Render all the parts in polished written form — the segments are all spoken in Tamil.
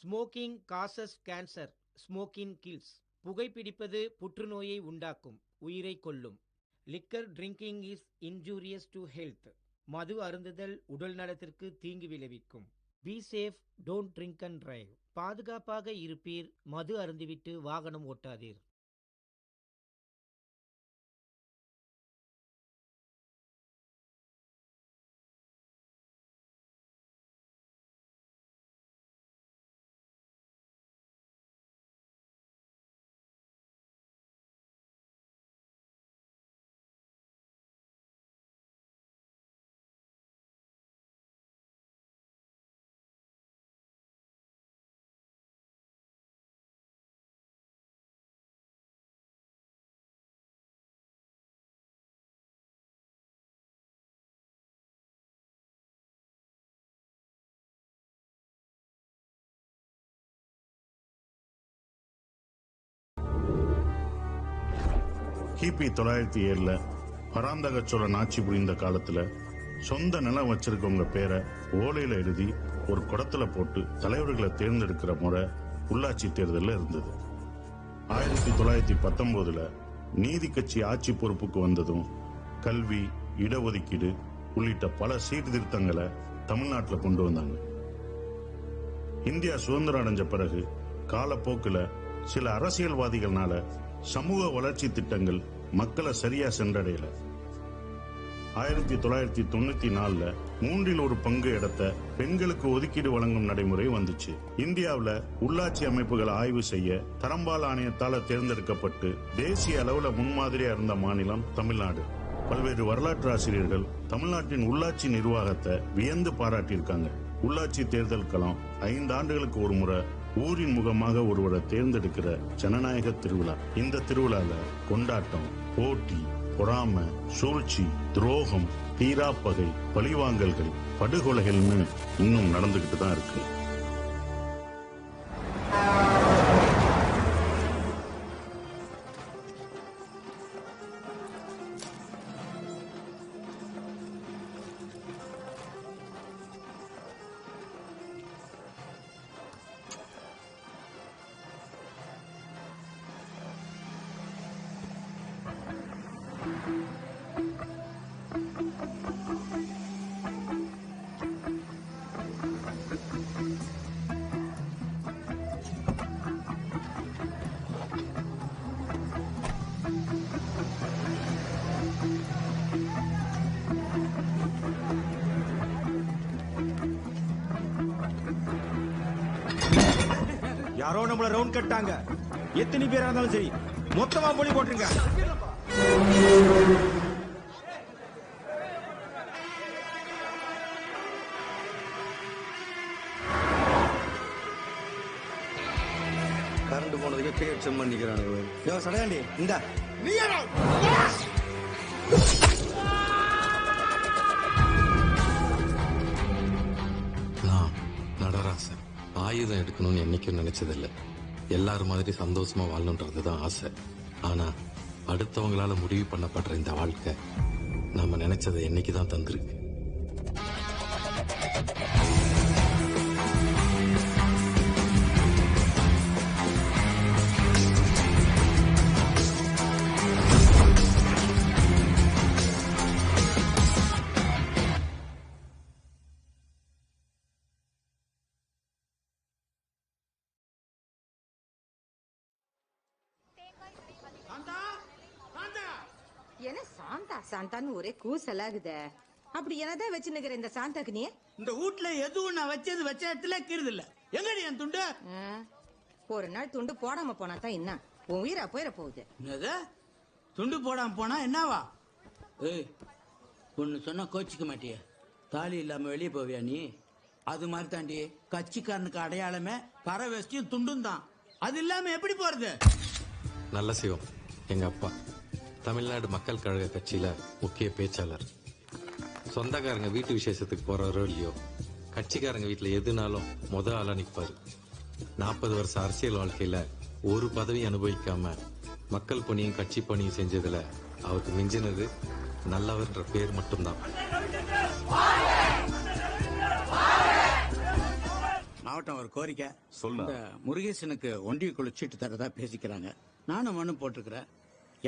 Smoking causes cancer, smoking kills. புகைப்பிடிப்பது புற்றுநோயை உண்டாக்கும், உயிரை கொல்லும். Liquor drinking is injurious to health. மது அருந்துதல் உடல் நலத்திற்கு தீங்கு விளைவிக்கும். Be safe, don't drink and drive. பாதுகாப்பாக இருப்பீர், மது அருந்திவிட்டு வாகனம் ஓட்டாதீர். கிபி 907 பராந்தக சோழன் ஆட்சி புரிந்த காலத்துல சொந்த நிலம் வச்சிருக்கவங்க பேரை ஓலையில எழுதி ஒரு குடத்துல போட்டு தலைவர்களை தேர்ந்தெடுக்கிற முறை உள்ளாட்சி தேர்தலில் இருந்தது. 1919 நீதி கட்சி ஆட்சி பொறுப்புக்கு வந்ததும் கல்வி, இடஒதுக்கீடு உள்ளிட்ட பல சீர்திருத்தங்களை தமிழ்நாட்டில் கொண்டு வந்தாங்க. இந்தியா சுதந்திரம் அடைஞ்ச பிறகு காலப்போக்கில் சில அரசியல்வாதிகள்னால சமூக வளர்ச்சி திட்டங்கள் மக்களை சரியா சென்றடையல. 1994 1/3 இடத்தை பெண்களுக்கு ஒதுக்கீடு வழங்கும் நடைமுறை வந்துச்சு. இந்தியாவில் உள்ளாட்சி அமைப்புகளை ஆய்வு செய்ய தரம்பால் ஆணையத்தால தேர்ந்தெடுக்கப்பட்டு தேசிய அளவுல முன்மாதிரியா இருந்த மாநிலம் தமிழ்நாடு. பல்வேறு வரலாற்று ஆசிரியர்கள் தமிழ்நாட்டின் உள்ளாட்சி நிர்வாகத்தை வியந்து பாராட்டியிருக்காங்க. உள்ளாட்சி தேர்தல் களம் 5 ஆண்டுகளுக்கு ஒரு முறை ஊரின் முகமாக ஒருவரை தேர்ந்தெடுக்கிற ஜனநாயக திருவிழா. இந்த திருவிழால கொண்டாட்டம், போட்டி, பொறாமை, சூழ்ச்சி, துரோகம், தீராப்பகை, பழிவாங்கல்கள், படுகொலைகள்னு இன்னும் நடந்துகிட்டு தான் இருக்கு. யாரோ நம்மள ரவுண்ட் கட்டாங்க. எத்தனை பேரா இருந்தாலும் சரி மொத்தமா போலி போட்டுருங்க. கரண்ட் போனதுக்கு டிக்கெட் செம் பண்ணிக்கிறானுங்க. சடையாண்டி இந்த நடராசன் ஆயுதம் எடுக்கணும்னு என்னைக்கும் நினைச்சதில்லை. எல்லாரும் மாதிரி சந்தோஷமா வாழணுன்றதுதான் ஆசை. ஆனா அடுத்தவங்களால முடிவு பண்ணப்படுற இந்த வாழ்க்கை நம்ம நினைச்சதை என்னைக்குதான் தந்திருக்கு. என்ன சாந்தா சாந்தான்னு ஒரே கூசலாகுதே. அப்படி என்னதான் வச்சு நிக்கிற இந்த சாந்தாக்கு நீ? இந்த வீட்டுல எதுவும் நான் வச்சது வச்ச இடத்துல கீறுது இல்ல. எங்கடி என் துண்டு? ஒரு நாள் துண்டு போடாம போனா தான் என்ன உன் உயிரா போயிட போகுது. என்னது துண்டு போடாம போனா என்னவா? ஏய் ஒன்னு சொன்னா கோச்சிக்க மாட்டிய? தாலி இல்லாம வெளியே போவியா நீ? அது மாதிரி தாண்டி கட்சிக்காரனுக்கு அடையாளமே கரை வேஷ்டியும் துண்டும் தான். அது இல்லாம எப்படி போறது? நல்ல சிவம் எங்க அப்பா தமிழ்நாடு மக்கள் கழக கட்சியில முக்கிய பேச்சாளர். சொந்தக்காரங்க வீட்டு விசேஷத்துக்கு போறவரோ இல்லையோ கட்சிக்காரங்க வீட்டுல எதுனாலும் ஆளா நிற்பாரு. 40 வருஷ அரசியல் வாழ்க்கையில ஒரு பதவி அனுபவிக்காம மக்கள் பணியும் கட்சி பணியும் செஞ்சதுல அவருக்கு மிஞ்சினது நல்லவர்ன்ற பேர் மட்டும்தான். மாவட்டம் ஒரு கோரிக்கை. சொல்லுண்ணா. இந்த முருகேசனுக்கு ஒன்றியக்குழு சீட்டு தரதா பேசிக்கிறாங்க. நானும் மனு போட்டிருக்கிறேன்.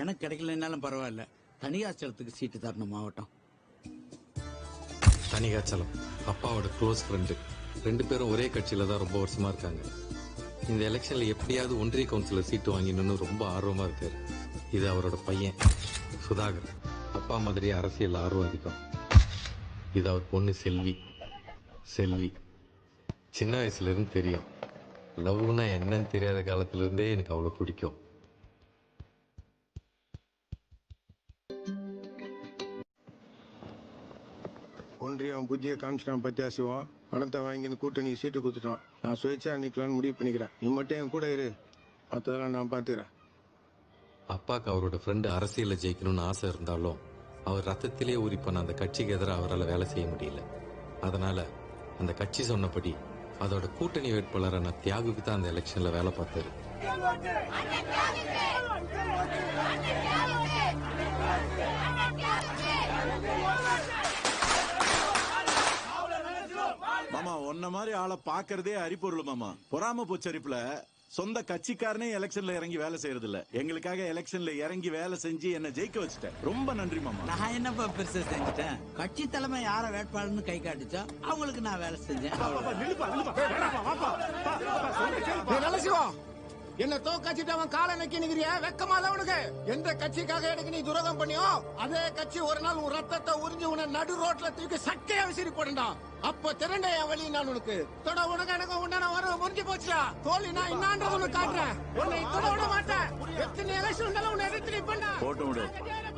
எனக்கு கிடைக்கலன்னாலும் பரவாயில்ல, தனியாச்சலத்துக்கு சீட்டு தரணும் மாவட்டம். தனிகாச்சலம் அப்பாவோட க்ளோஸ் ஃப்ரெண்டு. 2 பேரும் ஒரே கட்சியில தான் ரொம்ப வருஷமா இருக்காங்க. இந்த எலெக்ஷன்ல எப்படியாவது ஒன்றிய கவுன்சிலர் சீட்டு வாங்கினு ரொம்ப ஆர்வமா இருக்காரு. இது அவரோட பையன் சுதாகர். அப்பா மாதிரி அரசியல் ஆர்வம் அதிகம். இது அவர் பொண்ணு செல்வி. செல்வி சின்ன வயசுல இருந்து தெரியும். லவ்னா என்னன்னு தெரியாத காலத்துல இருந்தே எனக்கு அவ்வளவு பிடிக்கும். ஒன்றியம் புதிய காமிச்சிட்டான் பத்தியா சிவம். பணத்தை வாங்கின்னு கூட்டணி சீட்டு கொடுத்துட்டான். நான் சுயேட்சா நிக்கலான்னு முடிவு பண்ணிக்கிறேன். நீ மட்டும் என் கூட இரு, மற்றதெல்லாம் நான் பார்த்துக்கிறேன். அப்பாவுக்கு அவரோட ஃப்ரெண்டு அரசியல்ல ஜெயிக்கணும்னு ஆசை இருந்தாலும் அவர் ரத்தத்திலே ஊறிப்போன அந்த கட்சிக்கு எதிராக அவரால் வேலை செய்ய முடியல. அதனால அந்த கட்சி சொன்னபடி அதோட கூட்டணி வேட்பாளரான தியாகுக்கு தான் அந்த எலெக்ஷன்ல வேலை பார்த்தாரு. மாமா உன்ன மாதிரி ஆளை பாக்குறதே அரிப்பொருள் மாமா. பொறாம பூச்சரிப்புல சொந்த கட்சிக்காரனே எலெக்ஷன்ல இறங்கி வேலை செய்யறது இல்ல. எங்களுக்காக எலெக்ஷன்ல இறங்கி வேலை செஞ்சு என்ன ஜெயிக்க வச்சுட்டேன். ரொம்ப நன்றி மாமா. நான் என்னப்பா பெருசா செஞ்சுட்டேன்? கட்சி தலைமை யார வேட்பாளர்னு கை காட்டுச்சோ அவங்களுக்கு நான் வேலை செஞ்சேன். என்ன தோக்காச்சிட்டு அவன் காலை நக்கி நிக்கிறிய? வெக்கமால உனக்கு? எந்த கட்சிக்காக எனக்கு நீ துரோகம் பண்ணியோ அதே கட்சி ஒரு நாள் உன் ரத்தத்தை உறிஞ்சு உன்னை நடு ரோட்ல தூக்கி சக்கையா விசிறி போடுண்டா. அப்ப திரண்ட என் வழி நான் உனக்கு தொட உனக்கு எனக்கு உண்டான உறவு முடிஞ்சு போச்சுடா. தோல்வி நான் என்னான்றது உனக்கு காட்டுறேன். உன்னை தொட விட மாட்டேன். எத்தனை எலெக்ஷன் இருந்தாலும் உன்னை எதிர்த்து நிப்பேன்டா. போட்டு விடு,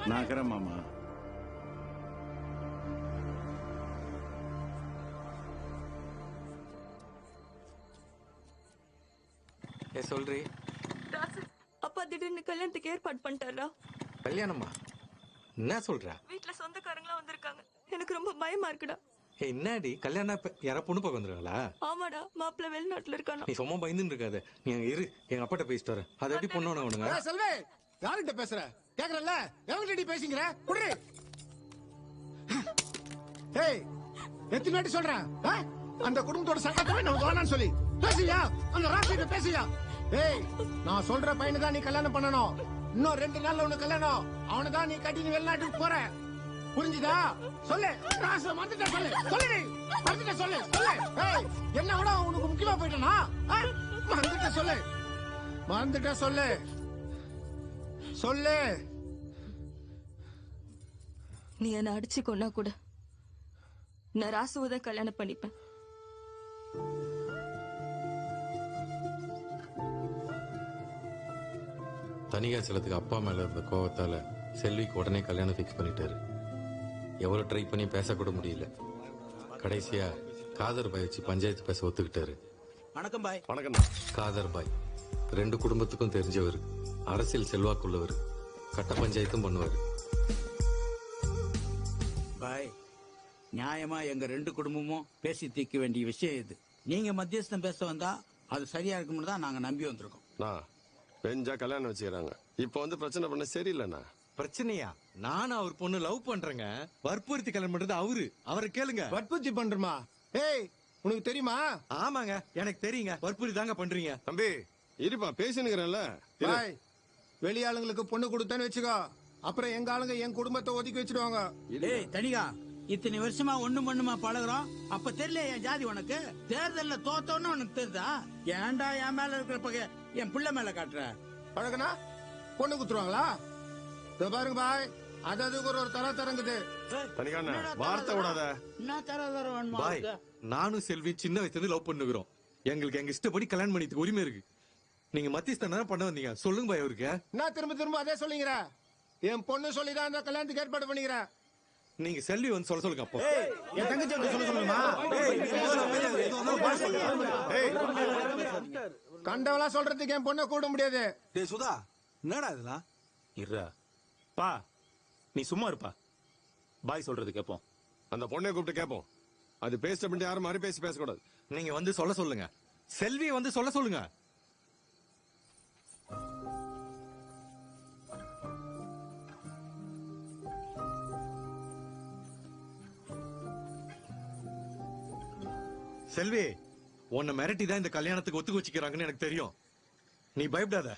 நான் இருக்கிறேன் மாமா. சொல்றி அப்பா திடீர்னு கல்யாணத்துக்கு ஏற்பாடு பண்ணிட்டாரா? கல்யாணமா? என்ன சொல்ற? வீட்டுல சொந்தக்காரங்களா வந்திருக்காங்க. எனக்கு ரொம்ப பயமா இருக்குடா. என்னடி கல்யாணம்? யாரா பொண்ணு பார்க்க வந்துருக்காங்களா? ஆமாடா, மாப்பிள்ள வெளிநாட்டுல இருக்கானா. நீ சும்மா பயந்துன்னு இருக்காத. நீ அங்க இரு, எங்க அப்பாட்ட பேசிட்டு வரேன். அதை எப்படி பொண்ணு அவனுங்க? செல்வே, யார்கிட்ட பேசுற? கேக்குறல்ல, எவங்கிட்ட பேசிக்கிற? குடுறி. ஏய், எத்தனை வாட்டி சொல்றேன் அந்த குடும்பத்தோட சங்கத்தவே நான் வேணான்னு சொல்லி பேசியா? அந்த ராசிட்ட பேசியா? ஏய், நான் சொல்ற பையனை தான் நீ கல்யாணம் பண்ணணும். இன்னும் 2 நாள்ல உனக்கு கல்யாணம். அவனை தான் நீ கட்டி வெளிநாட்டுக்கு போற. புரிஞ்சுதா? சொல்லு. ராச மறந்துட்ட சொல்லு. சொல்லு. மறந்துட்ட சொல்லு. சொல்லு. ஏய், என்ன விட உனக்கு முக்கியமா போயிட்டனா? மறந்துட்ட சொல்லு. மறந்துட்ட சொல்லு. சொல்லு. நீ என்ன அடிச்சு கொன்னா கூட நான் ராசுவதை கல்யாணம் பண்ணிப்பேன். தனிகாச்சலத்துக்கு அப்பா மேல இருந்த கோவத்தால செல்விக்கு உடனே கல்யாணம் ஃபிக்ஸ் பண்ணிட்டாரு. எவ்வளவு ட்ரை பண்ணி பேசக்கூட முடியல. கடைசியா காதர் பாய் வச்சு பஞ்சாயத்து பேச ஒத்துக்கிட்டாரு. வணக்கம் பாய். வணக்கம். காதர் பாய் 2 குடும்பத்துக்கும் தெரிஞ்சவர், அரசியல் செல்வாக்குள்ளவர், கட்ட பஞ்சாயத்தும் பண்ணுவாரு. பாய், நியாயமா எங்க 2 குடும்பமும் பேசி தீர்க்க வேண்டிய விஷயம் இது. நீங்க மத்தியஸ்தம் பேச வந்தா அது சரியா இருக்கும்னு தான் நாங்க நம்பி வந்திருக்கோம். பெஞ்சா கல்யாணம் வச்சுக்கிறாங்க. இப்ப வந்து பிரச்சனை பண்ண சரியில்லைண்ணா. பிரச்சனையா? நானும் அவர் பொண்ணு லவ் பண்றேங்க. வற்புறுத்தி கல்யாணம் பண்றது அவரை கேளுங்க. வற்புறுத்தி பண்றமா? ஏய், உனக்கு தெரியுமா? ஆமாங்க, எனக்கு தெரியுங்க. வற்புறுத்தி தாங்க பண்றீங்க. தம்பி இருப்பா, பேசினுக்கிறேன்ல. வெளியாளுங்களுக்கு பொண்ணு கொடுத்தேன்னு வச்சுக்கோ, அப்புறம் எங்க ஆளுங்க என் குடும்பத்தை ஒதுக்கி வச்சிருவாங்க. ஏய் தனிகா, இத்தனை வருஷமா ஒண்ணு மண்ணுமா பழகுறோம். அப்ப தெரியல என் ஜாதி உனக்கு? தேர்தல்ல தோத்தோன்னு உனக்கு தெரியுதா? ஏன்டா என் மேல இருக்கிற பகை என் பிள்ளை மேல காட்டுற? பழகுனா பொண்ணு குத்துருவாங்களா? பாருங்க பாய், அதுக்கு ஒரு தர தரங்குது. வார்த்தை விடாத. என்ன தர தர வேணுமா? பாய், நானும் செல்வி சின்ன வயசுல இருந்து லவ் பண்ணுகிறோம். எங்களுக்கு எங்க இஷ்டப்படி கல்யாணம் பண்ணிட்டு உரிமை இருக்கு. நீங்க மத்தியஸ்தான் பண்ண வந்தீங்க. சொல்லுங்க பாய் அவருக்கு. நான் திரும்ப திரும்ப அதே சொல்லிங்கிற. என் பொண்ணு சொல்லிதான் அந்த கல்யாணத்துக்கு ஏற்பாடு பண்ணிக்கிறேன். நீங்க செல்வி வந்து சொல்ல சொல்லுங்க. அப்போ என் தங்கச்சி வந்து சொல்ல சொல்லுமா? கண்டவளா சொல்றதுக்கு என் பொண்ணை கூட முடியாது. சுதா, என்னடா இதெல்லாம்? இருடா பா, நீ சும்மா இருப்பா. பாய் சொல்றது கேப்போம். அந்த பொண்ணை கூப்பிட்டு கேப்போம். அது பேச பண்ணி யாரும் மாதிரி பேசக்கூடாது. நீங்க வந்து சொல்ல சொல்லுங்க. செல்வி வந்து சொல்ல சொல்லுங்க. செல்வி, உன்னை மிரட்டி தான் இந்த கல்யாணத்துக்கு ஒத்துக்க வச்சுக்கிறாங்கன்னு எனக்கு தெரியும். நீ பயப்படாத.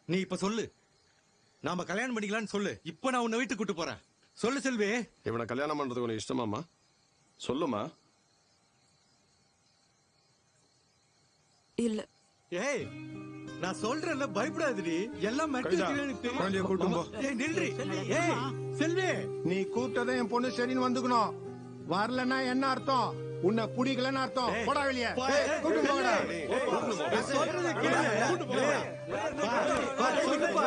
நீ இப்ப சொல்லு, நாம கல்யாணம் பண்ணிக்கலாம்னு சொல்லு. இப்ப நான் உன்னை வீட்டுக்கு கூட்டு போறேன். சொல்லு செல்வி. இவனை கல்யாணம் பண்றதுக்கு உனக்கு இஷ்டமாமா? சொல்லுமா. இல்ல. ஏய், நான் சொல்றேன்ல, பயப்படாதடி. எல்லாம் நில்றி. ஏய் செல்வி, நீ கூப்பிட்டதை என் பொண்ணு சரின்னு வந்துக்கணும். வரலன்னா என்ன அர்த்தம்? உன்னை பிடிக்கலன்னு அர்த்தம். போடா வெளியே. கூட்டு போங்கடா. சொல்றது கேளு. சொல்லுப்பா.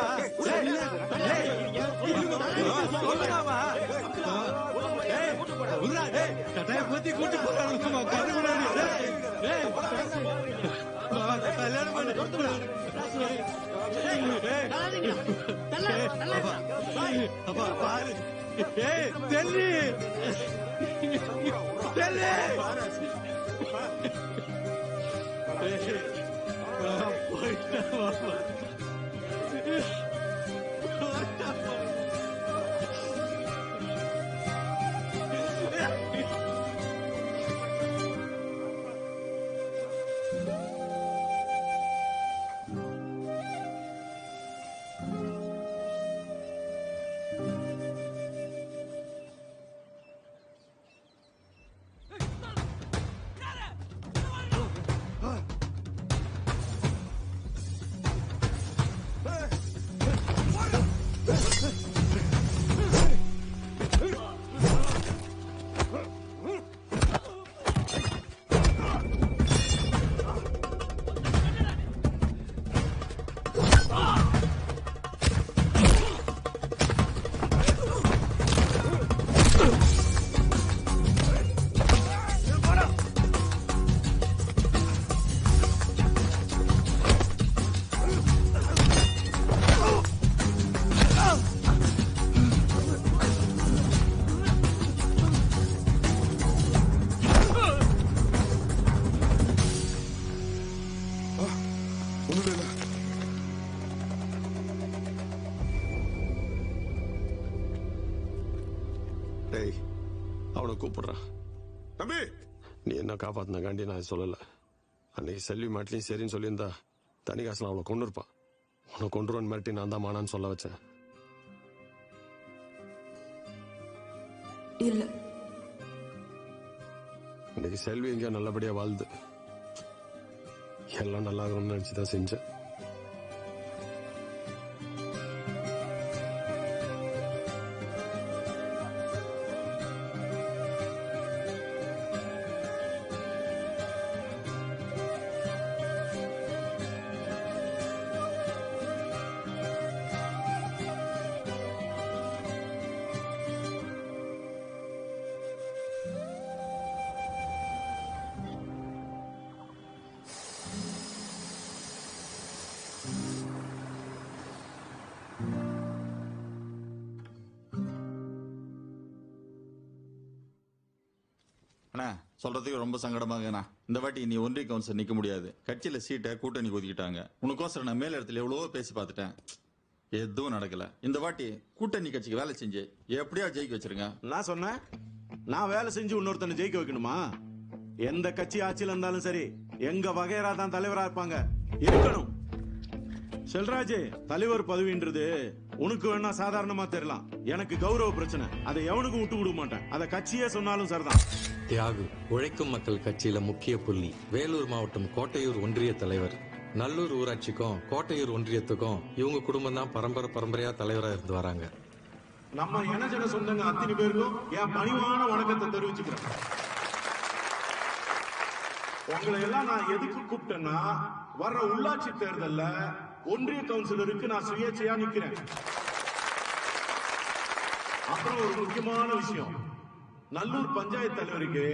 கட்டாய பத்தி கூட்டு போறாங்க. கல்யாணம் பண்ணி அப்பா பாரு. ஏய் தெல்லி, தெல்லி. டேய், அவனை கூப்பிடுறான். தம்பி, நீ என்ன காப்பாத்தினக்காண்டி நான் சொல்லல. அன்னைக்கு செல்வி மாட்டிலையும் சரின்னு சொல்லியிருந்தா தனி காசுல அவளை கொண்டு இருப்பான். உன்னை கொண்டுருவன் மிரட்டி நான் தான் மானான்னு சொல்ல வச்சேன். இல்ல. இன்னைக்கு செல்வி எங்கேயோ நல்லபடியா வாழ்ந்து எல்லாம் நல்லா இருக்கணும்னு நினைச்சுதான் செஞ்சேன். சொல்றதுக்கு ரொம்ப சங்கடமாகண்ணா. இந்த வாட்டி நீ ஒன்றிய கவுன்சில் நிக்க முடியாது. கட்சியில சீட்டை கூட்டணி ஒதுக்கிட்டாங்க. உனக்கோசரம் நான் மேல இடத்துல எவ்வளவோ பேசி பார்த்துட்டேன். எதுவும் நடக்கல. இந்த வாட்டி கூட்டணி கட்சிக்கு வேலை செஞ்சு எப்படியா ஜெயிக்க வச்சிருங்க. நான் சொன்னேன், நான் வேலை செஞ்சு இன்னொருத்தனை ஜெயிக்க வைக்கணுமா? எந்த கட்சி ஆட்சியில் இருந்தாலும் சரி, எங்க வகையரா தான் தலைவரா இருப்பாங்க, இருக்கணும். செல்ராஜ், தலைவர் பதவின்றது உனக்கு வேணா சாதாரணமா தெரியலாம். எனக்கு கௌரவ பிரச்சனை. அதை எவனுக்கும் விட்டு கொடுக்க மாட்டேன். அதை கட்சியே சொன்னாலும் சரிதான். தியாகு உழைக்கும் மக்கள் கட்சியில முக்கிய புள்ளி. வேலூர் மாவட்டம் கோட்டையூர் ஒன்றிய தலைவர். நல்லூர் ஊராட்சிக்கும் கோட்டையூர் ஒன்றியத்துக்கும் இவங்க குடும்பம் தான் பரம்பரையா தலைவரா இருந்து வராங்க. நம்ம இனஜன சொந்தங்க அத்தனை பேருக்கும் என் பணிவான வணக்கத்தை தெரிவிச்சுக்கிறேன். உங்களை எல்லாம் நான் எதுக்கு கூப்பிட்டேன்னா, வர்ற உள்ளாட்சி தேர்தல்ல ஒன்றிய கவுன்சிலருக்கு நான் சுயேட்சையா நிக்கிறேன். அப்புறம் ஒரு முக்கியமான விஷயம், நல்லூர் பஞ்சாயத்து தலைவருக்கு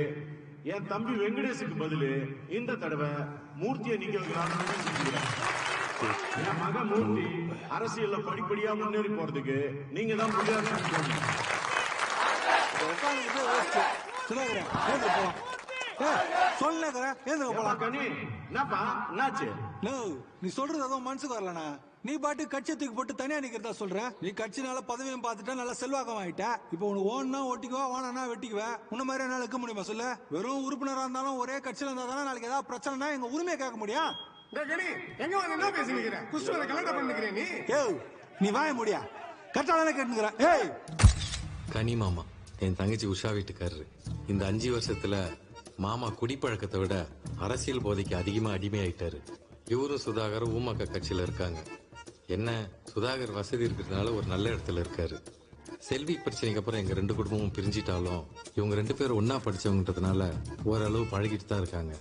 என் தம்பி வெங்கடேஷுக்கு பதிலு இந்த தடவை மூர்த்தியை நிக்க வைக்கலாம்னு. என் மக மூர்த்தி அரசியல்ல படிப்படியா முன்னேறி போறதுக்கு நீங்க தான் நீ சொல்றது அதுவும் மனசுக்கு வரலண்ணா. நீ பாட்டு கட்சியை தூக்கி போட்டு தனியா நிக்கிறதா சொல்ற? நீ கட்சினால பதவியும் பார்த்துட்டா நல்லா செல்வாக்கம் ஆயிட்ட. இப்போ உனக்கு ஓடனா ஓட்டிக்குவா, வானா வெட்டிக்குவேன். உன்ன மாதிரி என்னால இருக்க முடியுமா சொல்லு? வெறும் உறுப்பினரா இருந்தாலும் ஒரே கட்சியில இருந்தா தானே நாளைக்கு ஏதாவது பிரச்சனைனா எங்க உரிமையை கேட்க முடியும். எங்க வந்து என்ன பேசிக்கிறேன்? குஷ்டனை கலெக்டர் பண்ணிக்கிறேன் நீ. ஏய், நீ வாய முடியா? கரெக்டாக கேட்டுக்கிறேன். ஏய், கனி மாமா என் தங்கச்சி உஷா வீட்டுக்காரரு. இந்த 5 வருஷத்துல மாமா குடிப்பழக்கத்தை விட அரசியல் போதைக்கு அதிகமா அடிமையாயிட்டாரு. இவரும் சுதாகர் ஊமக்க கட்சியில இருக்காங்க. என்ன சுதாகர் வசதி இருக்கிறதுனால ஒரு நல்ல இடத்துல இருக்காரு. செல்வி பிரச்சனைக்கு அப்புறம் எங்க 2 குடும்பமும் பிரிஞ்சிட்டாலும் இவங்க 2 பேரும் ஒன்னா படிச்சவங்கன்றதுனால ஓரளவு பழகிட்டு தான் இருக்காங்க.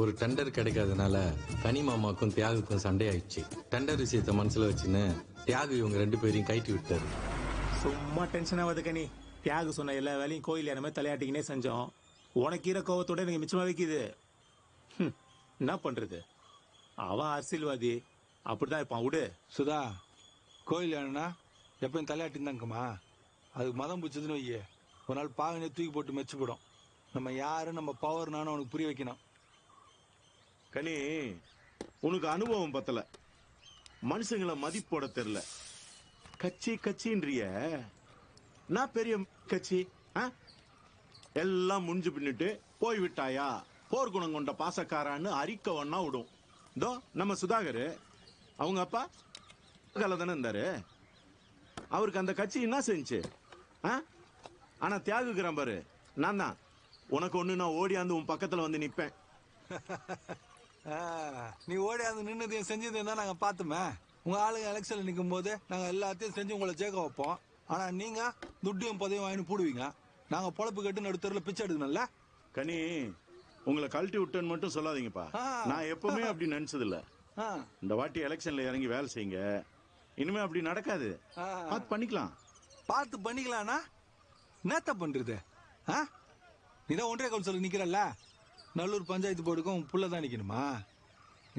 ஒரு டெண்டர் கிடைக்காதனால கனி மாமாக்கும் தியாகுக்கும் சண்டை ஆயிடுச்சு. டெண்டர் விஷயத்த மனசுல வச்சுன்னு தியாகு இவங்க 2 பேரையும் கைட்டி விட்டாரு. சும்மா டென்ஷன் ஆகாது கனி. தியாகு சொன்ன எல்லா வேலையும் கோயில் யாருமே தலையாட்டிக்கினே செஞ்சோம். உனக்கு இர கோவத்தோட எனக்கு மிச்சமா வைக்குது. என்ன பண்றது? அவன் அரசியல்வாதி, அப்படிதான் இருப்பான். விடு. சுதா, கோயில் யாருன்னா எப்பயும் தலையாட்டின்னு தாங்கம்மா. அதுக்கு மதம் பிடிச்சதுன்னு வையே, ஒரு நாள் பாகனே தூக்கி போட்டு மெச்சுப்படும். நம்ம யாரு, நம்ம பவர் நானும் அவனுக்கு புரிய வைக்கணும். கனி, உனக்கு அனுபவம் பத்தல, மனுஷங்களை மதிப்போட தெரியல. கட்சி கட்சின்றிய நான் பெரிய கட்சி எல்லாம் முடிஞ்சு பின்னிட்டு போய் விட்டாயா போர்க்குணம் கொண்ட பாசக்காரான்னு அறிக்கை ஒன்னா விடும். இதோ நம்ம சுதாகர் அவங்க அப்பா கால தானே இருந்தாரு. அவருக்கு அந்த கட்சி என்ன செஞ்சு? ஆனா தியாகுக்கிறான் பாரு, நான் தான் உனக்கு ஒண்ணு, நான் ஓடியாந்து உன் பக்கத்துல வந்து நிப்பேன். நீ ஓடியாந்து நின்னதையும் செஞ்சதையும் தான் நாங்க பாத்துமே. உங்க ஆளுங்க எலெக்ஷன்ல நிக்கும் போது நாங்க எல்லாத்தையும் செஞ்சு உங்களை ஜெயிக்க வைப்போம். ஆனா நீங்க துட்டியும் பதவியும் வாங்கி போடுவீங்க. நாங்க பொழப்பு கட்டு நடுத்தரில் பிச்சை எடுக்கணும்ல. கனி, உங்களை கழட்டி விட்டேன்னு மட்டும் சொல்லாதீங்கப்பா. நான் எப்பவுமே அப்படி நினைச்சது இல்ல. இந்த வாட்டி எலெக்ஷன்ல இறங்கி வேலை செய்யுங்க. இனிமே அப்படி நடக்காது. பார்த்து பண்ணிக்கலாம். பார்த்து பண்ணிக்கலாம்னா என்னத்த பண்றது? நீதான் ஒன்றிய கவுன்சிலுக்கு நிக்கிறல்ல. நல்லூர் பஞ்சாயத்து போர்டுக்கும் புள்ளதான் நிக்கணுமா?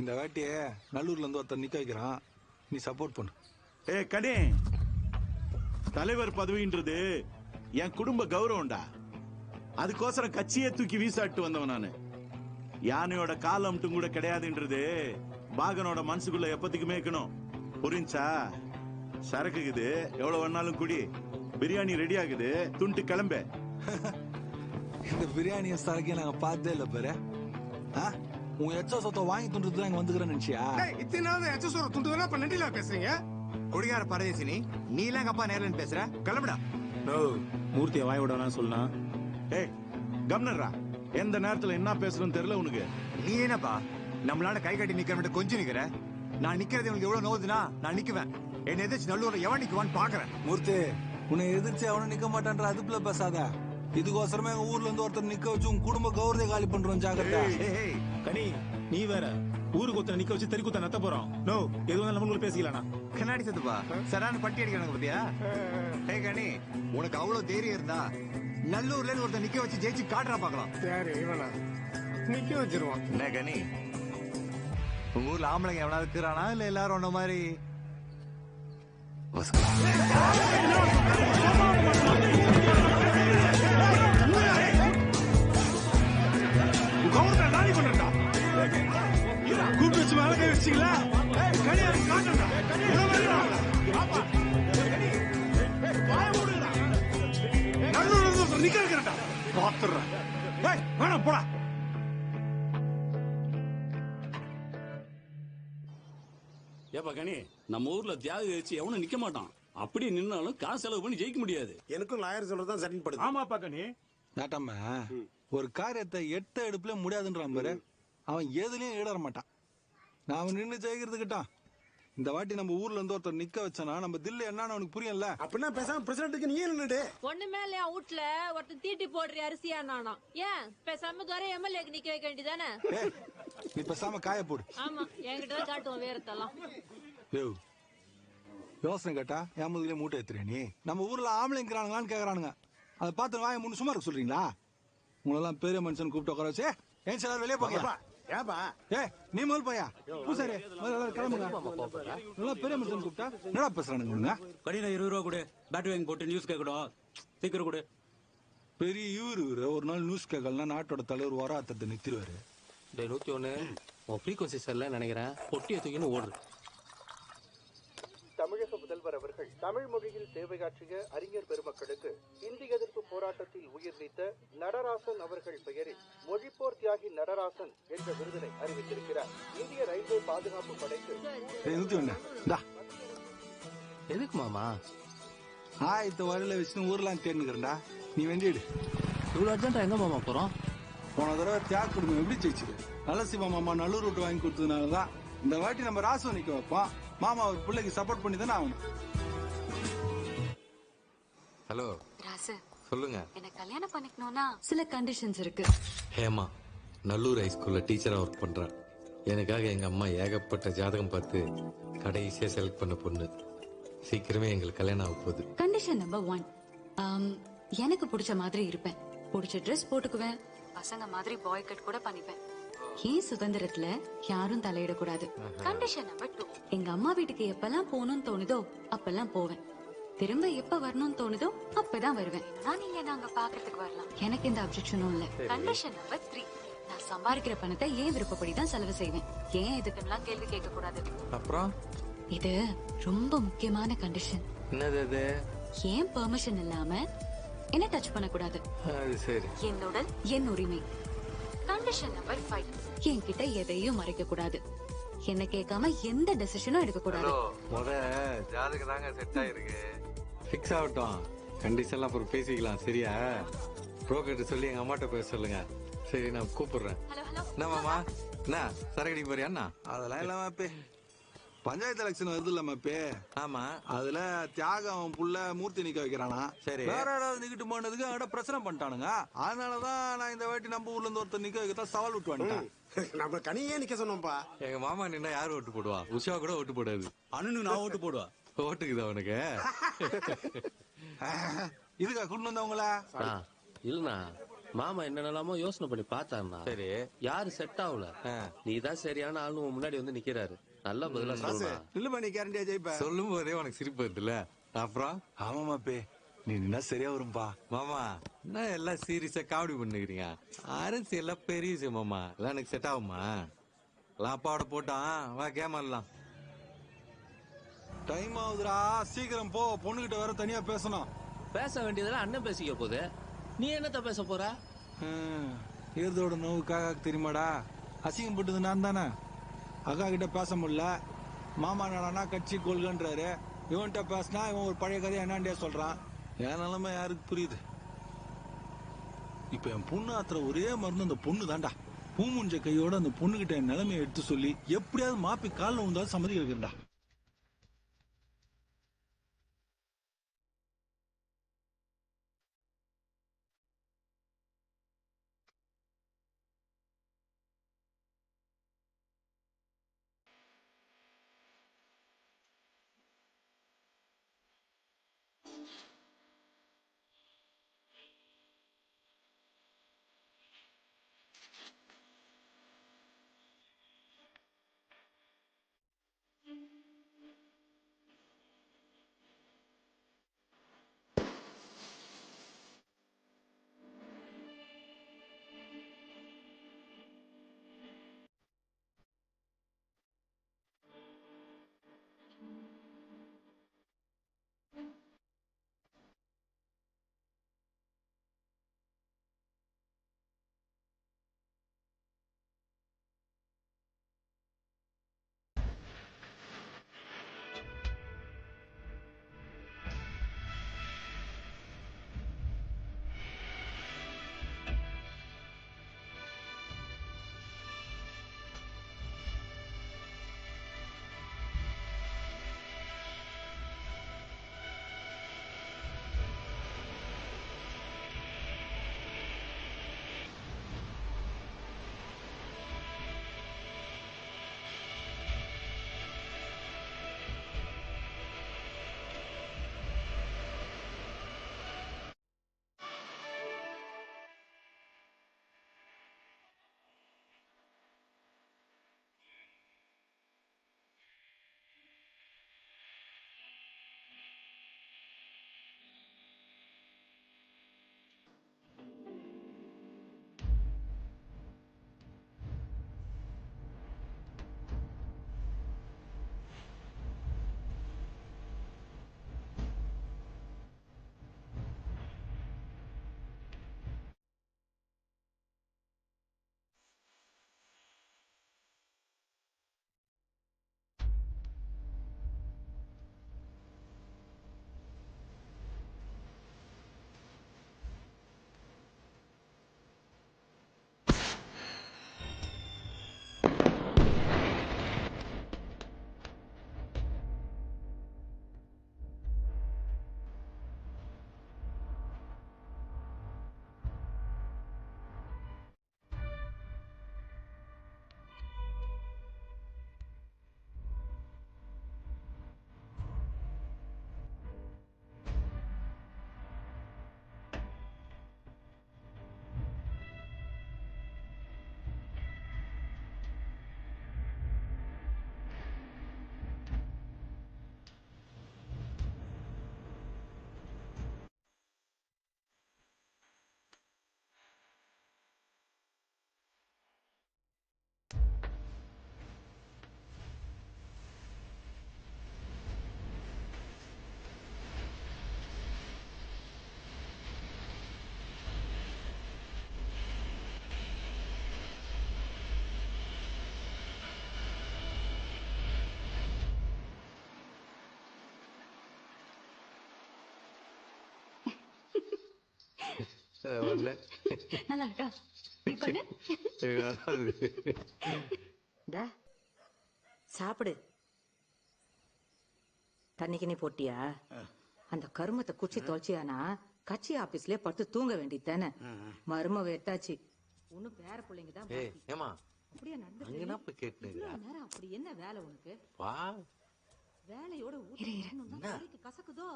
இந்த வாட்டி நல்லூர்ல இருந்து ஒருத்தர் நிக்க வைக்கிறான், நீ சப்போர்ட் பண்ணு. கனி, தலைவர் பதவின்றது என் குடும்ப கௌரவம்டா. அதுக்கோசரம் கட்சியே தூக்கி வீசாட்டு வந்தவன் நானு. யானையோட காலம்ட்டும் கூட கிடையாதுன்றது பாகனோட மனசுக்குள்ள எப்பத்துக்குமே இருக்கணும். புரிஞ்சா? சரக்குக்குது, எவ்வளவு வேணாலும் குடி. பிரியாணி ரெடி ஆகுது, துண்டு கிளம்ப. இந்த பிரியாணிய சரக்கையும் நாங்க பார்த்தே இல்ல பாரு. உன் எச்ச சொத்தை வாங்கி துண்டுதான் இங்க வந்துக்கிறேன்னு நினைச்சியா? இத்தனை நாள் எச்ச சொத்தை துண்டுதான் இப்ப நெண்டிலா பேசுறீங்க? குடிகார பரதேசி நீ எல்லாம் எங்க அப்பா நேர்ல பேசுற? கிளம்புடா. மூர்த்தியை வாய் விடலாம் சொல்லலாம். கவர்னரா, எந்த நேரத்துல என்ன பேசணும்னு தெரியல உனக்கு. நீ என்னப்பா நம்மளால கை கட்டி நிக்கிற கொஞ்சம் நிக்கிற? நான் நிக்கிறது உனக்கு எவ்வளவு நோவுதுன்னா நான் நிக்குவேன். என்ன எதிர்த்து நல்லூர்ல எவன் நிக்குவான்னு பாக்குறேன். மூர்த்தி, உன்னை எதிர்த்து அவனும் நிக்க மாட்டான்ற அதுக்குள்ள பேசாத. இதுக்கோசரமே எங்க ஊர்ல இருந்து ஒருத்தர் நிக்க வச்சு உன் குடும்ப கௌரவத்தை காலி பண்றோம். ஜாகிரதா. கனி, நீ வேற ஊருக்கு ஒருத்தர் நிக்க வச்சு தெரி குத்த நத்த போறோம். நோ, எதுவும் நம்மளுக்குள்ள பேசிக்கலாம். கண்ணாடி சத்துப்பா சரான பட்டி அடிக்கிறாங்க பத்தியா? கனி, உனக்கு அவ்வளவு தைரியம் இருந்தா நல்லூர்ல ஒருத்தர் நிக்க வச்சு ஜெயிச்சு காட்டுறா பாக்கலாம். சரி, இவனா நிக்க வச்சிருவான். என்ன கனி, உங்க ஊர்ல ஆம்பளைங்க எவனாவது இருக்கிறானா இல்ல எல்லாரும் ஒன்ன மாதிரி? கூப்பிட்டு வச்சு மேல கை வச்சிங்களா? போடா. ஏப்பா கனி, நம்ம ஊர்ல தியாகு வச்சு எவனும் நிக்க மாட்டான். அப்படி நின்னாலும் காசு செலவு பண்ணி ஜெயிக்க முடியாது. எனக்கும் லாயர் சொல்றதுதான் சரின்னு படுது. ஆமாப்பா கனி. நாட்டாம ஒரு காரியத்தை எட்ட எடுப்புல முடியாதுன்றான் பாரு, அவன் எதுலயும் ஈடற மாட்டான். நான் நின்று ஜெயிக்கிறதுக்கிட்டான். இந்த வாட்டி நம்ம ஊர்ல இருந்து ஒருத்தர் நிக்க வச்சானா நம்ம தில்லு என்னன்னு அவனுக்கு புரியல. அப்படின்னா பேசாம பிரசிடண்ட்டுக்கு நீ நின்னுடு. ஒண்ணுமே இல்லையா வீட்டுல ஒருத்தன் தீட்டி போடுற அரிசியா நானா? ஏன் பேசாம துறை எம்எல்ஏக்கு நிக்க வைக்க வேண்டியதானே? நீ பேசாம காய போடு. ஆமா, என்கிட்ட தான் காட்டுவோம் வேறத்தெல்லாம். யோசனை கேட்டா என் முதுகுல மூட்டை ஏத்துறியா நீ? நம்ம ஊர்ல ஆம்பளைங்கிறானுங்களான்னு கேக்குறானுங்க. அதை பார்த்து வாய முன்னு சும்மா இருக்க சொல்றீங்களா? உங்களெல்லாம் பெரிய மனுஷன் கூப்பிட்டு உட்கார வச்சு ஏன் சார் வெளியே போங்க. நீ முதல் பையா பூசாரி கிளம்புங்க. நல்லா பெரிய மனுஷன் கூப்பிட்டா என்னடா பேசுறானுங்க? கடையில 20 ரூபா கொடு, பேட்டரி வாங்கி போட்டு நியூஸ் கேட்கணும். சீக்கிரம் கொடு. பெரிய இவரு ஒரு நாள் நியூஸ் கேட்கலன்னா நாட்டோட தலைவர் வராத்தத்தை நிறுத்திடுவாரு. 101 உன் ஃப்ரீக்வன்சி சரியில்லை நினைக்கிறேன். பொட்டியை தூக்கின்னு ஓடுது. அவர்கள் தமிழ் மொழியில் சேவையாற்றிய அறிஞர் பெருமக்களுக்கு இந்திய எதிர்ப்பு போராட்டத்தில் உயிர் நீத்த நடராசன் அவர்கள் பெயரில் மொழிப்போர் தியாகி நடராசன் என்ற விருதினை அறிவித்திருக்கிறார். இந்திய ரயில்வே பாதுகாப்பு படைக்கு எதுக்கு மாமா ஆயத்த வரையில வச்சு ஊர்லாம் தேர்ந்துக்கிறா. நீ வெண்டிடு. இவ்வளவு அர்ஜென்டா எங்க மாமா போறோம்? போன தடவை தியாக குடும்பம் எப்படி ஜெயிச்சுது? நலசிவா மாமா நல்லூர் விட்டு வாங்கி கொடுத்ததுனாலதான் இந்த வாட்டி நம்ம ராசுவ நிக்க வைப்போம். மாமா ஒரு பிள்ளைக்கு சப்போர்ட் பண்ணி தானே ஆகணும். ஹலோ ராசு, சொல்லுங்க. எனக்கு கல்யாணம் பண்ணிக்கணும்னா சில கண்டிஷன்ஸ் இருக்கு. ஹேமா நல்லூர் ஹைஸ்கூல்ல டீச்சரா ஒர்க் பண்றா. எனக்காக எங்க அம்மா ஏகப்பட்ட ஜாதகம் பார்த்து கடைசியா செலக்ட் பண்ண பொண்ணு. சீக்கிரமே எங்களுக்கு கல்யாணம் ஆக போகுது. கண்டிஷன் நம்பர் 1, எனக்கு பிடிச்ச மாதிரி இருப்பேன். பிடிச்ச ட்ரெஸ் போட்டுக்குவேன். பசங்க மாதிரி பாய் கட் கூட பண்ணிப்பேன். ஏன் சுதந்திரத்துல யாரும் தலையிடக்கூடாது. கண்டிஷன் நம்பர் 2, எங்க அம்மா வீட்டுக்கு எப்பெல்லாம் போகணும்னு தோணுதோ அப்பெல்லாம் போவேன். திரும்ப எப்ப வரணும்னு தோணுதோ அப்பதான் வருவேன். நீங்க நாங்க பாக்குறதுக்கு வரலாம். எனக்கு எந்த அப்செக்ஷனும் இல்ல. கண்டிஷன் நம்பர் 3, நான் சம்பாதிக்கிற பணத்தை ஏன் விருப்பப்படிதான் செலவு செய்வேன். ஏன் இதுக்கெல்லாம் கேள்வி கேட்க கூடாது. அப்புறம் இது ரொம்ப முக்கியமான கண்டிஷன். என்னது? ஏன் பெர்மிஷன் இல்லாம என்ன டச் பண்ண கூடாது. சரி. என் உடல் என் உரிமை. கண்டிஷன் நம்பர் 5, என்கிட்ட எதையும் மறைக்க கூடாது. என்ன கேட்காம எந்த டெசிஷனும் எடுக்க கூடாது. ஜாதகம் தாங்க செட் ஆயிருக்கு. ஃபிக்ஸ் ஆகட்டும். கண்டிஷன்லாம் அப்புறம் பேசிக்கலாம். சரியா? ப்ரோக்கர்ட்ட சொல்லி எங்க அம்மாட்ட பேச சொல்லுங்க. சரி, நான் கூப்பிடுறேன். என்ன மாமா, என்ன சரக்கடிக்கு போறியா? அதெல்லாம் இல்லாம பஞ்சாயத்து எலெக்ஷன் வருது இல்ல மாப்பே? ஆமா. அதுல தியாகம் புள்ள மூர்த்தி நிக்க வைக்கிறானா. சரி. வேற யாராவது நிக்கிட்டு போனதுக்கு அவட பிரச்சனை பண்ணிட்டானுங்க. அதனாலதான் நான் இந்த வாட்டி நம்ம ஊர்ல இருந்து ஒருத்தர் நிக்க வைக்கத்தான் சவால் விட்டு வந்துட்டேன். நம்ம கனியே நிக்க சொன்னோம்பா. எங்க மாமா நின்னா யாரு ஓட்டு போடுவா? உஷா கூட ஓட்டு போடாது. அண்ணனுக்கு நான் ஓட்டு போடுவா. ஓட்டுக்குதா உனக்கு? இதுக்கா கொண்டு வந்தவங்கள இல்லண்ணா, மாமா என்னென்னலாமோ யோசனை பண்ணி பார்த்தாருண்ணா. சரி. யாரு செட் ஆகல. நீதான் சரியான ஆளு முன்னாடி வந்து நிக்கிறாரு. நல்ல பதிலா சொல்லுங்க. இல்ல பண்ணி கேரண்டியா ஜெயிப்ப. சொல்லும் போதே உனக்கு சிரிப்பு வருதுல்ல. அப்புறம் ஆமா மாப்பே, நீ நின்னா சரியா வரும்பா. மாமா என்ன எல்லாம் சீரியஸா காமெடி பண்ணுகிறீங்க? அரசியல் பெரிய விஷயம் மாமா. எல்லாம் எனக்கு செட் ஆகுமா? எல்லாம் அப்பாவோட போட்டான். வா கேம் ஆடலாம். டைம் ஆகுதுடா, சீக்கிரம் போ. பொண்ணுகிட்ட வேற தனியா பேசணும். பேச வேண்டியதெல்லாம் அண்ணன் பேசிக்க போகுது. நீ என்னத்த பேச போற? ஏதோட நோவுக்காக தெரியுமாடா? அசிங்கம் போட்டது நான் தானே. அக்கா கிட்ட பேச முடியல. மாமா நானா கட்சி கொள்கன்றாரு. இவன்கிட்ட பேசினா இவன் ஒரு பழைய கதையை என்னாண்டியா சொல்றான். என் நிலைமை யாருக்கு புரியுது? இப்ப என் பொண்ணு ஆத்துற ஒரே மருந்து அந்த பொண்ணு தான்டா. பூ முஞ்ச கையோட அந்த பொண்ணுகிட்ட என் நிலைமையை எடுத்து சொல்லி எப்படியாவது மாப்பி காலில் விழுந்தாலும் சம்மதி இருக்குண்டா. நல்லா இருக்கா சாப்பிடு. தண்ணிக்கு நீ போட்டியா? அந்த கருமத்தை குச்சி தொலைச்சியானா கட்சி ஆபீஸ்லயே படுத்து தூங்க வேண்டியது தானே. மரும வெட்டாச்சு. இன்னும் பேர பிள்ளைங்க தான். ஏமா அப்படியே நடந்து நேரம் அப்படி என்ன வேலை உனக்கு? வேலையோட கசக்குதோ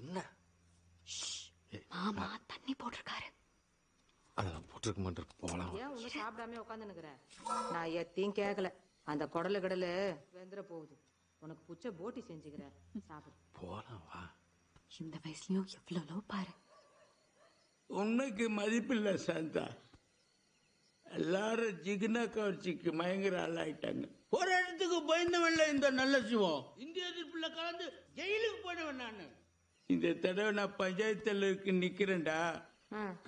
என்ன? மாமா தண்ணி போட்டிருக்காரு. அதெல்லாம் போட்டிருக்க மாட்டேன். போலாம். ஏன் ஒன்னும் சாப்பிடாம உட்காந்துனுக்குற? நான் எத்தையும் கேட்கல. அந்த குடலு கடலு வெந்துட போகுது. உனக்கு புச்ச போட்டி செஞ்சுக்கிறேன், சாப்பிடு. போலாம் வா. இந்த வயசுலயும் எவ்வளவு பாரு. உன்னைக்கு மதிப்பில்லை சாந்தா. எல்லாரும் ஜிகினா கவர்ச்சிக்கு மயங்கர ஆளாயிட்டாங்க. ஒரு இடத்துக்கு பயந்தவன்ல இந்த நல்ல சிவம் இந்திய எதிர்ப்புல கலந்து ஜெயிலுக்கு போனவன் நானு. இந்த தடவை நான் பஞ்சாயத்து தலைவருக்கு நிக்கிறேன்டா.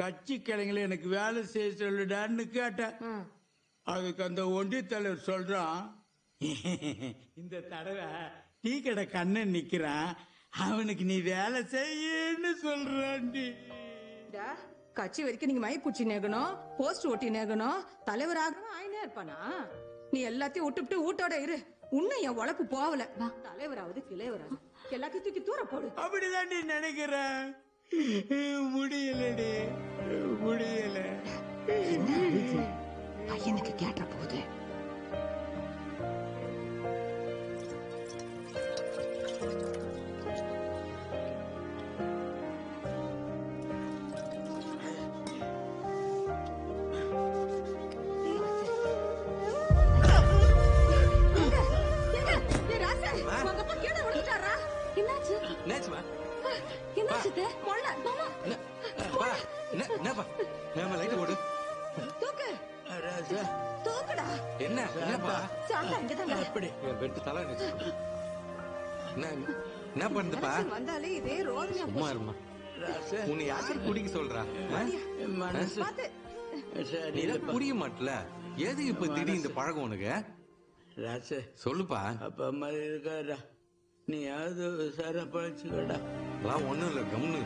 கட்சி கிளைங்களை எனக்கு வேலை செய்ய சொல்லுடான்னு கேட்டேன். அதுக்கு அந்த ஒன்றிய தலைவர் சொல்றான், இந்த தடவை டீ கடை கண்ணன் நிக்கிறான், அவனுக்கு நீ வேலை செய்யன்னு சொல்றான்டி. கட்சி வரைக்கும் நீங்க மை குச்சி நேகணும், போஸ்ட் ஒட்டி நேகணும், தலைவர் ஆகணும் ஆயினே இருப்பானா? நீ எல்லாத்தையும் விட்டுவிட்டு வீட்டோட இரு. உன்னும் என் உழைப்பு போகல. தலைவராவது கிளைவராது எல்லாத்தையும் தூக்கி தூர போடு. அப்படிதான் நீ நினைக்கிற. முடியலடி, முடியல. பையனுக்கு கேட்ட போது என்ன பண்ணுப்பா? சும்மா இருமா. உன்னை யாரு குடிக்க சொல்றா? நீ புரிய மாட்டல. எது இப்ப திடீர் இந்த பழக்கம் உனக்கு? சொல்லுப்பா. அப்பா அம்மா இருக்காரா, நீ யாவது சார பழச்சுக்கடா. அதெல்லாம் ஒண்ணும் இல்ல, கம்னு.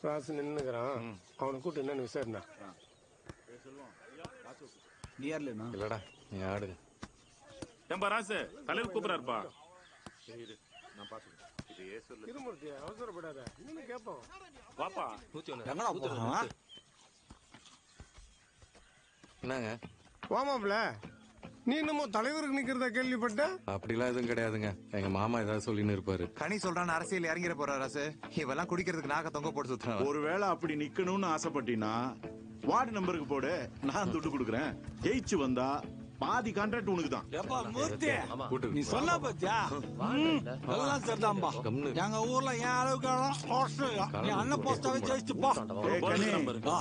ராசு நின்னுக்கிறான், அவனை கூட்டு என்னன்னு விசாரினா. நீ யாருலண்ணா? இல்லடா, நீ ஆடுங்க. ஏன்பா ராசு, தலைவர் கூப்பிடாருப்பா. திருமூர்த்தி அவசரப்படாத, இன்னும் கேட்போம். வாப்பா. என்னங்க வாமாப்ல, நீ இன்னமும் தலைவருக்கு நிக்கிறதா கேள்விப்பட்ட? அப்படிலாம் எதுவும் கிடையாதுங்க. எங்க மாமா ஏதாவது சொல்லின்னு இருப்பாரு. கனி சொல்றான் அரசியல் இறங்கிற போறா ராசு. இவெல்லாம் குடிக்கிறதுக்கு நாக்க தொங்க போட்டு சுத்துறான். ஒருவேளை அப்படி நிக்கணும்னு ஆசைப்பட்டீங்கன்னா வார்டு நம்பருக்கு போடு, நான் துட்டு கொடுக்குறேன். ஜெயிச்சு வந்தா பாதி கான்ட்ராக்ட் உனக்கு தான். நீ சொன்ன பத்தியா எல்லாம் சரிதான்பா. எங்க ஊர்ல என் அளவுக்கு நீ அண்ணன் போஸ்டாவே ஜெயிச்சுப்பா.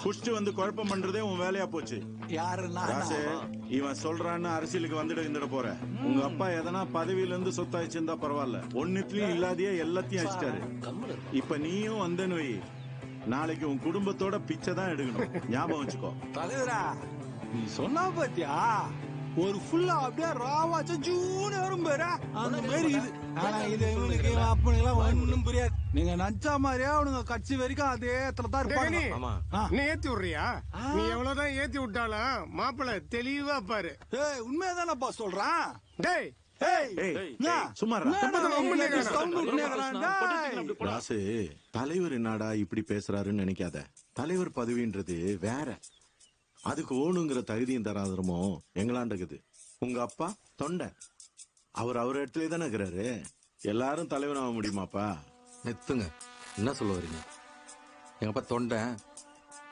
குஷ்டு வந்து குழப்பம் பண்றதே உன் வேலையா போச்சு. யாரு இவன் சொல்றான்னு அரசியலுக்கு வந்துட போற. உங்க அப்பா எதனா பதவியில இருந்து சொத்தாயிச்சிருந்தா பரவாயில்ல, ஒன்னுலயும் இல்லாதையே எல்லாத்தையும் அடிச்சிட்டாரு. இப்ப நீயும் வந்தேன்னு வை, நாளைக்கு உன் குடும்பத்தோட பிச்சை தான் எடுக்கணும். ஞாபகம் வச்சுக்கோ. தலைவரா நீ சொன்னா பத்தியா ஒரு ஃபுல்லா அப்படியே ராவாச்ச ஜூனு வரும் பேரா அந்த மாதிரி இது. ஆனா இது இவனுக்கு அப்பனுக்கெல்லாம் ஒண்ணும் புரியாது. நீங்க நச்சா மாதிரியா அவனுங்க கட்சி வரைக்கும் அதே தான் இருப்பாங்க. நீ ஏத்தி விடுறியா? நீ எவ்வளவுதான் ஏத்தி விட்டாலும் மாப்பிள்ள தெளிவா பாரு. உண்மையாதானப்பா சொல்றான். டேய் ராசு, தலைவர் என்னடா இப்படி பேசுறாருன்னு நினைக்காத. தலைவர் பதவின்றது வேற. அதுக்கு ஓணுங்கிற தகுதியும் தராதரமோ எங்களாண்ட இருக்குது. உங்க அப்பா தொண்டை, அவர் இடத்துல தானே இருக்கிறாரு. எல்லாரும் தலைவர் ஆக முடியுமாப்பா? நிறுத்துங்க, என்ன சொல்ல வரீங்க? எங்க அப்பா தொண்டை,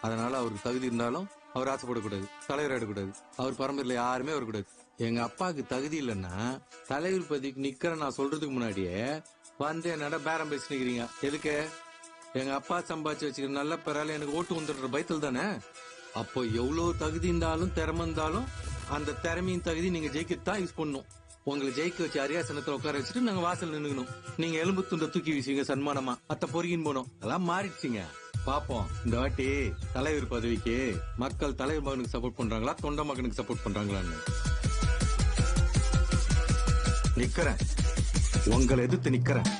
அதனால அவருக்கு தகுதி இருந்தாலும் அவர் ஆசைப்படக்கூடாது, தலைவர் ஆயிடக்கூடாது, அவர் பரம்பரையில யாருமே வரக்கூடாது. எங்க அப்பாவுக்கு தகுதி இல்லைன்னா தலைவர் பதவிக்கு நிக்கிற நான் சொல்றதுக்கு முன்னாடியே வந்து என்னடா பேரம் பேசிக்கிறீங்க. எதுக்கு? எங்க அப்பா சம்பாதிச்சு வச்சுக்கிற நல்ல பேரால எனக்கு ஓட்டு வந்துடுற பயத்தில் தானே. அப்போ எவ்வளவு தகுதி இருந்தாலும் திறமை இருந்தாலும் அந்த திறமையின் தகுதி நீங்க ஜெயிக்கத்தான் யூஸ் பண்ணும். உங்களை ஜெயிக்க வச்சு அரியாசனத்துல உட்கார வச்சுட்டு நாங்க வாசல் நின்னுக்கணும். நீங்க எலும்பு துண்டை தூக்கி வீசுவீங்க சன்மானமா. அத்த பொறுகின்னு போனோம். அதெல்லாம் மாறிடுச்சுங்க. பாப்போம் இந்த வாட்டி தலைவர் பதவிக்கு மக்கள் தலைவர் மகனுக்கு சப்போர்ட் பண்றாங்களா தொண்ட மகனுக்கு சப்போர்ட் பண்றாங்களான்னு நிக்கிறேன். உங்களை எதிர்த்து நிக்கிறேன்.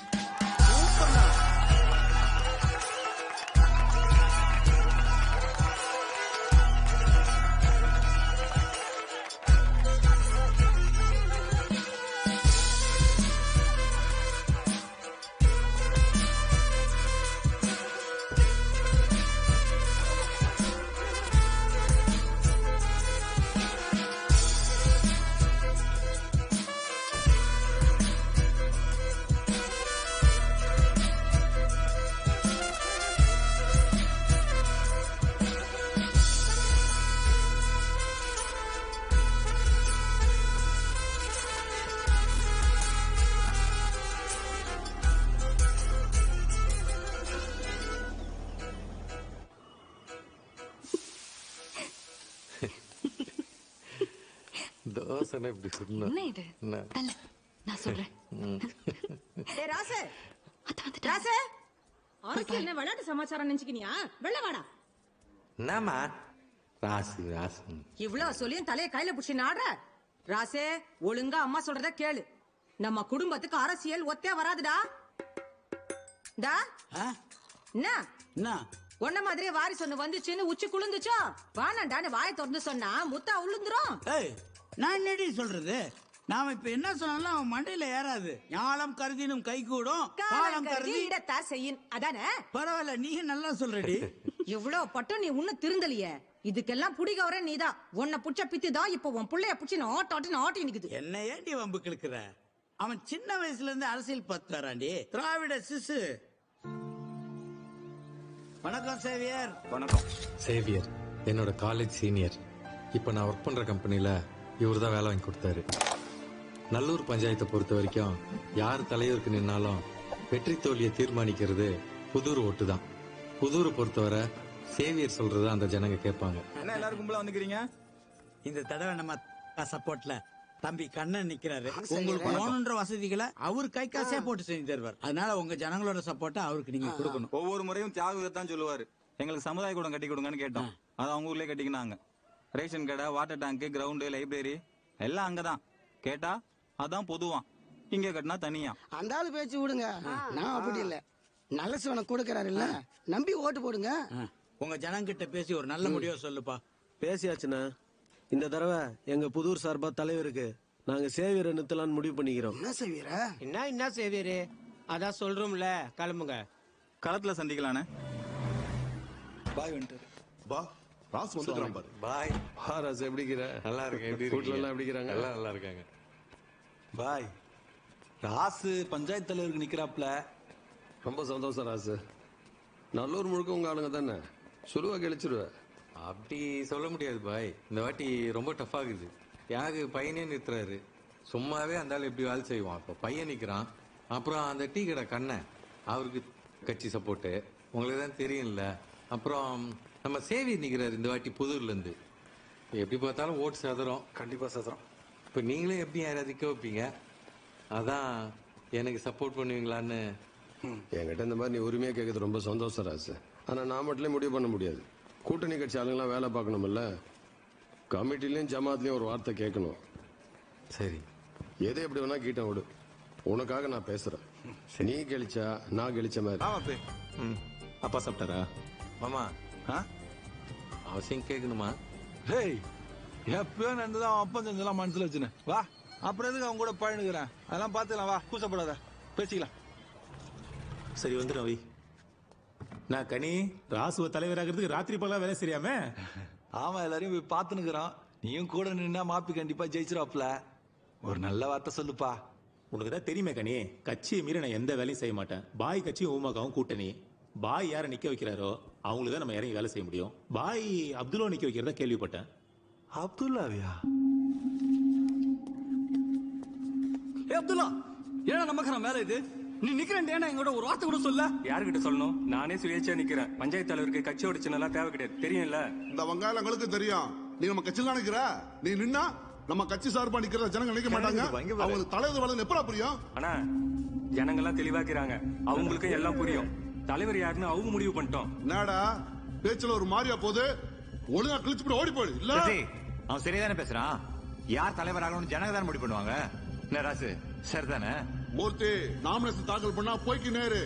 தோசை இப்படி சொன்ன என்ன இது? தல, நான் சொல்றேன். ஏய் ராசு, ராசு, அரசியல் என்ன விளையாட்டு சமாச்சாரம் நினைச்சுக்கினியா? வெள்ள வாடா. என்னம்மா ராசு ராசு இவ்வளவு சொல்லியும் தலைய கையில புடிச்சு நாடுற. ராசே, ஒழுங்கா அம்மா சொல்றத கேளு. நம்ம குடும்பத்துக்கு அரசியல் ஒத்தே வராதுடா. டா என்ன உன்ன மாதிரியே வாரி சொன்ன வந்துச்சுன்னு உச்சி குளுந்துச்சோ? வானாண்டான்னு வாயை திறந்து சொன்னா முத்தா உளுந்துரும். நான் என்னடி சொல்றது? நாம இப்ப என்ன சொன்னாலும் அவன் மண்டையில ஏறாது. ஞாலம் கருதினும் கை கூடும், காலம் கருதி இடத்தா செய்யும். அதானே? பரவாயில்ல, நீ நல்லா சொல்றடி. இவ்வளவு பட்டும் நீ உன்ன திருந்தலையே. இதுக்கெல்லாம் புடிகவர நீதான். உன்னை புடிச்ச பித்துதான் இப்ப உன் புள்ளைய புடிச்சு ஆட்டி நிக்குது. என்ன ஏண்டி வம்பு கிழக்குற? அவன் சின்ன வயசுல இருந்து அரசியல் பார்த்து வராண்டி. திராவிட சிசு. வணக்கம் சேவியர். வணக்கம் சேவியர். என்னோட காலேஜ் சீனியர். இப்ப நான் ஒர்க் பண்ற கம்பெனில இவர் தான் வேலை வாங்கி கொடுத்தாரு. நல்லூர் பஞ்சாயத்தை பொறுத்த வரைக்கும் யார் தலைவருக்கு நின்னாலும் வெற்றி தோல்வியை தீர்மானிக்கிறது புதூர் ஓட்டு தான். புதூரை பொறுத்தவரை சேவியர் சொல்றது அந்த ஜனங்க கேட்பாங்க. என்ன எல்லாரும் கும்பலா வந்துக்கிறீங்க? இந்த தடவை நம்ம சப்போர்ட்ல தம்பி கண்ணன் நிக்கிறாரு. உங்களுக்கு போகணுன்ற வசதிகளை அவர் கை காசே போட்டு செஞ்சு தருவார். அதனால உங்க ஜனங்களோட சப்போர்ட்டை அவருக்கு நீங்க கொடுக்கணும். ஒவ்வொரு முறையும் தியாகத்தான் சொல்லுவாரு. எங்களுக்கு சமுதாய கூடம் கட்டி கொடுங்கன்னு கேட்டோம். அது அவங்க ஊர்லயே கட்டிக்கினாங்க. ரேஷன் கடை, வாட்டர் டேங்க், கிரவுண்டு, லைப்ரரி எல்லாம் அங்கதான். கேட்டா அதான் பொதுவான், இங்க கட்டினா தனியா. அந்த ஆளு பேச்சு விடுங்க. நான் அப்படி இல்ல. நல்ல சிவனை கொடுக்கறாரு இல்ல, நம்பி ஓட்டு போடுங்க. உங்க ஜனங்கிட்ட பேசி ஒரு நல்ல முடிவை சொல்லுப்பா. பேசியாச்சுண்ணா. இந்த தடவை எங்க புதூர் சார்பா தலைவருக்கு நாங்க சேவியரை நிறுத்தலான்னு முடிவு பண்ணிக்கிறோம். என்ன சேவியரா? என்ன சேவியரு? அதான் சொல்றோம்ல, கிளம்புங்க. களத்துல சந்திக்கலானே. பாய் வந்துட்டாரு. பா ராஸ் வந்துட்டான் பாரு. பாய். பா ராஸ் எப்படி இருக்கிற? நல்லா இருக்கேன். எப்படி வீட்ல எல்லாம் எப்படி இருக்காங்க? எல்லாம் நல்லா இருக்காங்க. பாய், ராசு பஞ்சாயத்து தலைவருக்கு நிக்கிறாப்ல. ரொம்ப சந்தோஷம் ராசு. நல்லூர் முழுக்க உங்க ஆளுங்க தானே? சுருவா கழிச்சிருவ. அப்படி சொல்ல முடியாது பாய். இந்த வாட்டி ரொம்ப டஃப் ஆகுது. தியாகு பையனே நிறுத்துறாரு. சும்மாவே அந்த ஆள் எப்படி வேலை செய்வான். இப்போ பையன் நிக்கிறான். அப்புறம் அந்த டீ கடை கண்ணன், அவருக்கு கட்சி சப்போர்ட்டு உங்களுக்கு தான் தெரியும்ல. அப்புறம் நம்ம சேவியர் நிக்கிறாரு இந்த வாட்டி புதூர்ல இருந்து. எப்படி பார்த்தாலும் ஓட்டு சதுரம். கண்டிப்பா சதுரம். இப்ப நீங்களே எப்படி யாராவது நிக்க வைப்பீங்க? அதான் எனக்கு சப்போர்ட் பண்ணுவீங்களான்னு. என்கிட்ட இந்த மாதிரி நீ உரிமையா கேட்கறது ரொம்ப சந்தோஷம் ராசு. ஆனா நான் மட்டும் முடிவு பண்ண முடியாது. கூட்டணி கட்சி ஆளுங்கெல்லாம் வேலை பார்க்கணும்ல. கமிட்டிலையும் ஜமாத்லயும் ஒரு வார்த்தை கேட்கணும். சரி, எதை எப்படி வேணா கீட்டம் விடு. உனக்காக நான் பேசுறேன். நீ கெளிச்சா நான் கெளிச்ச மாதிரி. அப்பா சாப்பிட்டாரா? மாமா அவசியம் கேட்கணுமா? ஹேய், எப்பயோ நடந்தது அவன் அப்பா செஞ்சதெல்லாம் மனசுல வச்சுன்னு வா. அப்புறம் எதுக்கு அவங்க கூட பழனுக்கிறேன்? அதெல்லாம் பாத்துக்கலாம். வா, கூச்சப்படாத, பேசிக்கலாம். சரி வந்து ரவி. நான் கனி ராசுவ தலைவராகிறதுக்கு ராத்திரி பகலா வேலை சரியாமே. ஆமா, எல்லாரையும் போய் பாத்துனுக்குறான். நீயும் கூட நின்னா மாப்பி கண்டிப்பா ஜெயிச்சிருவாப்ல. ஒரு நல்ல வார்த்தை சொல்லுப்பா. உனக்கு தான் தெரியுமே கனி, கட்சியை மீறி நான் எந்த வேலையும் செய்ய மாட்டேன். பாய் கட்சியும் ஊமாக்காவும் கூட்டணி. பாய் யாரை நிக்க வைக்கிறாரோ அவங்களுக்கு தான் நம்ம இறங்கி வேலை செய்ய முடியும். பாய் அப்துல்லா நிக்க வைக்கிறதா கேள்விப்பட்டேன். அப்துல்லாவியா? அப்துல்லா, ஏன்னா நமக்கு வேலை இது. நீ நிக்கிறேன் எங்கூட ஒரு வார்த்தை கூட சொல்ல. யாருக்கிட்ட சொல்லணும்? நானே சுயேட்சையா நிக்கிறேன். பஞ்சாயத்து தலைவருக்கு கட்சியோட சின்னலாம் தேவை கிடையாது, தெரியும்ல. இந்த வங்காளங்களுக்கு தெரியும். நீ நம்ம கட்சியில நிக்கிற. நீ நின்னா நம்ம கட்சி சார்பா நிக்கிறத ஜனங்க நினைக்க மாட்டாங்க. அவங்களுக்கு தலைவர் வளர்ந்து எப்படா புரியும்? ஆனா ஜனங்கள்லாம் தெளிவாக்கிறாங்க, அவங்களுக்கும் எல்லாம் புரியும். தலைவர் யாருன்னு அவங்க முடிவு பண்ணிட்டோம். நாடா பேச்சுல ஒரு மாறியா போது ஒழுங்கா கிழிச்சு போட்டு ஓடி போயிடு. இல்ல அவன் சரியாதானே பேசுறான். யார் தலைவர் ஆகணும்னு ஜனங்க தானே முடிவு பண்ணுவாங்க. என்ன ராசு சரிதானே? மூர்த்தி நாமினேஷன் தாக்கல் பண்ணா போய்க்கு நேரு.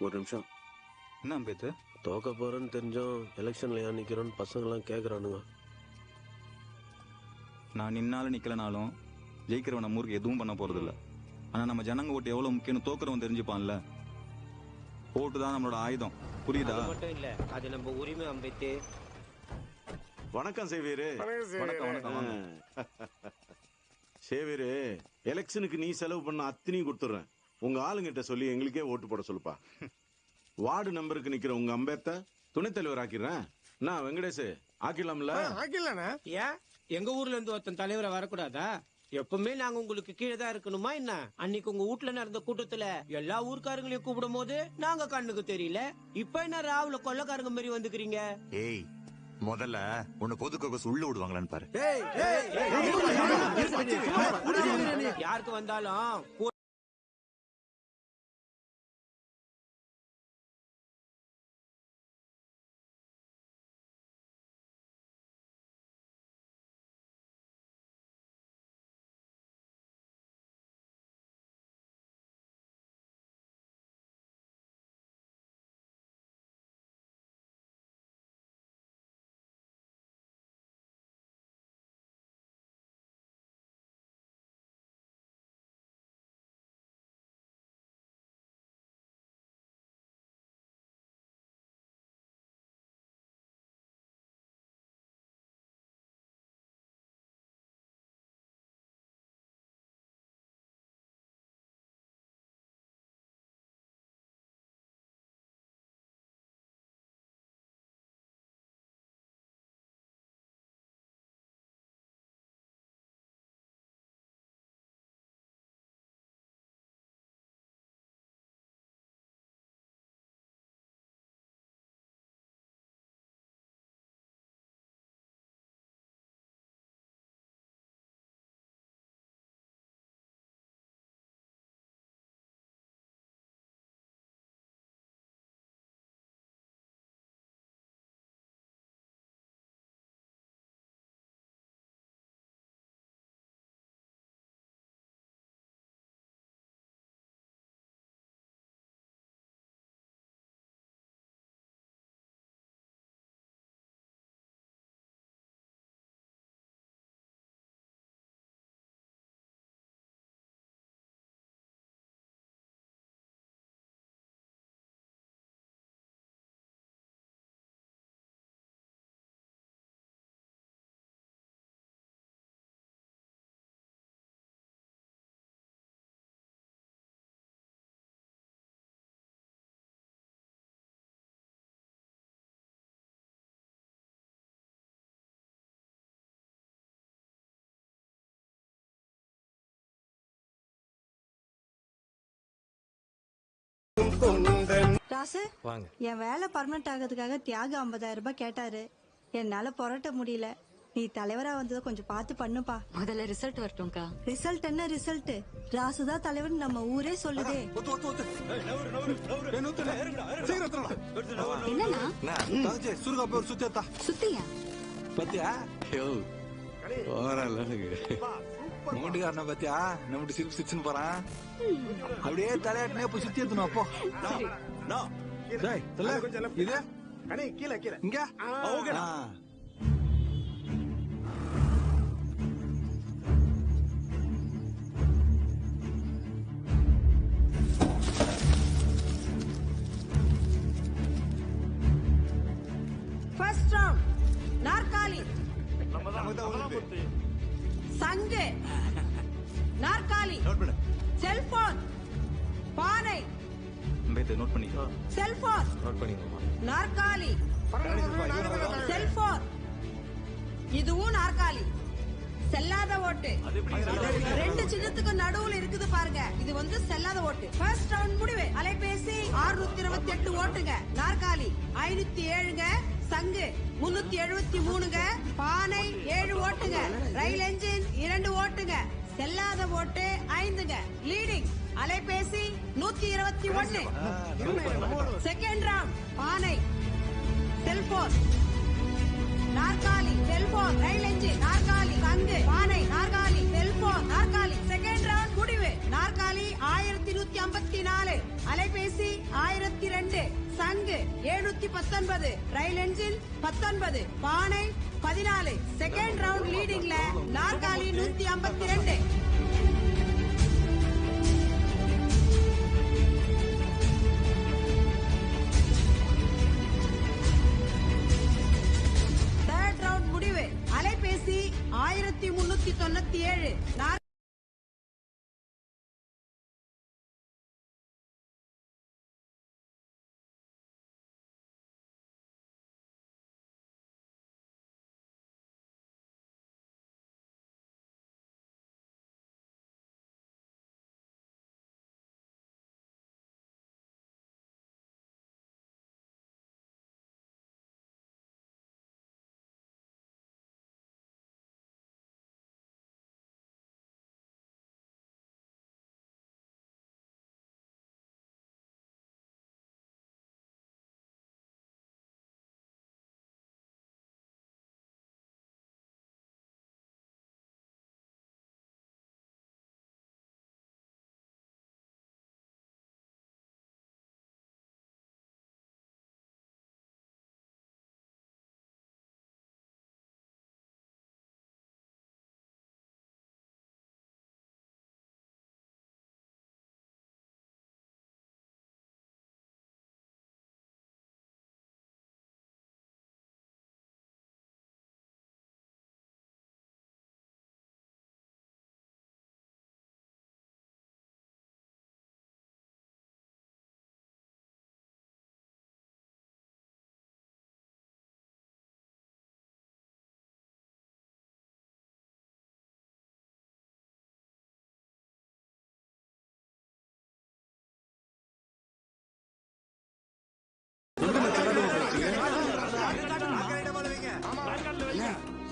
ஒரு நிமிஷம். என்ன அம்பேத்து? தோக்க போறேன்னு தெரிஞ்சோம் எலெக்ஷன்ல ஏன் நிக்கிறோன்னு பசங்க எல்லாம் கேக்குறானுங்க. நான் நின்னாலும் நிக்கலனாலும் ஜெயிக்கிறவன் நம்ம ஊருக்கு எதுவும் பண்ண போறது இல்ல. ஆனா நம்ம ஜனங்க ஓட்டு எவ்வளவு முக்கியம் தோக்குறவன் தெரிஞ்சுப்பான்ல. ஓட்டு தான் நம்மளோட ஆயுதம், புரியுதா? அது மட்டும் இல்ல, அது நம்ம உரிமை அம்பேத்து. வணக்கம் சேவியரு. வணக்கம் வணக்கம். சேவியரு, எலெக்ஷனுக்கு நீ செலவு பண்ண அத்தனையும் கொடுத்துறேன். உங்க ஆளுங்கிட்ட சொல்லி எங்களுக்கே ஓட்டு போட சொல்லுப்பா. வார்டு நம்பருக்கு நிக்கிற உங்க அம்பேத்த துணைத் தலைவர் ஆக்கிடுறேன். நான் வெங்கடேஷ் ஆக்கிடலாம்ல? ஆக்கிடலாண்ணா. ஏன் எங்க ஊர்ல இருந்து ஒருத்தன் தலைவரை வரக்கூடாதா? எப்பவுமே நாங்க உங்களுக்கு கீழே தான் இருக்கணுமா என்ன? அன்னைக்கு உங்க வீட்டுல நடந்த கூட்டத்துல எல்லா ஊர்க்காரங்களையும் கூப்பிடும் போது நாங்க கண்ணுக்கு தெரியல. இப்ப என்ன ராவுல கொள்ளக்காரங்க மாதிரி வந்துக்கிறீங்க? ஏய், முதல்ல உன்னை பொதுக்கோக்கஸ் உள்ள விடுவாங்களான்னு பாரு. யாருக்கு வந்தாலும் அனைத்தும் கொண்ட ராசு வாங்க. என் வேலை பர்மனெண்ட் ஆகிறதுக்காக தியாகு 50,000 ரூபாய் கேட்டாரு. என்னால புரட்ட முடியல. நீ தலைவரா வந்ததை கொஞ்சம் பார்த்து பண்ணுப்பா. முதல்ல ரிசல்ட் வரட்டும்க்கா. ரிசல்ட் என்ன ரிசல்ட்? ராசுதா தலைவர் நம்ம ஊரே சொல்லுதே. என்னன்னா சுத்தியா பத்தியா மூட்டுக்காரன பத்தியா நம்ம சிரிப்பு சிரிச்சுன்னு போறான். அப்படியே தலையாட்டினே போய் சுத்தி எடுத்துணும். அப்போ இது கீழே கீழே இங்க ஃபர்ஸ்ட் ரவுண்ட் நாற்காலி, சங்கு, நாற்காலி, செல்போன், பானை, நோட் பண்ணி செல்போன், நோட் பண்ணிக்கோமா. நாற்காலி, செல்போன், இதுவும் நாற்காலி. செல்லாத ஓட்டு 2 சின்னத்துக்கு நடுவுல இருக்குது பாருங்க. இது வந்து செல்லாத ஓட்டு. ஃபர்ஸ்ட் ரவுண்ட் முடிவு. அலைபேசி 628 ஓட்டுங்க. நாற்காலி 507ங்க. சங்கு 373ங்க. பானை 7 ஓட்டுங்க. ரயில் என்ஜின் 2 ஓட்டுங்க. செல்லாத ஓட்டு 5ங்க. லீடிங் அலைபேசி 121. செகண்ட் ரவுண்ட் பானை, செல்போன், நாற்காலி, செல்போன், ரயில் என்ஜின், நாற்காலி, சங்கு, பானை, நாற்காலி, செல்போன், நாற்காலி. செகண்ட் ரவுண்ட் முடிவு. நாற்காலி 1154, அலைபேசி 1002, சங்கு 719, ரயில் என்ஜின் 19, பானை 14. செகண்ட் ரவுண்ட் லீடிங்ல நாற்காலி 152. அலைபேசி 1397.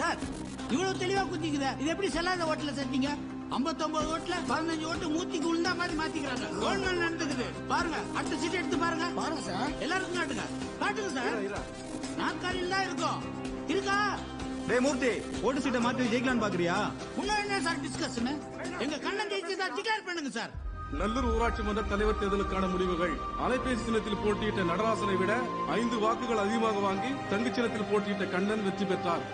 சார் இவ்வளவு தெளிவா குத்திக்குது. இது எப்படி செல்லாத ஓட்டுல சேர்த்தீங்க? 59 ஓட்டுல 15 ஓட்டு மூத்திக்கு உளுந்தா மாதிரி மாத்திக்கிறாங்க. கவர்மெண்ட் நடந்துக்குது பாருங்க. அடுத்த சீட் எடுத்து பாருங்க. பாருங்க சார், எல்லாருக்கும் காட்டுங்க. காட்டுங்க சார். நாற்காலியில் தான் இருக்கும். இருக்கா? டேய் மூர்த்தி, ஓட்டு சீட்டை மாத்தி ஜெயிக்கலான்னு பாக்குறியா? இன்னும் என்ன சார் டிஸ்கஷன்? எங்க கண்ணன் ஜெயிச்சதா டிக்ளேர் பண்ணுங்க சார். நல்லூர் ஊராட்சி மன்ற தலைவர் தேர்தலுக்கான முடிவுகள். அலைபேசி சின்னத்தில் போட்டியிட்ட நடராசனை விட 5 வாக்குகள் அதிகமாக வாங்கி தங்கு சின்னத்தில் போட்டியிட்ட கண்ணன் வெற்றி பெற்றார்.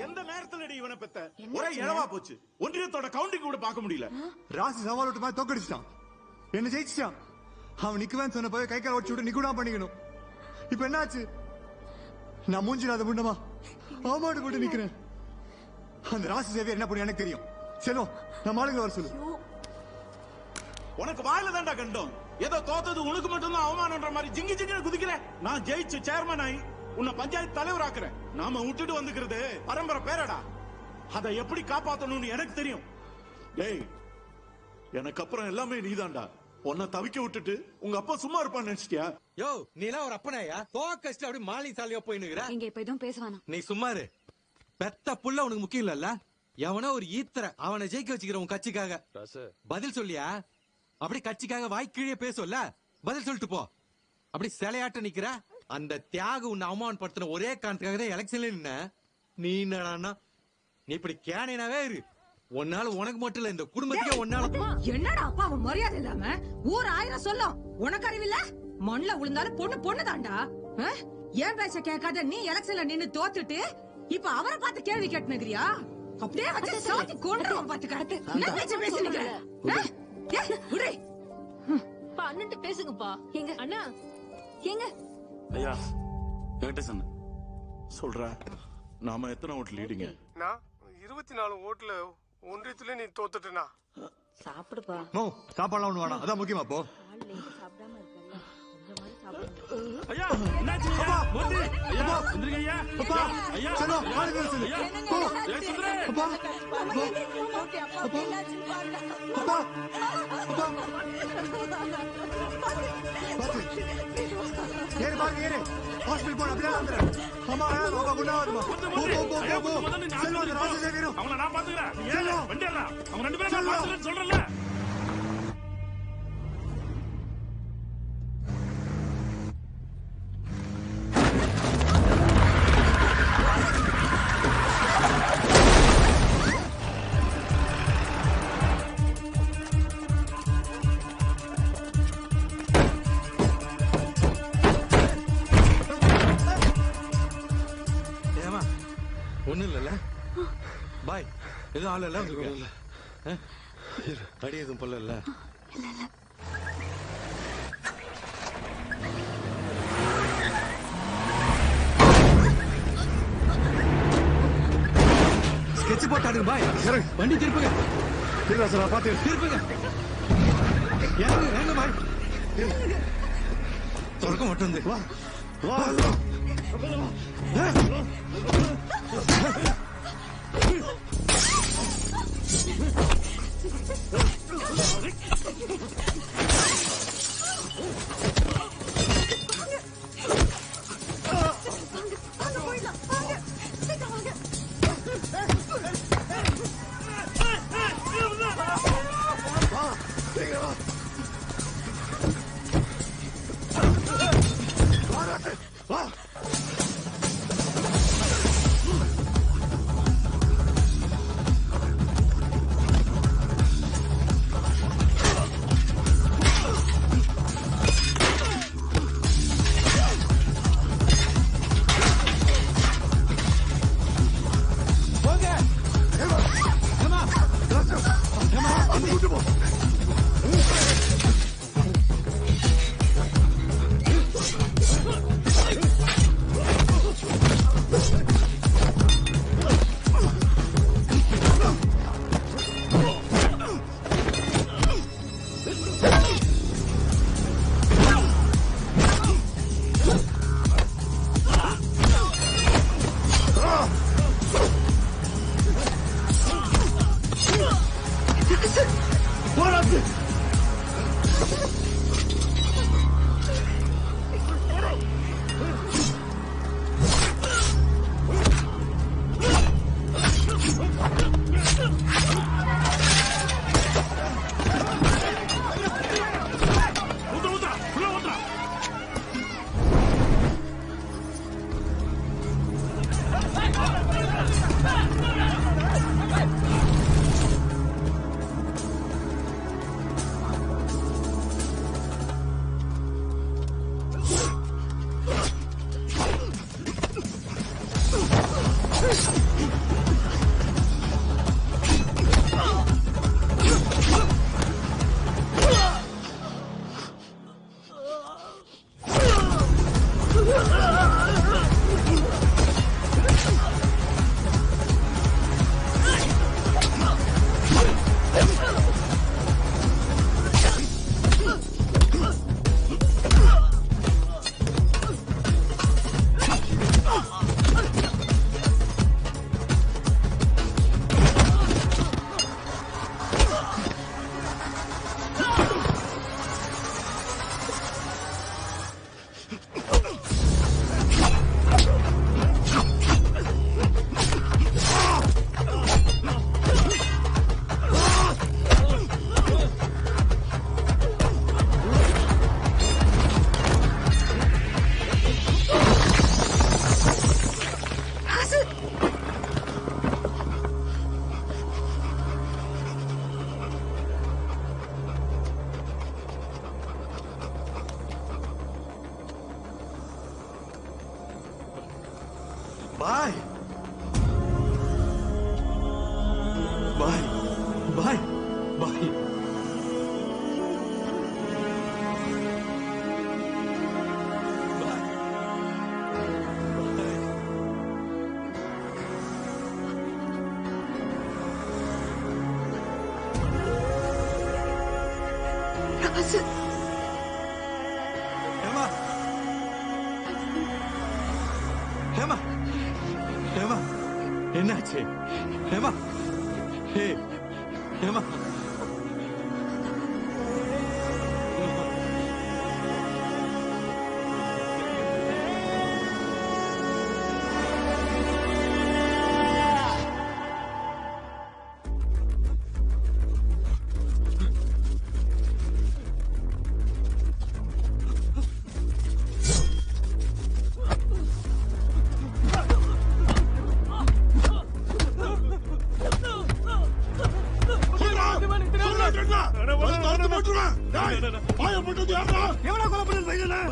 எந்த நேரத்தில் இவனை பெத்த ஒரே இளவா போச்சு. ஒன்றியத்தோட கவுண்டிங் கூட பார்க்க முடியல. ராசி சவாலோட்டு மாதிரி தோக்கடிச்சிட்டான். என்ன ஜெயிச்சிட்டான். அவன் நிக்குவேன்னு சொன்ன போய் கை கால் உடச்சு விட்டு நிக்கூடா பண்ணிக்கணும். இப்ப என்னாச்சு? நான் மூஞ்சில அதை முண்டமா அவமாடு போட்டு நிக்கிறேன். அந்த ராசி சேவியர் என்ன பண்ணி எனக்கு தெரியும். செல்வம், நம்ம ஆளுங்க வர சொல்லு. உனக்கு வாயில தாண்டா கண்டோம். ஏதோ தோத்தது உனக்கு மட்டும்தான் அவமானன்ற மாதிரி ஜிங்கி ஜிங்கி குதிக்கிற. நான் ஜெயிச்சு சேர்மன் ஆகி உன்னை பஞ்சாயத்து தலைவர் ஆக்குறேன். நாம விட்டுட்டு வந்துக்கிறது பரம்பரை பேரடா. அதை எப்படி காப்பாத்தணும்னு எனக்கு தெரியும். டேய், எனக்கு அப்புறம் எல்லாமே நீதான்டா. உன்னை தவிக்க விட்டுட்டு உங்க அப்பா சும்மா இருப்பான்னு நினைச்சிட்டியா? யோ நீ எல்லாம் ஒரு அப்பனையா தோக்கஸ்ட் அப்படி மாலி சாலியா போயினுக்குற. இங்க இப்ப எதுவும் பேசுவானா? நீ சும்மாரு. பெத்த புள்ள உனக்கு முக்கியம் இல்லல்ல. எவனோ ஒரு ஈத்தர அவனை ஜெயிக்க வச்சுக்கிற உன் கட்சிக்காக பதில் சொல்லியா? அப்படி கட்சிக்காக வாய்க்கீழே பேசும்ல, பதில் சொல்லிட்டு போ. அப்படி சிலையாட்ட நிக்கிற அந்த தியாக உன்னை அவமானப்படுத்தின ஒரே காரணத்துக்காக தான் எலெக்ஷன்ல நின்ன. நீ என்னடா நீ இப்படி கேனாவே இரு. ஒன்னால உனக்கு மட்டும் இல்ல இந்த குடும்பத்துக்கே ஒன்னால. என்னடா அப்பா அவன் மரியாதை இல்லாம ஊர் 1000 சொல்லும். உனக்கு அறிவில்ல? மண்ல விழுந்தாலும் பொண்ணு பொண்ணுதான்டா. ஏன் பேச கேட்காத நீ எலெக்ஷன்ல நின்னு தோத்துட்டு இப்ப அவரை பார்த்து கேள்வி கேட்டுனுக்கிறியா? அப்படியே வச்சு சாத்தி கொண்டுறவன் பார்த்து காட்டு. என்ன பேச்ச பேசுனீங்க? அண்ணன்ட்ட பேசுங்கப்பா. எங்க அண்ணா எங்க ஐயா வெங்கடேசன் சொல்ற, நாம எத்தனை ஓட்டு லீடிங்க? நான் 24 ஓட்டுல ஒன்றியத்துல நீ தோத்துட்டா. சாப்பிடுப்பா. நோ சாப்பாடுலாம் ஒண்ணு வேணாம், அதான் முக்கியமா. போ. சாப்பிடாம இருக்கல, கொஞ்சம் மாதிரி சாப்பிடு. ஐயா என்னாச்சு? மோதி ஐயா வந்துருங்க ஐயா. அப்பா ஐயா சரி வாங்க பேசு. போ ஏ சுந்தரே. அப்பா அப்பா அப்பா ஏறு பாருங்க ஏறு. ஹாஸ்பிடல் போற அப்படியே வந்துரு. அம்மா பாபா குண்டாவதுமா. போ போ போ போ. செல்வா ராஜசேகரம். அவங்கள நான் பாத்துக்கறேன். நீ ஏறு வண்டி ஏறா. அவங்க ரெண்டு பேரும் நான் பாத்துக்கறேன்னு சொல்றேன்ல. ஒண்ணு இல்லல்ல பாய், எதுவும் ஆள் இல்ல அடி எதுவும் போல இல்ல. ஸ்கெட்ச் போட்டாடுங்க பாய். வண்டி திருப்புங்க. பாத்து திருப்புங்க. ஏங்க பாய் தொடக்க மட்டும் வந்து வா வா. பாய் பாய் பாய் பாய் ஹேமா ஹேமா ஹேமா என்னாச்சு ஹேமா ஹே ஹேமா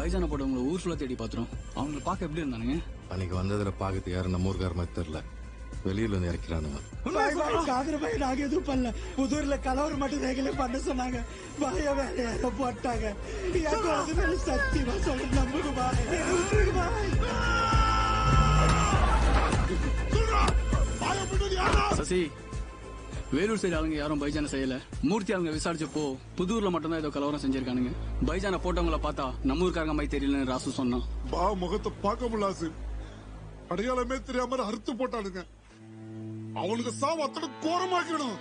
பைஜான போட்டவங்களை ஊர் ஃபுல்லா தேடி பாத்துறோம். அவங்களை பார்க்க எப்படி இருந்தானுங்க? அன்னைக்கு வந்ததுல பாக்கிறதுக்கு யாரும் நம்ம ஊருக்கார மாதிரி தெரியல. வெளியில இருந்து இறக்கிறானுங்க. நாங்க எதுவும் பண்ணல. புதூர்ல கலவர் மட்டும் எங்களை பண்ண சொன்னாங்க. பாய வேலையார போட்டாங்க. சத்தியமா சொல்ற நம்புங்க சசி, வேலூர் சைடு ஆளுங்க யாரும் பைஜான செய்யல. மூர்த்தி அவங்க விசாரிச்சப்போ புதூர்ல மட்டும்தான் ஏதோ கலவரம் செஞ்சிருக்கானுங்க. பைஜான போட்டவங்களை பார்த்தா நம்ம ஊருக்காரங்க மாதிரி தெரியலன்னு ராசு சொன்னான். முகத்தை பார்க்க முடியாது. அடையாளமே தெரியாம அறுத்து போட்டானுங்க. அவனுக்கு சாவு அத்தனை கோரமாக்கணும்.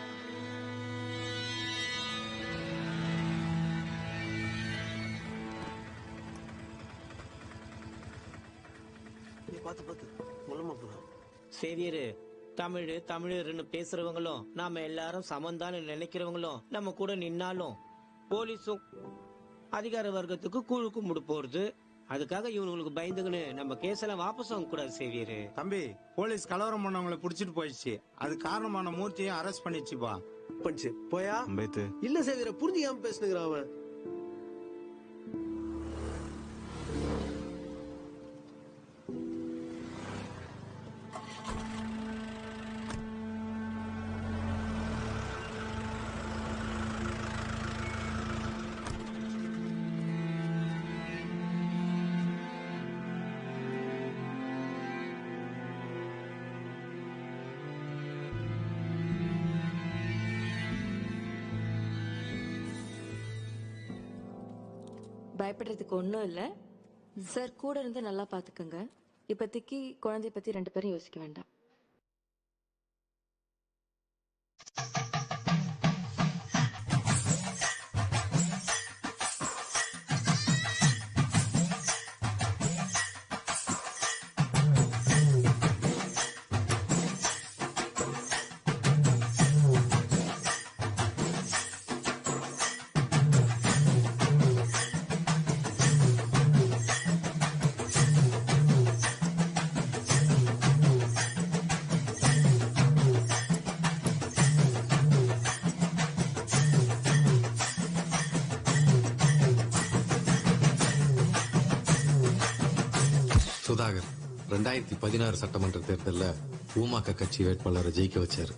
சேவியரு, தமிழ் தமிழர்னு பேசுறவங்களும் நாம எல்லாரும் சமந்தான்னு நினைக்கிறவங்களும் நம்ம கூட நின்னாலும் போலீஸும் அதிகார வர்க்கத்துக்கு கூழுக்கு முடு போறது. அதுக்காக இவங்களுக்கு பயந்துங்கன்னு நம்ம கேஸ் எல்லாம் வாபஸ் வாங்க கூடாது சேவியரு. தம்பி, போலீஸ் கலவரம் பண்ணவங்களை புடிச்சிட்டு போயிடுச்சு. அது காரணமான மூர்த்தியை அரெஸ்ட் பண்ணிச்சுப்பா. பண்ணிச்சு போயா இல்ல சேவியர புரிஞ்சுக்காம பேசுனுங்கிறான் அவன். பயப்படுறதுக்கு ஒன்றும் இல்லை சார். கூட இருந்து நல்லா பார்த்துக்கோங்க. இப்போதைக்கு குழந்தைய பற்றி 2 பேரும் யோசிக்க வேண்டாம். சுதாகர் 2016 சட்டமன்ற தேர்தலில் ஊமாக்க கட்சி வேட்பாளரை ஜெயிக்க வச்சாரு.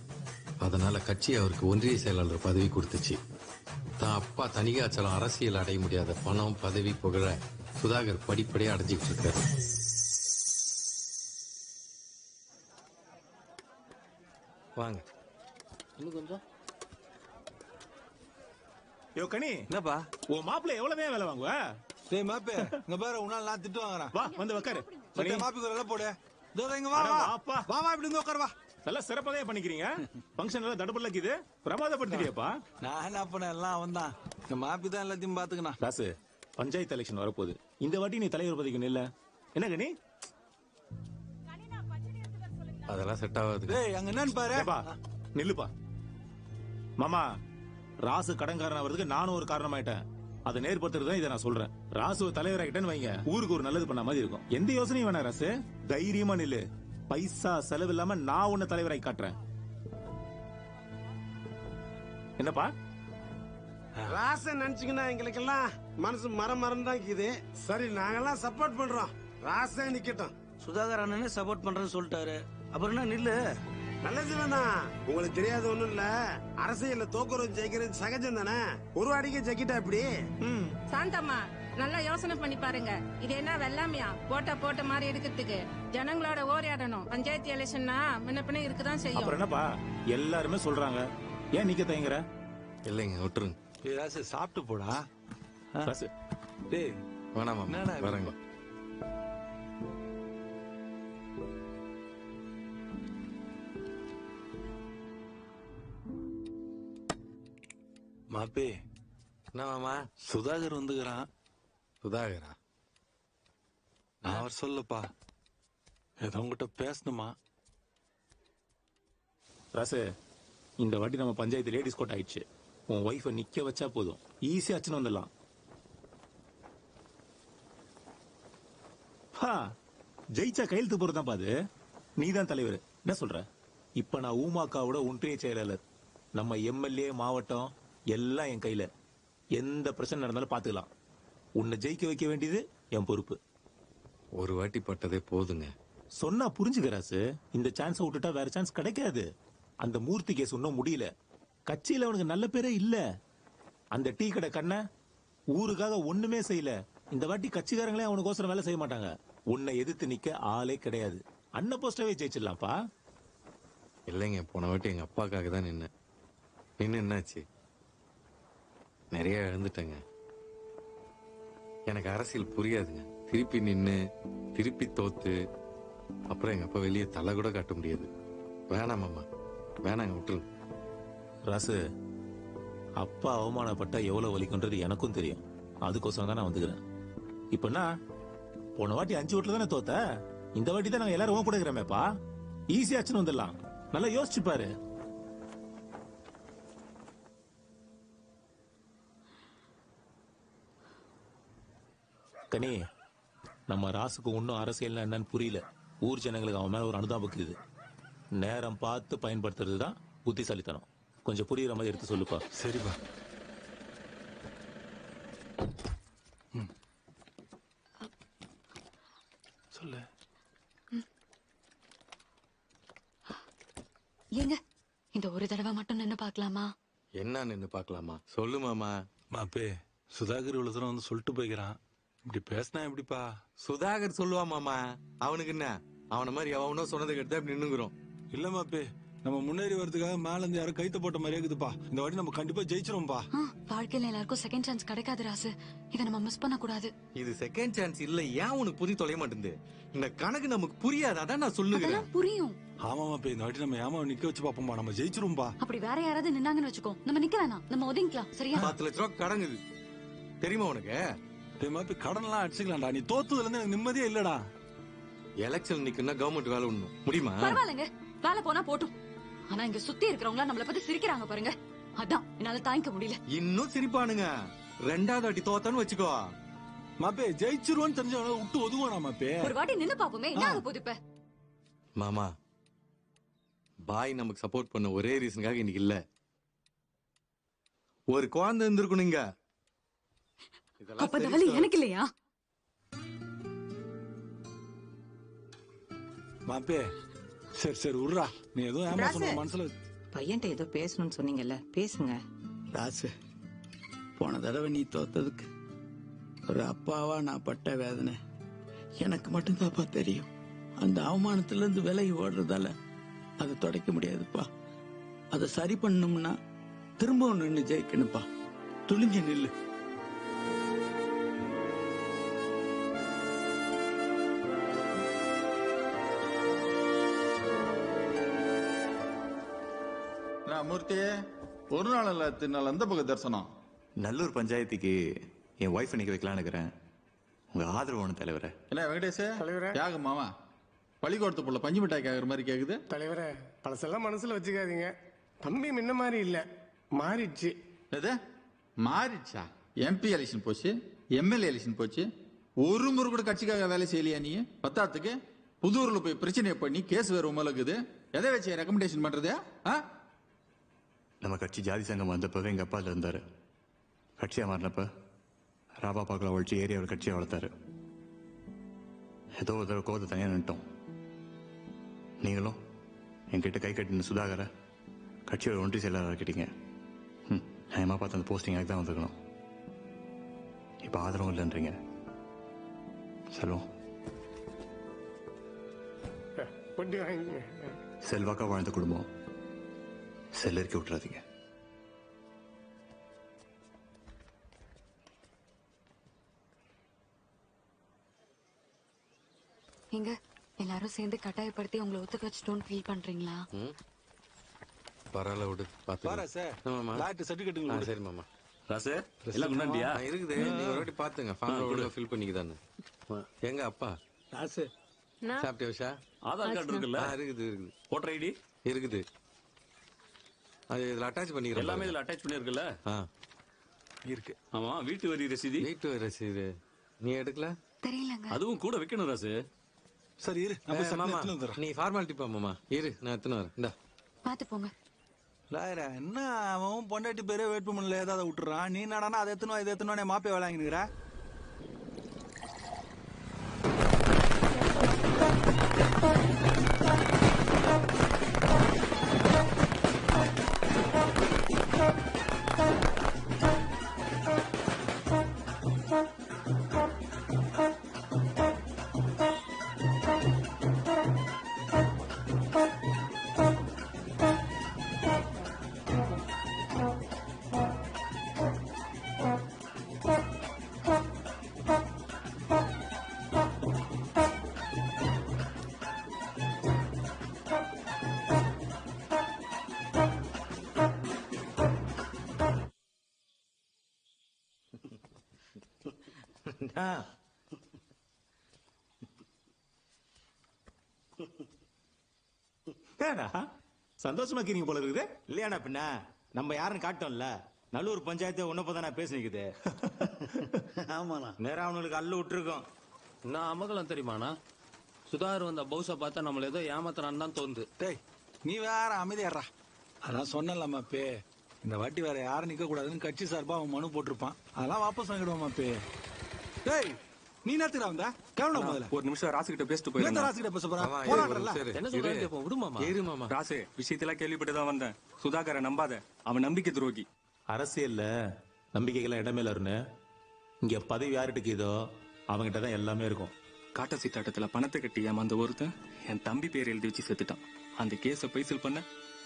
அதனால கட்சி அவருக்கு ஒன்றிய செயலாளர் பதவி கொடுத்துச்சு. தான் அப்பா தனிகாச்சலம் அரசியல் அடைய முடியாத பணம் பதவி புகழ சுதாகர் படிப்படியா அடைஞ்சிட்டு இருக்காரு. வாங்க இன்னும் கொஞ்சம். யோ கனி, என்னப்பா உன் மாப்பிள்ள எவ்வளவு வேலை வாங்குவ? டேய் மாப்பே, இங்க பாரு உன்னால நான் திட்டு வாங்குறேன். வா வந்து உட்காரு. மாப்பிக்கு ஒரு போடு. இதோ இங்க வா வாப்பா. வா வா இப்படி வந்து உட்காரு வா. நல்லா சிறப்பாக பண்ணிக்கிறீங்க. ஃபங்க்ஷன் எல்லாம் தடபடலக்குது. பிரமாதப்படுத்திட்டியப்பா. நான் என்ன பண்ண எல்லாம் அவன்தான். இந்த மாப்பி தான் எல்லாத்தையும் பாத்துக்கணும். ராசு, பஞ்சாயத்து எலெக்ஷன் வரப்போகுது. இந்த வாட்டி நீ தலைவர் பதவிக்கு நில்ல. என்ன கனி? அதெல்லாம் செட் ஆகாது. டேய் அங்க என்னன்னு பாரு. நில்லுப்பா. மாமா, ராசு கடன்காரன் வர்றதுக்கு நானும் ஒரு காரணமாயிட்டேன். அதை நேர்படுத்துறது இதை நான் சொல்றேன். ராசு தலைவர் ஆகிட்டேன்னு வைங்க, ஊருக்கு ஒரு நல்லது பண்ண மாதிரி இருக்கும். எந்த யோசனையும் வேணா ராசு, தைரியமா நில்லு. பைசா செலவு இல்லாம நான் உன்னை தலைவராகி காட்டுறேன். என்னப்பா? ராச நினைச்சுங்கன்னா எங்களுக்கெல்லாம் மனசு மரம் தான் இருக்குது. சரி, நாங்கெல்லாம் சப்போர்ட் பண்றோம். ராசே நிக்கட்டும். சுதாகர் அண்ணனே சப்போர்ட் பண்றேன்னு சொல்லிட்டாரு. அப்புறம் என்ன நில்லு. நல்லது தானா? உங்களுக்கு தெரியாத ஒண்ணும் இல்ல, அரசியல்ல தோக்குறது ஜெயிக்கிறது சகஜம் தானே. ஒரு வாடிக்கை ஜெயிக்கிட்டா இப்படி. சாந்தம்மா நல்லா யோசனை பண்ணி பாருங்க. இது என்ன வெள்ளாமையா போட்ட மாதிரி எடுக்கிறதுக்கு? ஜனங்களோட ஓரியாடணும். பஞ்சாயத்து எலெக்ஷன்னா முன்ன பின்ன இருக்குதான் செய்யும். அப்புறம் என்னப்பா எல்லாருமே சொல்றாங்க, ஏன் நீக்க தயங்குற? இல்லைங்க விட்டுருங்க. ராசு சாப்பிட்டு போடா. ராசு டேய் வேணாமா வரேங்க. மாப்பே என்ன மாமா? சுதாகர் வந்துக்கிறான். சுதாகரா? நான் அவர் சொல்லப்பா, ஏதோ உங்ககிட்ட பேசணுமா? ராசு, இந்த வாட்டி நம்ம பஞ்சாயத்து லேடிஸ் கோட் ஆயிடுச்சு. உன் ஒய்ஃபை நிக்க வச்சா போதும், ஈஸியா அச்சுன்னு வந்துடலாம். ஜெயிச்சா கையெழுத்து போறதுதான் பாது. நீதான் தலைவர், என்ன சொல்ற? இப்ப நான் ஊமாக்காவோட ஒன்றிய செயலாளர். நம்ம எம்எல்ஏ மாவட்டம் எல்லாம் என் கையில. எந்த பிரச்சனை நடந்தாலும் பாத்துக்கலாம். உன்னை ஜெயிக்க வைக்க வேண்டியது என் பொறுப்பு. ஒரு வாட்டி பட்டதே போதுங்க. சொன்னா புரிஞ்சுக்க ராசு. இந்த சான்ஸ் விட்டுட்டா வேற சான்ஸ் கிடைக்காது. அந்த மூர்த்தி கேஸ் இன்னும் முடியல. கட்சியில அவனுக்கு நல்ல பேரே இல்ல. அந்த டீ கடை கண்ண ஊருக்காக ஒண்ணுமே செய்யல. இந்த வாட்டி கட்சிக்காரங்களே அவனுக்கோசரம் வேலை செய்ய மாட்டாங்க. உன்னை எதிர்த்து நிக்க ஆளே கிடையாது. அண்ணன் போஸ்டவே ஜெயிச்சிடலாம்ப்பா. இல்லைங்க, போன வாட்டி எங்க அப்பாக்காக தான் நின்னு என்னாச்சு? நிறைய இழந்துட்டேங்க. எனக்கு அரசியல் புரியாதுங்க. திருப்பி நின்னு திருப்பி தோத்து அப்புறம் எங்க அப்பா வெளியே தலை கூட காட்ட முடியாது. வேணாம் மாமா, வேணாங்க விட்டுருங்க. ராசு, அப்பா அவமானப்பட்டா எவ்வளவு வலிக்குன்றது எனக்கும் தெரியும். அதுக்கோசரம் தான் நான் வந்துக்கிறேன். இப்ப என்ன, போன வாட்டி 5 ஓட்டுல தானே தோத்த. இந்த வாட்டி தான் நாங்க எல்லாரும் கூட இருக்கிறோமேப்பா. ஈஸியாச்சுன்னு வந்துடலாம். நல்லா யோசிச்சு பாரு. கனி, நம்ம ராசுக்கு ஒன்னும் அரசியல் என்னன்னு புரியல. ஊர் ஜனங்களுக்கு அவன் மேல ஒரு அனுதாபம் இருக்குது. நேரம் பார்த்து பயன்படுத்துறது தான் புத்திசாலித்தனம். கொஞ்சம் புரியுற மாதிரி எடுத்து சொல்லுப்பா. சரிப்பா. சொல்லு. ஏங்க இந்த ஒரு தடவை மட்டும் நின்னு பாக்கலாமா? என்ன நின்னு பாக்கலாமா? சொல்லு மாமா. மாப்பே, சுதாகர் இவ்வளவு தூரம் வந்து சொல்லிட்டு போய்க்கிறான். இப்படி பேசினா எப்படிப்பா? சுதாகர் சொல்லுவா மாமா. அவனுக்கு என்ன, அவன மாதிரி அவனோ சொன்னதை கேட்டு அப்படி நின்னுங்கிறோம். இல்ல மாப்பே, நம்ம முன்னேறி வரதுக்காக மேல இருந்து யாரும் கைத்த போட்ட மாதிரியே இருக்குதுப்பா. இந்த வாட்டி நம்ம கண்டிப்பா ஜெயிச்சிருவோம்பா. வாழ்க்கையில எல்லாருக்கும் செகண்ட் சான்ஸ் கிடைக்காது ராசு. இதை நம்ம மிஸ் பண்ண கூடாது. இது செகண்ட் சான்ஸ் இல்ல. ஏன் உனக்கு புரிய தொலைய மாட்டேங்குது? இந்த கணக்கு நமக்கு புரியாது. அதான் நான் சொல்லுகிறேன். புரியும். ஆமா மாப்பே, இந்த வாட்டி நம்ம ஏமா நிக்க வச்சு பாப்போம்பா. நம்ம ஜெயிச்சிருவோம்பா. அப்படி வேற யாராவது நின்னாங்கன்னு வச்சுக்கோ, நம்ம நிக்க வேணாம், நம்ம ஒதுங்கிக்கலாம். சரியா? 10 லட்ச ரூபா கடங்குது தெரியுமா உனக்கு? மாப்பே, கடன் எல்லாம் அடிச்சுக்கலாம்டா. நீ தோத்ததுல இருந்து எனக்கு நிம்மதியே இல்லடா. எலெக்ஷன் நிக்கணும்னா கவர்மெண்ட் வேலை ஒண்ணும் முடியுமா? பரவாயில்லைங்க, வேலை போனா போட்டும். ஆனா இங்க சுத்தி இருக்கிறவங்க நம்மள பத்தி சிரிக்கிறாங்க பாருங்க. அதான் என்னால தாங்கிக்க முடியல. இன்னும் சிரிப்பானுங்க. 2வது வாட்டி தோத்தான்னு வச்சுக்கோ. மாப்பே, ஜெயிச்சிருவோன்னு தெரிஞ்சவன விட்டு ஒதுவானா மாப்பே? ஒரு வாட்டி நின்னு பாப்போமே, என்ன ஆக போகுது இப்ப? மாமா, பாய் நமக்கு சப்போர்ட் பண்ண ஒரே ரீசனுக்காக இன்னைக்கு இல்ல. ஒரு குழந்தை இருந்திருக்கணுங்க. அப்ப இந்த வலி எனக்கு இல்லையா? மாப்பே, சரி சரி விடுறா. நீ ஏதோ ஏமா சொன்ன மனசுல. பையன்ட்ட ஏதோ பேசணும்னு சொன்னீங்கல்ல, பேசுங்க. ராசு, போன தடவை நீ தோத்ததுக்கு ஒரு அப்பாவா நான் பட்ட வேதனை எனக்கு மட்டும்தான்ப்பா தெரியும். அந்த அவமானத்துல இருந்து விலகி ஓடுறதால அதை தொடக்க முடியாதுப்பா. அதை சரி பண்ணணும்னா திரும்பவும் நின்று ஜெயிக்கணும்ப்பா. துணிஞ்சு நில்லு. மூர்த்தி, ஒரு நாள் இல்ல, திருநாள் எந்த பக்கம் தரிசனம்? நல்லூர் பஞ்சாயத்துக்கு என் ஒய்ஃப் நிக்க வைக்கலான்னு இருக்கிறேன். உங்க ஆதரவு ஒண்ணு தலைவரே. என்ன வெங்கடேஷ் தியாகம் மாமா, பள்ளிக்கூடத்து புள்ள பஞ்சு மிட்டாய் கேக்குற மாதிரி கேக்குது. தலைவரே, பழசெல்லாம் மனசுல வச்சுக்காதீங்க. தம்பி முன்ன மாதிரி இல்ல, மாறிடுச்சு. எது மாறிடுச்சா? எம்பி எலெக்ஷன் போச்சு, எம்எல்ஏ எலெக்ஷன் போச்சு, ஒரு முறை கூட கட்சிக்காக வேலை செய்யலையா நீ? பத்தாத்துக்கு புதூர்ல போய் பிரச்சனையை பண்ணி கேஸ் வேற உமலுக்குது. எதை வச்சு ரெக்கமெண்டேஷன் பண்றது? நம்ம கட்சி ஜாதி சங்கம் வந்தப்பவே எங்க அப்பா இருந்தாரு. கட்சியா மாறினப்ப ராபா பாக்கல ஒழிச்சு ஏரியாவில் கட்சியை வளர்த்தாரு. ஏதோ ஒரு தடவை கோவத்தை தனியாக நின்ட்டோம். நீங்களும் என்கிட்ட கை கட்டின சுதாகரை கட்சியோட ஒன்றி செயலாளர் ஆக்கிட்டீங்க. நியாயமாக பார்த்து அந்த போஸ்டிங் எனக்கு தான் வந்துருக்கணும். இப்போ ஆதரவும் இல்லைன்றீங்க. செல்வம், செல்வாக்கா வாழ்ந்த குடும்பம் செல்லரிக்க விட்டுறாதீங்க. எங்க எல்லாரும் சேர்ந்து கட்டாயப்படுத்தி உங்களை ஒத்துக்க வச்சுட்டோன்னு ஃபீல் பண்றீங்களா? பரவாயில்ல விடு, பாரா சார் லாட்டு சர்டிபிகேட் சரி மாமா. ராசு எல்லாம் முன்னாடியா இருக்குது, நீங்க ஒரு வாட்டி பாத்துங்க ஃபார்ம் ஃபில் பண்ணிக்குதான்னு. எங்க அப்பா ராசு சாப்பிட்டியா உஷா? ஆதார் கார்டு இருக்குல்ல? இருக்குது இருக்குது. ஓட்டர் ஐடி இருக்குது, அது இதுல அட்டாச் பண்ணிக்கிறேன். எல்லாமே இதுல அட்டாச் பண்ணிருக்குல்ல? இருக்கு. ஆமா, வீட்டு வரி ரசீது. வீட்டு வரி ரசீது நீ எடுக்கல? தெரியலங்க. அதுவும் கூட வைக்கணும் ராசு. சரி இரு, மாமா நீ ஃபார்மாலிட்டி பா மாமா. இரு நான் எடுத்துன்னு வரேன். இந்தா பாத்து போங்க. லாயரா என்ன அவன் பொண்டாட்டி பேரே வேட்பு பண்ணல ஏதாவது விட்டுறான். நீ என்னடானா அதை எத்தனுவா இதை எத்தனுவா மாப்பே விளையாங்கினுக்கிற. சந்தோஷமா இருக்கீங்க போல இருக்குது. இல்லையாண்ணா பின்ன நம்ம யாருன்னு காட்டோம்ல. நல்லூர் பஞ்சாயத்து உன்னப்பதானே பேசினிக்குது. ஆமாண்ணா, நேரம் அவனுக்கு அல்லு விட்டுருக்கோம். நான் அமகலம் தெரியுமாண்ணா? சுதாகர் வந்த பவுசை பார்த்தா நம்மள ஏதோ ஏமாத்தினான்னு தான் தோணுது. டேய் நீ வேற அமைதியாடுறா. அதான் சொன்னலாமா பே, இந்த வாட்டி வேற யாரும் நிக்க கூடாதுன்னு கட்சி சார்பா அவன் மனு போட்டிருப்பான். அதெல்லாம் வாபஸ் வாங்கிடுவாமா பே. டேய் நீ நேரத்துக்கு வந்தா கேவலம் முதல்ல. ஒரு நிமிஷம் ராசு கிட்ட பேசிட்டு போயிருந்தேன். ராசு கிட்ட பேச போறான். என்ன சொல்றாங்க இப்போ? விடு மாமா. இரு மாமா. ராசு விஷயத்தெல்லாம் கேள்விப்பட்டு தான் வந்தேன். சுதாகரை நம்பாத, அவன் நம்பிக்கை துரோகி. அரசியல்ல நம்பிக்கைகள்லாம் இடமே இல்ல. இங்க பதவி யாருட்டுக்கு இதோ அவங்கிட்ட தான் எல்லாமே இருக்கும். காட்ட சீட்டாட்டத்துல பணத்தை கட்டி ஏமாந்த ஒருத்தன் என் தம்பி பேர் எழுதி வச்சு செத்துட்டான். அந்த கேஸை பைசல் பண்ண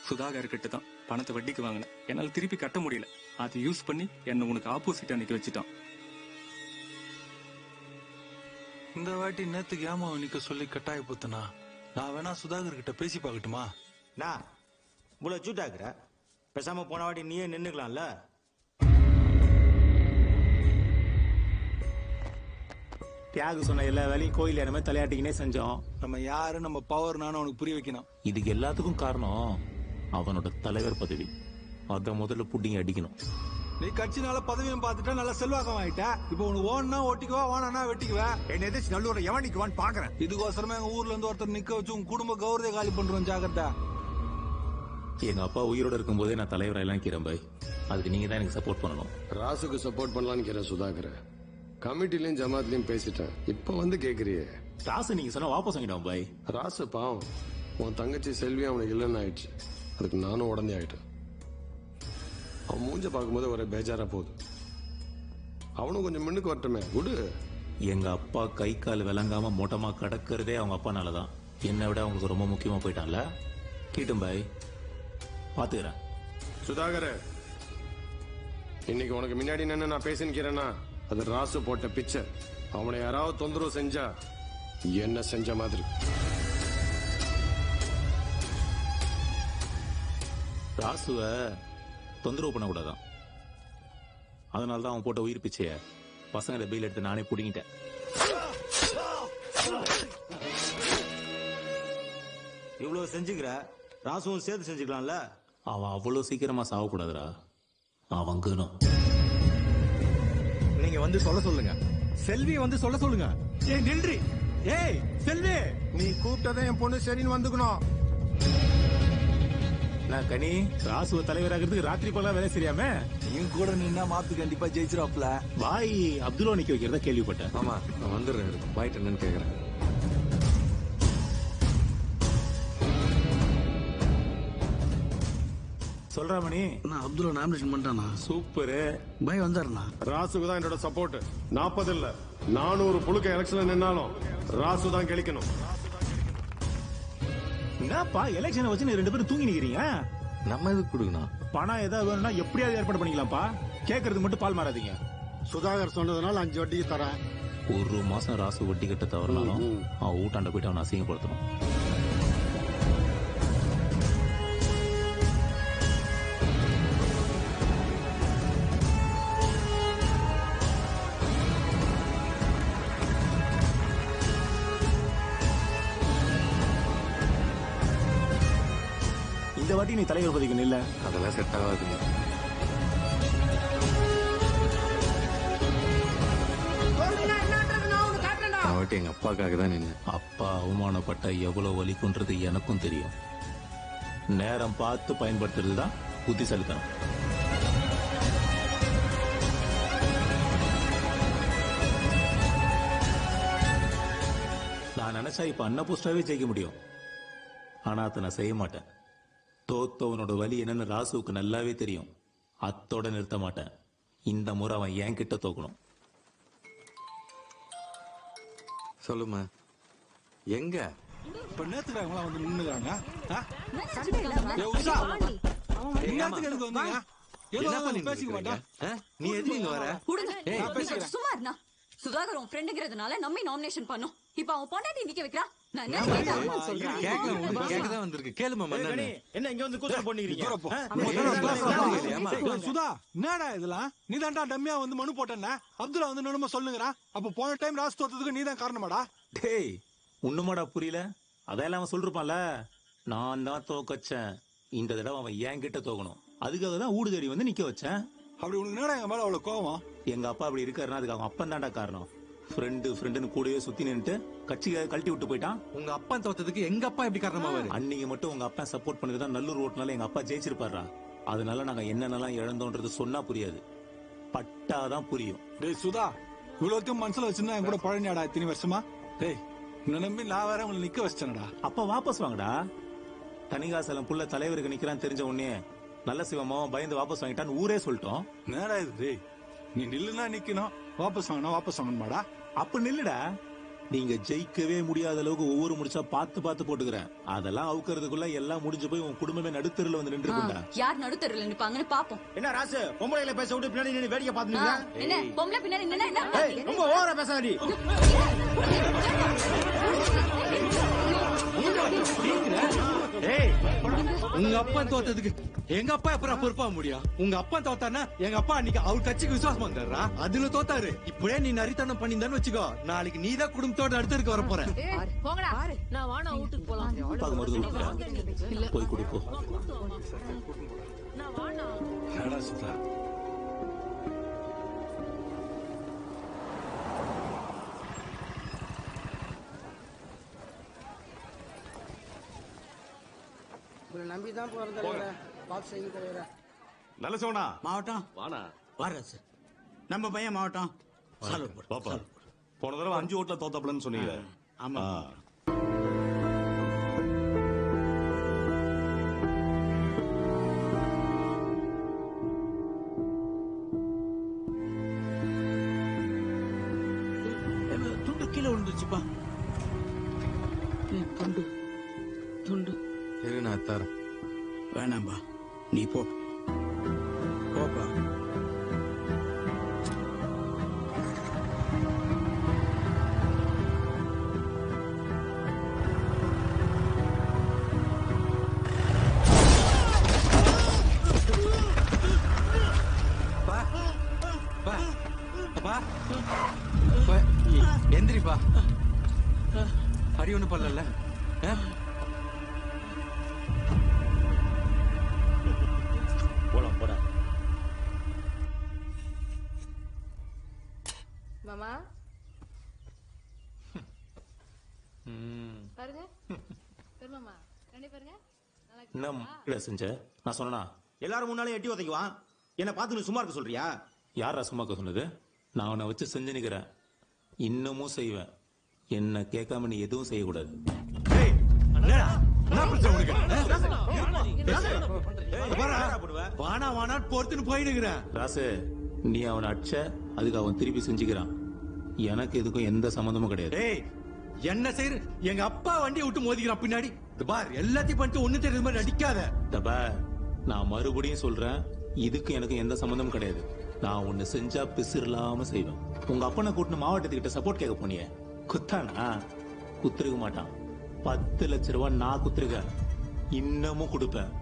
சுதாகர் கிட்ட தான் பணத்தை வட்டிக்கு வாங்கினேன். என்னால திருப்பி கட்ட முடியல. அதை யூஸ் பண்ணி என்ன உனக்கு ஆப்போசிட்டா நிக்க வச்சுட்டான். இந்த வாட்டி நேத்துக்கு ஏமா நிக்க சொல்லி கட்டாயப்படுத்தினா நான் வேணா சுதாகர் கிட்ட பேசி பாக்கட்டுமா? நான் இவ்வளவு சூட்டாக்குற, பேசாம போன வாட்டி நீயே நின்னுக்கலாம்ல. தியாகு சொன்ன எல்லா வேலையும் கோயில் இடமே தலையாட்டிக்கினே செஞ்சோம். நம்ம யாரு நம்ம பவர் நானும் அவனுக்கு புரிய வைக்கணும். இதுக்கு எல்லாத்துக்கும் காரணம் அவனோட தலைவர் பதவி. அத முதல்ல புட்டிங்க அடிக்கணும். நீ கட்சினால பதவியும் பார்த்துட்டா நல்ல செல்வாக்கம் ஆயிட்ட. இப்ப உனக்கு ஓனா ஓட்டிக்குவா, ஓனா வெட்டிக்குவா. என்ன எதிர்த்து நல்லூர எவன் நிக்குவான்னு பாக்குறேன். இதுக்கோசரமே எங்க ஊர்ல இருந்து ஒருத்தர் நிக்க வச்சு உங்க குடும்ப கௌரவத்தை காலி பண்றோம். ஜாகிரதா. எங்க அப்பா உயிரோட இருக்கும்போதே நான் தலைவரெல்லாம் கீரன் பாய். அதுக்கு நீங்க தான் எனக்கு சப்போர்ட் பண்ணணும். ராசுக்கு சப்போர்ட் பண்ணலான்னு கேட்கிறேன் சுதாகர். கமிட்டிலையும் ஜமாத்லயும் பேசிட்டேன். இப்ப வந்து கேக்குறியே. ராசு நீங்க சொன்னா வாபஸ் வாங்கிடும் பாய். ராசு பாவம், உன் தங்கச்சி செல்வி அவனுக்கு இல்லைன்னு ஆயிடுச்சு. அதுக்கு நானும் உடனே ஆயிட்டேன். அவன் மூஞ்ச பார்க்கும்போது ஒரே பேஜாரா போகுது. அவனும் கொஞ்சம் முன்னுக்கு வரட்டுமே. குடு. எங்க அப்பா கை கால் விளங்காம மொட்டமா கடக்கிறதே அவங்க அப்பானாலதான். என்னை விட அவங்களுக்கு ரொம்ப முக்கியமா போயிட்டான்ல. கீட்டும் பாய், பாத்துக்கிறேன். சுதாகர், இன்னைக்கு உனக்கு முன்னாடி நின்று நான் பேசிக்கிறேன்னா அது ராசு போட்ட பிச்சை. அவனை யாராவது தொந்தரவு செஞ்சா என்ன செஞ்ச மாதிரி. ராசுவ தொந்தரவு பண்ணக்கூடாதான். அதனாலதான் அவன் போட்ட உயிர் பிச்சைய பசங்களை பெயில் எடுத்து நானே புடிங்கிட்டேன். இவ்வளவு செஞ்சுக்கிற, ராசுவும் சேர்த்து செஞ்சுக்கலாம்ல. அவன் அவ்வளவு சீக்கிரமா சாவக்கூடாதுரா. அவங்கணும். நீங்க வந்து சொல்ல சொல்லுங்க. செல்வி வந்து சொல்ல சொல்லுங்க. ஏய் நின்றி. ஏய் செல்வி, நீ கூப்பிட்டதே என் பொண்ணு சரின்னு வந்துக்கணும். நான் கனி ராசுவ தலைவராகிறதுக்கு ராத்திரி போல வேலை சரியாம நீ கூட நின்னா மாத்து கண்டிப்பா ஜெயிச்சிருவாப்ல. பாய் அப்துல்லா நிக்க வைக்கிறதா கேள்விப்பட்டேன். ஆமா நான் வந்துடுறேன். பாய்ட்டு என்னன்னு கேக்குறேன். சொல்றா மணி. நான் அப்துல்லா நாமினேஷன் பண்ணிட்டானா? சூப்பரு. பை வந்தாருண்ணா. ராசுக்கு தான் என்னோட சப்போர்ட். 40 இல்ல 400 புழுக்க எலெக்ஷன்ல நின்னாலும் ராசு தான் கெளிக்கணும். என்னப்பா எலெக்ஷனை வச்சு நீ 2 பேரும் தூங்கி நிக்கிறீங்க? நம்ம எதுக்கு கொடுக்கணும்? பணம் ஏதாவது வேணும்னா எப்படியாவது ஏற்பாடு பண்ணிக்கலாம்ப்பா. கேட்கறதுக்கு மட்டும் பால் மாறாதீங்க. சுதாகர் சொன்னதுனால 5 வட்டிக்கு தரேன். 1 மாசம் ராசு வட்டி கட்ட தவறினாலும் அவன் ஊட்டாண்ட போயிட்டு அவனை அசிங்கப்படுத்தணும். இந்த வாட்டி நீ தலைவர் பதவிக்கு நில்ல. அதெல்லாம் செட் ஆகாதுங்க. வாட்டி எங்க அப்பாக்காக தான் நின்று. அப்பா அவமானப்பட்ட எவ்வளவு வலிக்குன்றது எனக்கும் தெரியும். நேரம் பார்த்து பயன்படுத்துறது தான் புத்திசாலித்தனம். நான் நினைச்சா இப்ப அன்னபூஸ்டாவே ஜெயிக்க முடியும். ஆனா அதை நான் செய்ய மாட்டேன். தோத்தவனோட வலி என்னன்னு ராசுவுக்கு நல்லாவே தெரியும். அத்தோட நிறுத்த மாட்டேன். இந்த முறை அவன் என் கிட்ட தோக்கணும். சொல்லுமா எங்க? இப்ப நேத்துக்காரங்களா வந்து நின்னுறாங்க. நீ எதுக்கு இங்க வர? சும்மா இருந்தா சுதாகர் உன் ஃப்ரெண்டுங்கிறதுனால நம்மை நாமினேஷன் பண்ணோம். இப்ப அவன் பொண்டாட்டி நிக்க வைக்கிறான். என்ன இங்க வந்து கூச்சல் பண்ணிக்கிறீங்க? சுதா என்னடா இதெல்லாம்? நீ தான்டா டம்மியா வந்து மனு போட்டேன்னா அப்துல்லா வந்து நினைமா சொல்லுங்கறா. அப்ப போன டைம் ராஸ் தோத்ததுக்கு நீ தான் காரணமாடா. டேய் ஒண்ணுமாடா புரியல? அதெல்லாம் அவன் சொல்லிருப்பான்ல. நான் தான் தோக்கச்சேன். இந்த தடவை அவன் என் கிட்ட தோக்கணும். அதுக்காக தான் ஊடு தேடி வந்து நிக்க வச்சேன். அப்படி உனக்கு என்னடா எங்க மேல அவ்வளவு கோவம்? எங்க அப்பா அப்படி இருக்காருன்னா அதுக்கு அவன் அப்பன் தான்டா காரணம். ஃப்ரெண்டுன்னு கூடயே சுத்தி நின்னுட்டு கட்சிக்காக கழட்டி விட்டு போயிட்டான். உங்க அப்பா தோத்ததுக்கு எங்க அப்பா எப்படி காரணமாவாரு? அன்னைக்கு மட்டும் உங்க அப்பா சப்போர்ட் பண்ணிருந்தா நல்லூர் ஓட்டுனால எங்க அப்பா ஜெயிச்சிருப்பாரா. அதனால நாங்க என்னென்னலாம் இழந்தோன்றது சொன்னா புரியாது, பட்டாதான் புரியும். டேய் சுதா, இவ்வளவுக்கும் மனசுல வச்சிருந்தா என் கூட பழனியாடா இத்தனை வருஷமா. டேய் உன்னை நம்பி நான் வேற உங்களை நிக்க வச்சேனடா. அப்ப வாபஸ் வாங்கடா. தனிகாசலம் புள்ள தலைவருக்கு நிக்கிறான்னு தெரிஞ்ச உடனே நல்ல சிவமாவும் பயந்து வாபஸ் வாங்கிட்டான்னு ஊரே சொல்லிட்டோம். நேரா இது டேய், நீ நில்லுனா நிக்கணும், வாபஸ் வாங்கணுமாடா. அப்ப நில்லுடா. நீங்க ஜெயிக்கவே முடியாத அளவுக்கு ஒவ்வொரு முடிச்சா பார்த்து போட்டுக்கிறேன். அதெல்லாம் அவுக்கிறதுக்குள்ள எல்லாம் முடிஞ்சு போய் உன் குடும்பமே நடுத்தருல வந்து நின்றுடா. யார் நடுத்தருல நிப்பாங்கன்னு பாப்போம். என்ன ராசு பொம்பளையில பேச விட்டு பின்னாடி நின்னு வேடிக்கை பாத்துறீங்க? என்ன பொம்பளை பின்னாடி நின்னா என்ன? ரொம்ப ஓவரா பேசாதடி. உங்க அப்பா தோத்ததுக்கு எங்க அப்பா எப்பறம் பொறுப்பா முடியும்? உங்க அப்பா தோத்தானா எங்க அப்பா அன்னைக்கு அவர் கட்சிக்கு விசுவாசம் வந்தாரா? அதுல தோத்தாரு. இப்படியே நீ நரித்தனம் பண்ணிருந்தான்னு வச்சுக்கோ, நாளைக்கு நீ தான் குடும்பத்தோட அடுத்ததுக்கு வர போற. நான் வானா வீட்டுக்கு போலாம். போய் குடி போ. நம்பிதான் போற தலைவர பாக்ஸ் செய்ய தலைவர. நல்ல சோனா மாவட்டம் வானா வர சார். நம்ம பையன் மாவட்டம் பாப்பா. போன தடவை 5 ஓட்டுல தோத்தாப்லன்னு சொன்னீங்க. ஆமா. துண்டு கீழே விழுந்துச்சுப்பா. துண்டு சரி நான் தரேன். வேணாம்பா, நீ போ போப்பா. எந்திரிப்பா. அடி ஒண்ணு பண்ணல. போலாம் போடா. மாமா பாருங்க பெருமாமா கண்ணி பாருங்க. என்ன செஞ்ச? நான் சொன்னா எல்லாரும் முன்னாலே எட்டி உதைக்குவான். என்ன பார்த்து சும்மா இருக்க சொல்றியா? யாரா சும்மாக்க சொன்னது? நான் அவனை வச்சு செஞ்சு நிக்கிறேன், இன்னமும் செய்வேன். என்ன கேட்காம நீ எதுவும் செய்யக்கூடாது. வானா வானா பொறுத்துன்னு போயிடுகிறேன். ராசு, நீ அவனை அடிச்ச, அதுக்கு அவன் திருப்பி செஞ்சுக்கிறான். எனக்கு இதுக்கும் எந்த சம்மந்தமும் கிடையாது. ஏய், என்ன செய்யற? எங்க அப்பா வண்டியை விட்டு மோதிக்கிறான் பின்னாடி. பார், எல்லாத்தையும் பண்ணிட்டு ஒண்ணு தெரியுது மாதிரி நடிக்காத. நான் மறுபடியும் சொல்றேன், இதுக்கு எனக்கு எந்த சம்மந்தமும் கிடையாது. நான் ஒண்ணு செஞ்சா பிசிறலாம செய்வேன். உங்க அப்பனை கூட்டின மாவட்டத்துக்கிட்ட சப்போர்ட் கேட்க போனியே, குத்தானா? குத்துருக்க மாட்டான். 10 லட்ச ரூபாய் நான் குத்துருக்கேன், இன்னமும் கொடுப்பேன்.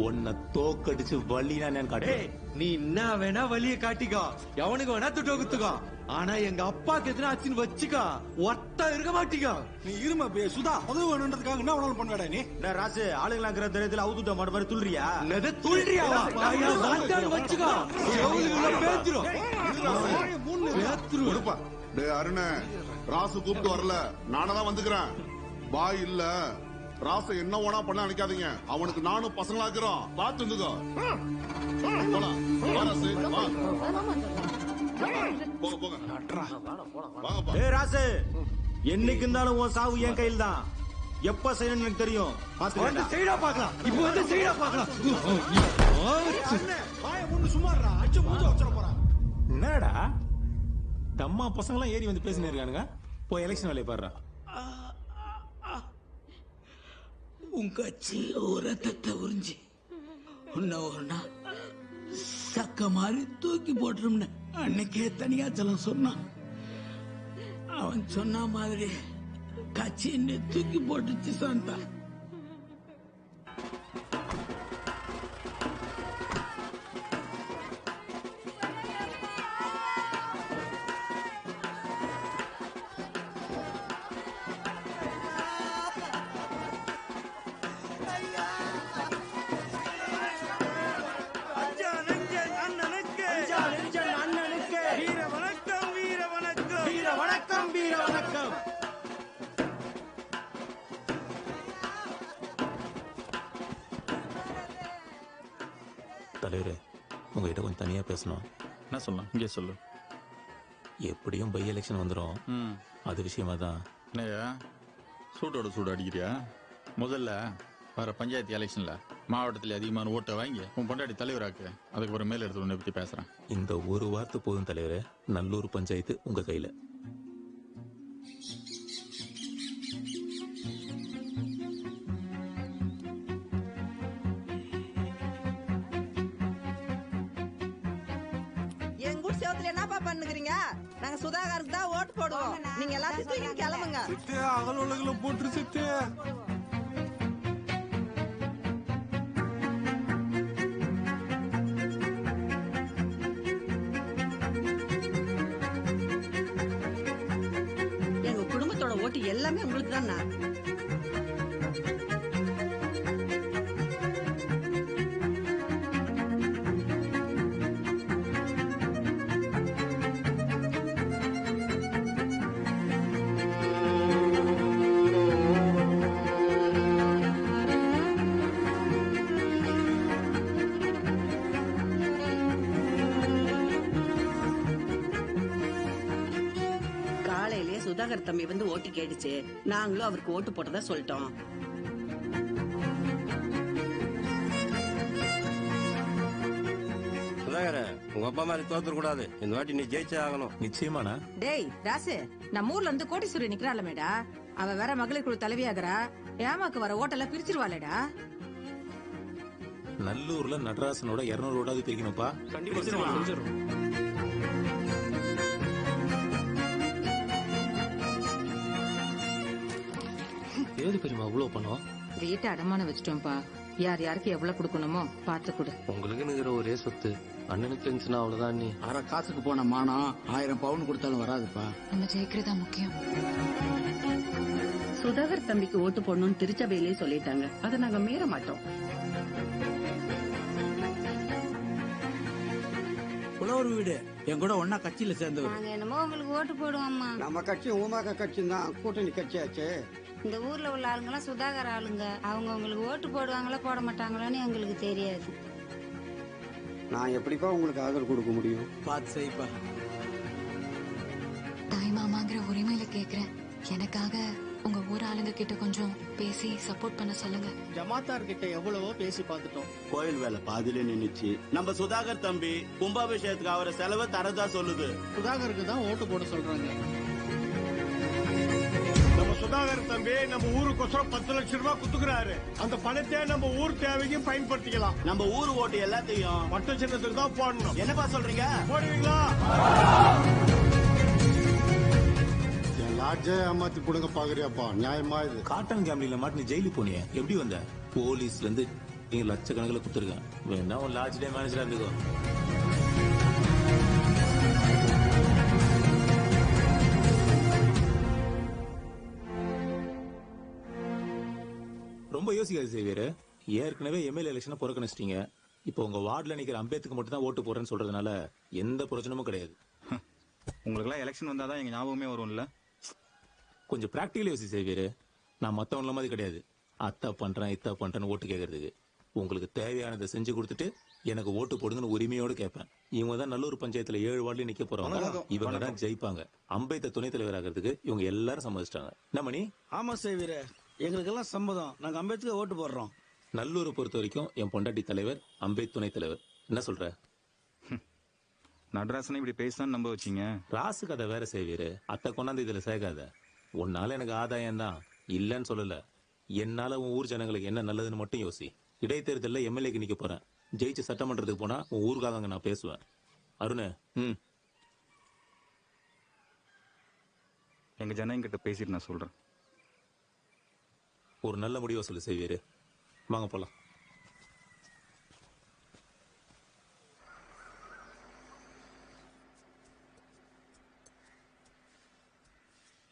உன்னை தோக்கடிச்சு வலினா நான் காட்டுறேன். நீ என்ன வேணா வலிய காட்டிக்கோ, எவனுக்கு வேணா துட்டோ குத்துக்கோ. ஆனா எங்க அப்பாக்கு எத்தனை ஆச்சுன்னு வச்சுக்கோ, ஒத்தா இருக்க மாட்டீங்க. நீ இருமா சுதா, உதவி வேணுன்றதுக்காக என்ன வேணாலும் பண்ணுவாடா நீ? ராசு, ஆளுங்களாங்கிற தைரியத்துல அவுத்துட்ட மாட்ட மாதிரி துள்றியா? துள்றியா? வச்சுக்கோ, அருண, ராசு கூப்பிட்டு வரல, நானதான் வந்துக்கிறேன். பாய் இல்ல, ராச என்ன ஓனா பண்ண நினைக்காதீங்க. அவனுக்கு நானும் பசங்களா இருக்கிறோம், பார்த்து இருந்துக்கோ. ராசு, என்னைக்கு இருந்தாலும் உன் சாவு என் கையில் தான். எப்ப செய்யணும்னு எனக்கு தெரியும். செய்டா பாக்கலாம், இப்ப வந்து செய்டா பாக்கலாம். என்னடா தம்மா பசங்க எல்லாம் ஏறி வந்து பேசினே இருக்கானுங்க. போய் எலெக்ஷன் வேலையை பாடுறா. உன் கட்சி ரத்தத்தை உறிஞ்சி உன்ன ஒரு நாள் சக்க மாதிரி தூக்கி போட்டுரும்னு அன்னைக்கே தனியாச்சலம் சொன்னான். அவன் சொன்ன மாதிரி கட்சி என்ன தூக்கி போட்டுச்சு சாந்தா. தலைவரே, உங்ககிட்ட கொஞ்சம் தனியா பேசணும். என்ன சொல்லலாம்? இங்கே சொல்லு. எப்படியும் பை எலெக்ஷன் வந்துடும், அது விஷயமா தான். என்னையா சூட்டோட சூடு அடிக்கிறியா? முதல்ல வர பஞ்சாயத்து எலெக்ஷன்ல மாவட்டத்தில் அதிகமான ஓட்டை வாங்கி உன் பொண்டாட்டி தலைவராக்கு, அதுக்கப்புறம் மேல எடுத்து உன்னை பத்தி பேசுறேன். இந்த ஒரு வார்த்தை போதும் தலைவரே, நல்லூர் பஞ்சாயத்து உங்க கையில. என்னப்பா பண்ணுகிறீங்க? நாங்க சுதாகருக்கு தான் ஓட்டு போடுவோம். நீங்க எல்லாத்தையும் தூக்கி கிளம்புங்க. அகல் உலகில போட்டு சித்து. எங்க குடும்பத்தோட ஓட்டு எல்லாமே உங்களுக்கு தான். சுதாகர் தம்பி வந்து ஓட்டு கேட்டுச்சு, நாங்களும் அவருக்கு ஓட்டு போட்டதா சொல்லிட்டோம். சுதாகர, உங்க அப்பா மாதிரி தோத்துற கூடாது. இந்த வாட்டி நீ ஜெயிச்சே ஆகணும். நிச்சயமாண்ணா. டேய் ராசு, நம்ம ஊர்ல இருந்து கோட்டீஸ்வரி நிக்கிறாள் மேடா, அவ வேற மகளிர் குழு தலைவியாகிறா. ஏமாக்கு வர ஓட்டெல்லாம் பிரிச்சிருவாளேடா. நல்லூர்ல நடராசனோட 200 ஓட்டாவது பிரிக்கணும்ப்பா. ஏது பெரியமா அவ்வளவு பணம்? வீட்டை அடமான வச்சுட்டோம்ப்பா. யார் யாருக்கு எவ்வளவு கொடுக்கணுமோ பார்த்து கொடு. உங்களுக்கு ஒரே சொத்து, அண்ணனுக்கு இருந்துச்சுன்னா அவ்வளவுதான். நீ அரை காசுக்கு போன மானம் 1000 பவுன் கொடுத்தாலும் வராதுப்பா. நம்ம ஜெயிக்கிறதா முக்கியம். சுதாகர் தம்பிக்கு ஓட்டு போடணும்னு திருச்சபையிலே சொல்லிட்டாங்க, அதை நாங்க மீற மாட்டோம். புலவர் வீடு என் கூட ஒன்னா கட்சியில சேர்ந்தவர். நாங்க என்னமோ உங்களுக்கு ஓட்டு போடுவோம்மா. நம்ம கட்சி உமாக்க கட்சி தான் கூட்டணி கட்சியாச்சு. இந்த ஊர்ல உள்ள ஆளுங்கெல்லாம் சுதாகர் ஆளுங்க. அவங்க உங்களுக்கு ஓட்டு போடுவாங்களா போட மாட்டாங்களான்னு எங்களுக்கு தெரியாது. நான் எப்படிப்பா உங்களுக்கு ஆதரவு கொடுக்க முடியும்? பார்த்து செய்ப்பா. தாய் மாமாங்கிற உரிமையில கேக்குறேன், எனக்காக உங்க ஊர் ஆளுங்க கிட்ட கொஞ்சம் பேசி சப்போர்ட் பண்ண சொல்லுங்க. ஜமாத்தார் கிட்ட எவ்வளவோ பேசி பார்த்துட்டோம். கோயில் வேலை பாதியில நின்னுச்சு. நம்ம சுதாகர் தம்பி கும்பாபிஷேகத்துக்கு அவரை செலவு தரதா சொல்லுது. சுதாகருக்கு தான் ஓட்டு போட சொல்றாங்க. நம்ம சுதாகர் தம்பி நம்ம ஊருக்கோசரம் 10 லட்சம் ரூபாய் குத்துக்கிறாரு. அந்த பணத்தை நம்ம ஊர் தேவைக்கு பயன்படுத்திக்கலாம். நம்ம ஊர் ஓட்டு எல்லாத்தையும் பட்ட சின்னத்துக்கு தான் போடணும். என்னப்பா சொல்றீங்க? போடுவீங்களா? லாட்ஜே ஏமாத்தி கொடுங்க பாக்குறியாப்பா? நியாயமா இது? காட்டன் கேம்லில மாட்டு ஜெயிலுக்கு போனிய எப்படி வந்த? போலீஸ்ல இருந்து நீங்க லட்சக்கணக்கில் குத்துருக்கேன். வேணா ஒரு லாட்ஜ் டே மேனேஜரா இருந்துக்கோ. ரொம்ப யோசிக்காது சேவியர். ஏற்கனவே எம்எல்ஏ எலெக்ஷனை புறக்கணிச்சிட்டீங்க. இப்போ உங்க வார்டுல நிக்கிற அம்பேத்கர் மட்டும் தான் ஓட்டு போறேன்னு சொல்றதுனால எந்த பிரச்சனமும் கிடையாது. உங்களுக்கு எல்லாம் எலெக்ஷன் வந்தாதான் எங்க ஞாபகமே வரும்ல. கொஞ்சம் பிராக்டிகல் யோசி சேவியர். நான் மத்தவங்கள மாதிரி கிடையாது. அத்தா பண்றேன் இத்தா பண்றேன்னு ஓட்டு கேட்கறதுக்கு. உங்களுக்கு தேவையானதை செஞ்சு கொடுத்துட்டு எனக்கு ஓட்டு போடுங்கன்னு உரிமையோடு கேட்பேன். இவங்க தான் நல்லூர் பஞ்சாயத்துல 7 வார்டுல நிக்க போறவங்க. இவங்க தான் ஜெயிப்பாங்க. அம்பேத்கர் துணைத் தலைவர் ஆகிறதுக்கு இவங்க எல்லாரும் சம்மதிச்சிட்டாங்க. என்ன மணி? ஆமா சேவியரே, எங்களுக்கெல்லாம் சம்மதம். நாங்க அம்பேத்கர் ஓட்டு போடுறோம். நல்லூரை பொறுத்த வரைக்கும் என் பொண்டாட்டி தலைவர், அம்பேத் துணைத் தலைவர். என்ன சொல்ற? நடராசனை இப்படி பேசான்னு நம்ப வச்சீங்க. ராசு கதை வேற சேவியரு. அத்தை கொண்டாந்து இதுல சேர்க்காத. உன்னால எனக்கு ஆதாயம் தான் இல்லன்னு சொல்லல. என்னால உன் ஊர் ஜனங்களுக்கு என்ன நல்லதுன்னு மட்டும் யோசி. இடைத்தேர்தலில் எம்எல்ஏக்கு நிக்க போறேன். ஜெயிச்சு சட்டமன்றத்துக்கு போனா உன் ஊருக்காக நான் பேசுவேன். அருண், எங்க ஜனங்க கிட்ட பேசிட்டு நான் சொல்றேன். ஒரு நல்ல முடிவை சொல்லு சேவியரு. வாங்க போலாம்.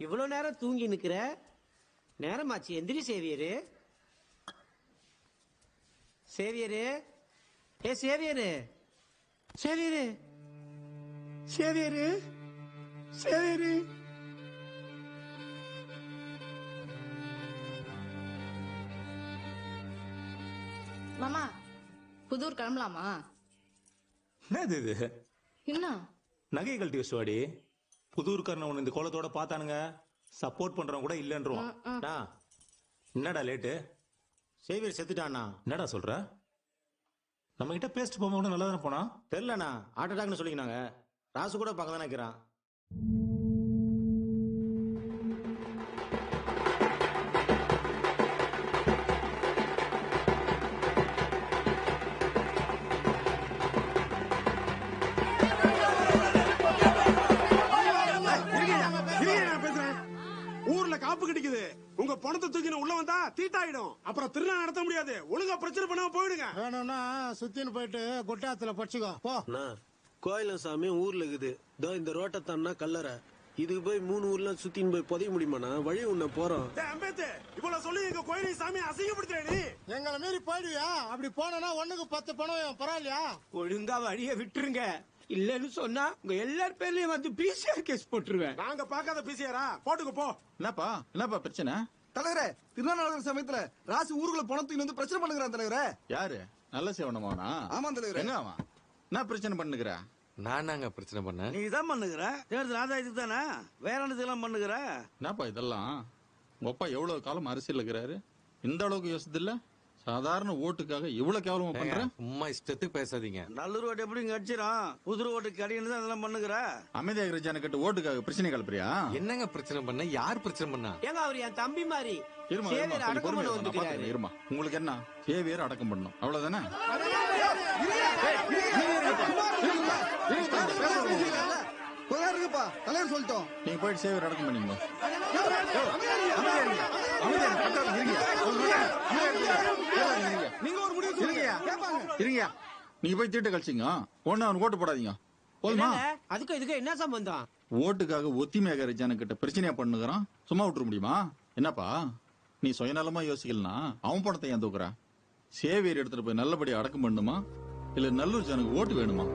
இவ்வளவு நேரம் தூங்கி நிக்கிற நேரமாச்சு. எந்திரி சேவியரு. சேவியரு, ஏ சேவியரு, சேவியரு, சேவியரு, சேவியரு. மாமா, புதூர் கிளம்பலாமா? என்னது இது? என்ன நகை கழட்டி வச்சுவாடி. புதூர்காரன் ஒண்ணு இந்த கோலத்தோட பார்த்தானுங்க. சப்போர்ட் பண்றவங்க கூட இல்லன்றோம். என்னடா லேட்டு? சேவியர் செத்துட்டானா? என்னடா சொல்ற? நம்ம கிட்ட பேசிட்டு போக கூட நல்லா தானே போனா? தெரியலண்ணா, ஹார்ட் அட்டாக்னு சொல்லிக்கினாங்க. ராசு கூட பக்கம் தானே இருக்கிறான். ஊர்ல காப்பு கிடைக்குது. உங்க பணத்தை தூக்கி உள்ள வந்தா தீட்டாயிடும். அப்புறம் திருநா நடத்த முடியாது. ஒழுங்கா பிரச்சனை பண்ணாம போயிடுங்க. வேணும்னா சுத்தின்னு போயிட்டு கொட்டாத்துல படிச்சுக்கோ போ. கோயில சாமி ஊர்ல இருக்குது. இந்த ரோட்டை தானா கல்லற. இதுக்கு போய் 3 ஊர்ல சுத்தின்னு போய் புதைய முடியுமாண்ணா? வழி உன்ன போறோம். அம்பேத்து இவ்வளவு சொல்லி எங்க கோயிலை சாமி அசிங்கப்படுத்துற நீ. எங்களை மீறி போயிடுவியா? அப்படி போனா 1க்கு 10 பணம் பரவாயில்லையா? ஒழுங்கா வழிய விட்டுருங்க. இல்லன்னு சொன்னா உங்க எல்லார் பேர்லயும் வந்து பிசிஆர் கேஸ் போட்டுருவேன். நாங்க பாக்காத பிசிஆரா? போட்டுக்கு போ. என்னப்பா பிரச்சனை? தலைவரே, திருநாள் சமயத்துல ராசி ஊருக்குள்ள பணத்துக்கு வந்து பிரச்சனை பண்ணுகிறான் தலைவரே. யாரு? நல்ல சேவனமாவனா? ஆமா தலைவரே. எங்க அவன் என்ன பிரச்சனை பண்ணுகிற? நானாங்க பிரச்சனை பண்ண? நீ தான் பண்ணுகிற. தேர்தல் ஆதாயத்துக்கு தானே, வேற என்னதுக்கெல்லாம் பண்ணுகிற? என்னப்பா இதெல்லாம்? உங்க அப்பா எவ்வளவு காலம் அரசியல் இருக்கிறாரு, இந்த அளவுக்கு யோசிச்சது இல்ல. சாதாரண ஓட்டுக்காக இவ்வளவு கேவலமா பண்ற? சும்மா இஷ்டத்துக்கு பேசாதீங்க. நல்லூர் ஓட்டு எப்படி அடிச்சிடும்? புது ஓட்டுக்கு அடிக்கணும் அதெல்லாம் பண்ணுகிற. அமைதியாக ஜன கிட்ட ஓட்டுக்காக பிரச்சனை கலப்புறியா? என்னங்க பிரச்சனை பண்ண? யார் பிரச்சனை பண்ணா? ஏங்க அவர் என் தம்பி மாதிரி. இருமா உங்களுக்கு என்ன? சேவியர் அடக்கம் பண்ணணும் அவ்வளவுதானே? தலைவர் சொல்லிட்டோம். நீங்க போயிட்டு சேவியர் அடக்கம் பண்ணீங்க. நீங்க ஒரு முடிவு இருங்க. நீங்க போய் தீட்டு கழிச்சிங்க. ஒண்ணு அவனுக்கு ஓட்டு போடாதீங்க. போதுமா? அதுக்கு இதுக்கு என்ன சம்பந்தம்? ஓட்டுக்காக ஒத்திமையாக ஜனக்கிட்ட பிரச்சனையா பண்ணுகிறான். சும்மா விட்டுற முடியுமா? என்னப்பா நீ சுயநலமா யோசிக்கலனா அவன் பணத்தை ஏன் தூக்குற? சேவியர் எடுத்துட்டு போய் நல்லபடியா அடக்கம் பண்ணுமா இல்ல நல்லூர் ஜனக்கு ஓட்டு வேணுமா?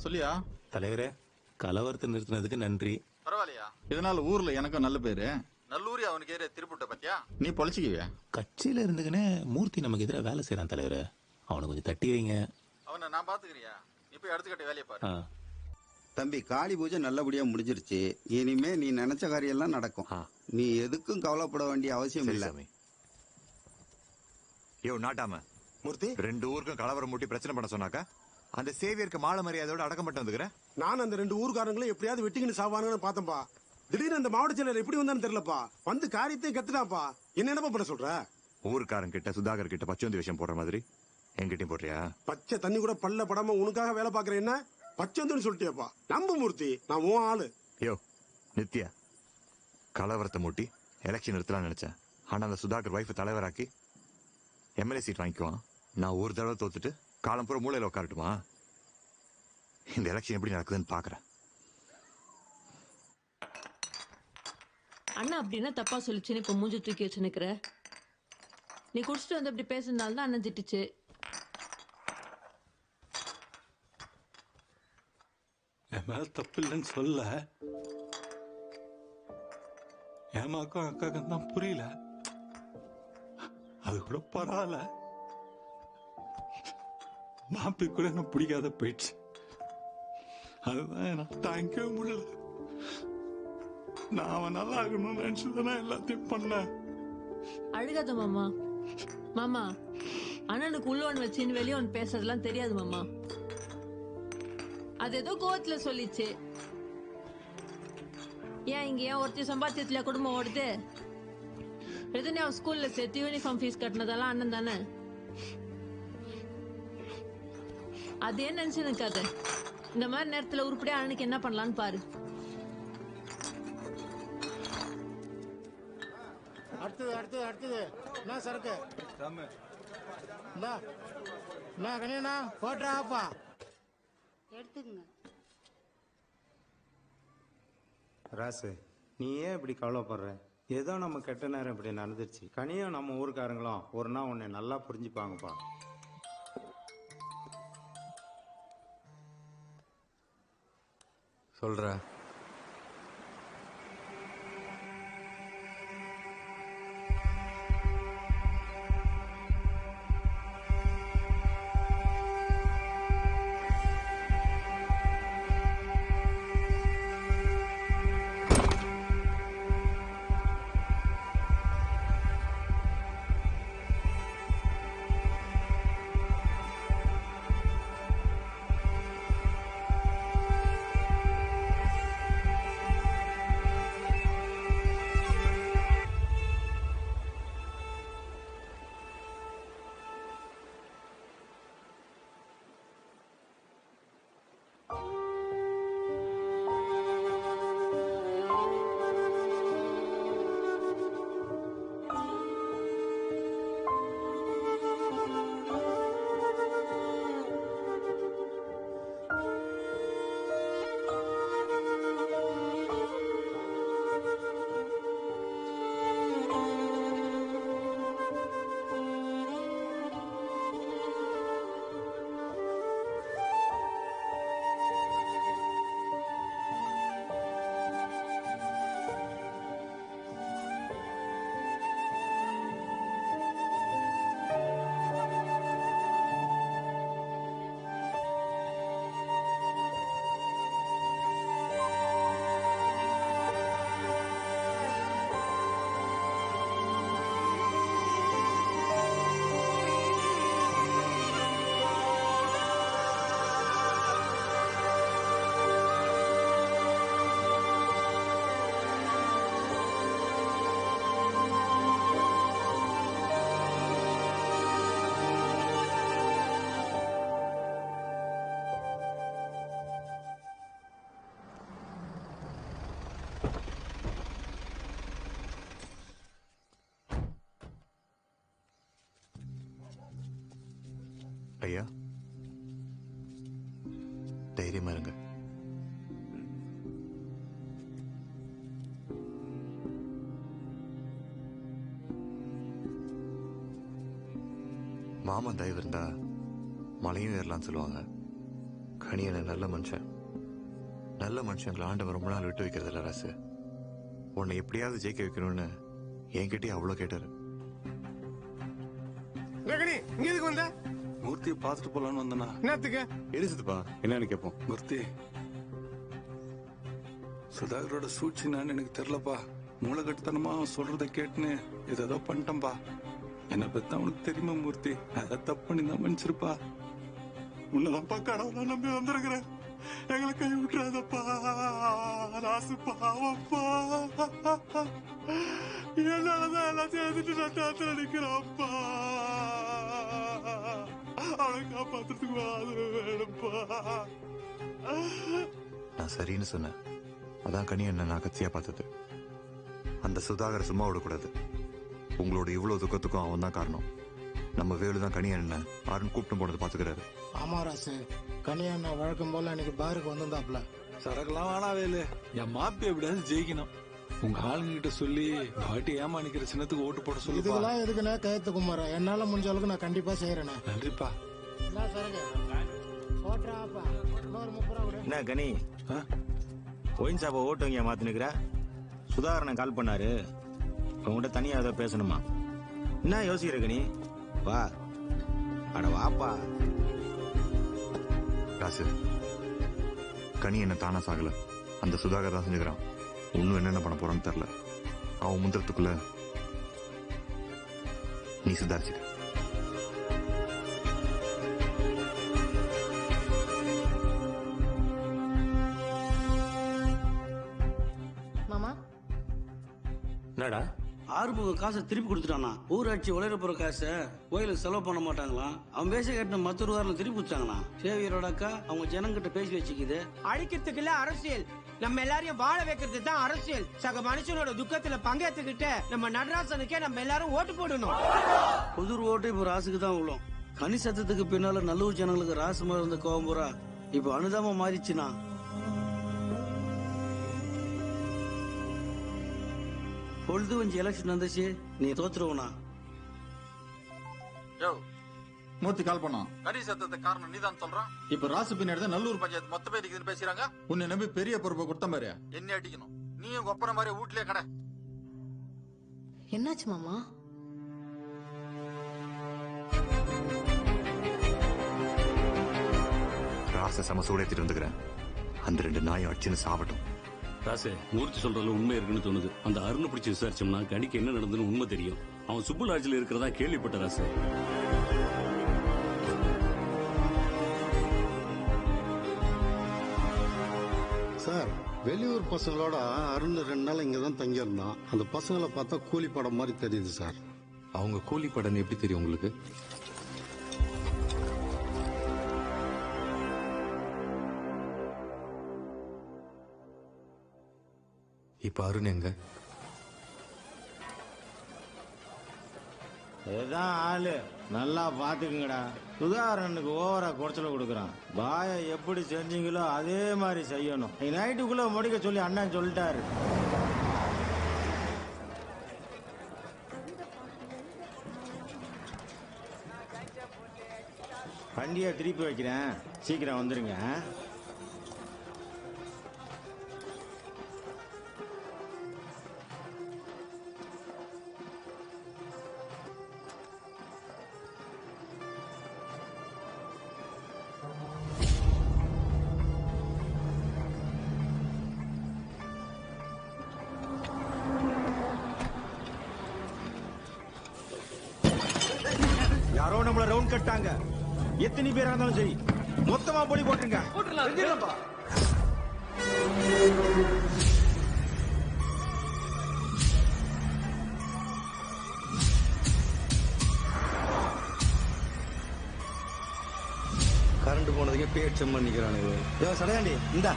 சொல்லியா தலைவரே, கலவரத்தை நிறுத்தினதுக்கு நன்றி. பரவாயில்லையா? இதனால ஊர்ல எனக்கும் நல்ல பேரு. நல்லூரி அவனுக்கு ஏற திருப்பிட்ட பத்தியா? நீ பொழைச்சிக்குவியா? கட்சியில இருந்துக்குன்னு மூர்த்தி நமக்கு எதிராக வேலை செய்யறான் தலைவரே. அவனை கொஞ்சம் தட்டி வைங்க. அவனை நான் பாத்துக்கிறியா? இப்ப அடுத்த கட்ட வேலையை பாரு. தம்பி, காளி பூஜை நல்லபடியா முடிஞ்சிருச்சு. இனிமே நீ நினைச்ச காரியம் எல்லாம் நடக்கும். நீ எதுக்கும் கவலைப்பட வேண்டிய அவசியம் இல்ல. யோ நாட்டாம மூர்த்தி, 2 ஊருக்கும் கலவரம் மூட்டி பிரச்சனை பண்ண சொன்னாக்கா அந்த சேவியருக்கு மாலை மரியாதையோட அடக்கம் மட்டும் வந்துக்கிறேன். நான் அந்த 2 ஊர்காரங்களும் எப்படியாவது வெட்டிக்கின்னு சாவானுன்னு பார்த்தேன்பா. திடீர்னு அந்த மாவட்ட செயலர் எப்படி வந்தான்னு தெரியலப்பா. வந்து காரியத்தையும் கத்துனாப்பா. என்னப்பா பண்ண சொல்ற? ஊருக்காரன் கிட்ட சுதாகர் கிட்ட பச்சோந்தி விஷயம் போடுற மாதிரி என்கிட்டயும் போடுறியா? பச்சை தண்ணி கூட பல்ல படாம உனக்காக வேலை பாக்குறேன். என்ன பச்சோந்தின்னு சொல்லிட்டியாப்பா? நம்ப மூர்த்தி, நான் உன் ஆளு. யோ நித்யா, கலவரத்தை மூட்டி எலெக்ஷன் நிறுத்தலாம் நினைச்சேன். ஆனா அந்த சுதாகர் வைஃப் தலைவராக்கி எம்எல்ஏ சீட் வாங்கிக்குவான். நான் ஒரு தடவை தோத்துட்டு காலம் பூரா மூளையில உட்காரட்டுமா? இந்த எலெக்ஷன் எப்படி நடக்குதுன்னு பாக்குறேன். அண்ணா அப்படின்னா தப்பா சொல்லிச்சுன்னு இப்ப மூஞ்சி தூக்கி வச்சு நிக்கிற. நீ குடிச்சிட்டு வந்து அப்படி பேசுறதுனால தான் அண்ணன் திட்டுச்சு. என் மேல தப்பு இல்லைன்னு சொல்ல. ஏமாக்கும் அக்காக்கும் தான் புரியல. அது கூட பரவாயில்ல. மாப்பி கூட எனக்கு பிடிக்காத போயிடுச்சு. அதுதான் எனக்கு தாங்கிக்கவே முடியல. நான் அவன் நல்லா இருக்கணும்னு நினைச்சுதான் எல்லாத்தையும் பண்ணேன். அழுகாத மாமா. மாமா, அண்ணனுக்கு உள்ள ஒன்று வச்சுன்னு வெளியே ஒன்று பேசுறதுலாம் தெரியாது மாமா. அது ஏதோ கோவத்துல சொல்லிச்சு. ஏன் இங்க ஏன் ஒருத்தி சம்பாத்தியத்துல குடும்பம் ஓடுது? எதுனே அவன் ஸ்கூல்ல சேர்த்து யூனிஃபார்ம் ஃபீஸ் கட்டினதெல்லாம் அண்ணன் தானே. அதே நினைச்சு நினைக்காத. இந்த மாதிரி நேரத்துல உருப்படியா அண்ணனுக்கு என்ன பண்ணலான்னு பாரு. அடுத்தது என்ன சரக்கு? என்ன கண்ணியண்ணா போட்டாப்பா எடுத்துக்கங்க. ராசு, நீ ஏன் இப்படி கவலைப்படுற? ஏதோ நம்ம கெட்ட நேரம் இப்படி நடந்துருச்சு. கனியும் நம்ம ஊருக்காரங்களும் ஒரு நாள் உன்னை நல்லா புரிஞ்சுப்பாங்கப்பா. சொல்ற. ஐயா, தைரியமா இருங்க. மாமன் தயவு இருந்தா மலையும் ஏறலாம்னு சொல்லுவாங்க. கணியனை நல்ல மனுஷன். நல்ல மனுஷங்களை ஆண்டவன் ரொம்ப நாள் விட்டு வைக்கிறது இல்ல ராசு. உன்னை எப்படியாவது ஜெயிக்க வைக்கணும்னு என்கிட்டயே அவ்வளவு கேட்டாரு. இங்க எதுக்கு வந்த? மூர்த்தியை பார்த்துட்டு போலான்னு வந்தனா. என்னத்துக்கு? எரிசுதுப்பா, என்னன்னு கேட்போம். மூர்த்தி, சுதாகரோட சூழ்ச்சி நான் எனக்கு தெரியலப்பா. மூளைகட்டுத்தனமா அவன் சொல்றதை கேட்டுன்னு ஏதோ பண்ணிட்டேன்பா. என்னை பத்தி அவனுக்கு தெரியுமா மூர்த்தி? அதை தப்பு பண்ணி தான் மன்னிச்சிருப்பா. உன்னதான்ப்பா கடவுளை நம்பி வந்திருக்கிறேன். எங்களை கை விட்டுறாதப்பா. ராசு பாவப்பா. என்னாலதான் எல்லாம் சேர்ந்துட்டு நான் தாத்துல நிக்கிறான்ப்பா. அவனை காப்பாத்துறதுக்கு அது வேணும்ப்பா. நான் சரின்னு சொன்னேன். அதான் கணியன் நான் கட்சியா பார்த்தது. அந்த சுதாகரை சும்மா விடக்கூடாது. உங்களோட இவ்வளவு துக்கத்துக்கும் அவன் தான் காரணம். நம்ம வேலுதான் கணியன் என்ன ஆறுன்னு கூப்பிட்டு போனது பாத்துக்கிறாரு. ஆமா ராசு, கனியன் வழக்கம் போல எனக்கு பாருக்கு வந்திருந்தாப்ல. சரக்குலாம் வேணா வேலு, என் மாப்பி எப்படியாவது ஜெயிக்கணும். உங்க ஆளுங்க கிட்ட சொல்லி பாட்டி ஏமா நிக்கிற சின்னத்துக்கு ஓட்டு போட சொல்லி. இதுக்கெல்லாம் எதுக்குண்ணே கயத்து குமார? என்னால முடிஞ்ச அளவுக்கு நான் கண்டிப்பா செய்யறேண்ணே. நன்றிப்பா. என்ன கனி, ஒயின் சாப்பா ஓட்டு வங்கியா மாத்தினுக்கிற? சுதாகரனை கால் பண்ணாரு, உங்ககிட்ட தனியா ஏதோ பேசணுமா? என்ன யோசிக்கிற கனி? வா, அட வாப்பா. ராசு, கனி என்ன தானா சாகல, அந்த சுதாகர் தான் செஞ்சுக்கிறான். இன்னும் என்னென்ன பண்ண போறான்னு தெரியல. அவன் முந்திரத்துக்குள்ள நீ சுதாரிச்சுக்க. மாமா என்னடா ஆறுமுக காசை திருப்பி கொடுத்துட்டானா? ஊராட்சி உழையிற போற காசை கோயிலுக்கு செலவு பண்ண மாட்டாங்களாம். அவன் பேச கேட்ட மற்ற வாரம் திருப்பி கொடுத்தாங்கண்ணா. சேவியரோட அக்கா அவங்க ஜனங்கிட்ட பேசி வச்சுக்குது. அழிக்கிறதுக்கு இல்ல அரசியல், நம்ம எல்லாரையும் வாழ வைக்கிறது தான் அரசியல். சக மனுஷனோட துக்கத்துல பங்கேற்றுக்கிட்டு நம்ம நடராசனுக்கே நம்ம எல்லாரும் ஓட்டு போடணும். புது ஓட்டு இப்ப ராசுக்கு தான் விழும். கனி சத்தத்துக்கு பின்னால நல்லூர் ஜனங்களுக்கு ராசு மாதிரி இருந்த கோவம் பூரா இப்ப அனுதாபமா மாறிச்சுனா. பொழுது வஞ்சி எலெக்ஷன் வந்துச்சு, நீ தோத்துருவனா? மூர்த்தி கால் பண்ணான். கனி சத்தத்துக்கு காரணம் நீதான் சொல்றான். இப்ப ராசு பின்னாடி தான் நல்லூர் பஞ்சாயத்து மொத்த பேர் இதுன்னு பேசுறாங்க. உன்னை நம்பி பெரிய பொறுப்பை கொடுத்த மாதிரி என்ன அடிக்கணும். நீயும் கொப்பன மாதிரி வீட்லயே கடை. என்னாச்சு மாமா? ராச சமசோட எடுத்துட்டு வந்துக்கிறேன். அந்த 2 நாயும் அடிச்சுன்னு சாப்பிட்டோம். ராசே, மூர்த்தி சொல்றதுல உண்மை இருக்குன்னு தோணுது. அந்த அருணை பிடிச்சி விசாரிச்சோம்னா கணிக்கு என்ன நடந்ததுன்னு உண்மை தெரியும். அவன் சுப்பு லாட்ஜில் இருக்கிறதா கேள்விப்பட்ட ராசே. சார், வெளியூர் பசங்களோட அருண் 2 நாள் இங்கதான் தங்கியிருந்தான். அந்த பசங்களை பார்த்தா கூலி படம் மாதிரி தெரியுது சார். அவங்க கூலி படம் எப்படி தெரியும் உங்களுக்கு? இப்ப அருண் எங்க? இதுதான் ஆளு, நல்லா பாத்துக்குங்கடா. சுதாகரனுக்கு ஓவரா குறைச்சல கொடுக்குறான். பாய எப்படி செஞ்சீங்களோ அதே மாதிரி செய்யணும். நைட்டுக்குள்ள முடிக்க சொல்லி அண்ணன் சொல்லிட்டாரு. வண்டியை திருப்பி வைக்கிறேன், சீக்கிரம் வந்துருங்க. யாரோ நம்மள ரவுண்ட் கட்டாங்க. எத்தனை பேரா இருந்தாலும் சரி மொத்தமா போலி போட்டுருங்க. கரண்ட் போனதுக்கே பேச்சம் பண்ணிக்கிறானுங்க. சடையாண்டி இந்தா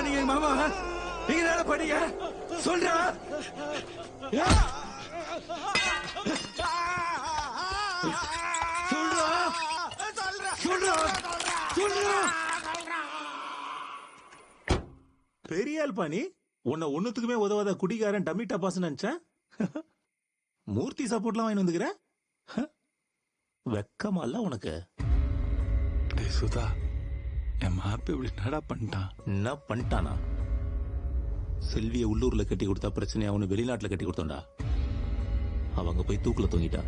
நீங்க எங்க மாமா நீங்க என்ன பண்ணீங்க சொல்ற பெரிய ஆள் பாணி உன்னை ஒண்ணுத்துக்குமே உதவாத குடிகாரன் டம்மி டப்பாஸ் நினைச்சேன். மூர்த்தி சப்போர்ட்லாம் வாங்கி வந்துக்கிற வெக்கமா இல்ல உனக்கு? சுதா என் மாப்ப இப்படி என்னடா பண்ணிட்டான்? என்ன பண்ணிட்டானா? செல்விய உள்ளூர்ல கட்டி கொடுத்தா பிரச்சனையா அவனு வெளிநாட்டுல கட்டி கொடுத்தோண்டா. அவங்க போய் தூக்குல தொங்கிட்டா.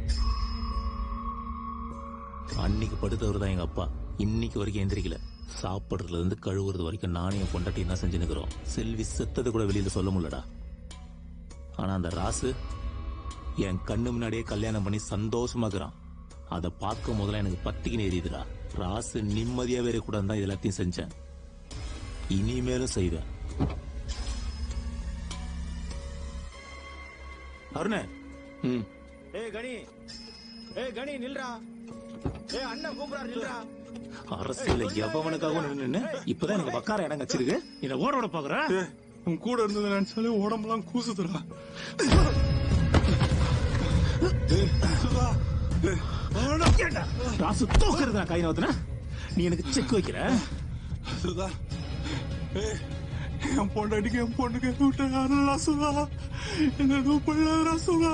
அன்னைக்கு படுத்தவர் தான் எங்க அப்பா. இன்னைக்கு வரைக்கும் எந்திரிக்கல. சாப்பிடுறதுல இருந்து கழுவுறது வரைக்கும் நானே என் பொண்டாட்டி என்ன செஞ்சு நிக்கிறோம். செல்வி செத்தது கூட வெளியில சொல்ல முடியலடா. ஆனா அந்த ராசு என் கண்ணு முன்னாடியே கல்யாணம் பண்ணி சந்தோஷமாக்குறான். அதை பார்க்கும் போதெல்லாம் எனக்கு பத்திக்கு எரியுதுடா. ராசு நிம்மதியா வேற கூட தான் எல்லாத்தையும் செஞ்சேன். இனிமேலும் செய்வேன். அருணே. கணி நில்றா. அண்ணன் கூப்பிடாரு நில்றா. அரசியல எவனுக்காக நின்னு இப்பதான் எனக்கு வக்கார இடம் கச்சிருக்கு. இதை ஓட விட பாக்குற? உன் கூட இருந்தது நினைச்சாலே உடம்புலாம் கூசுதுடா. ராசு தூக்குறதா கை நோத்துன நீ எனக்கு செக் வைக்கிற. சுதா என் பொண்டாட்டிக்கு என் பொண்ணுக்கு விட்ட யாரா சுதா? என்ன பண்ணா சுதா?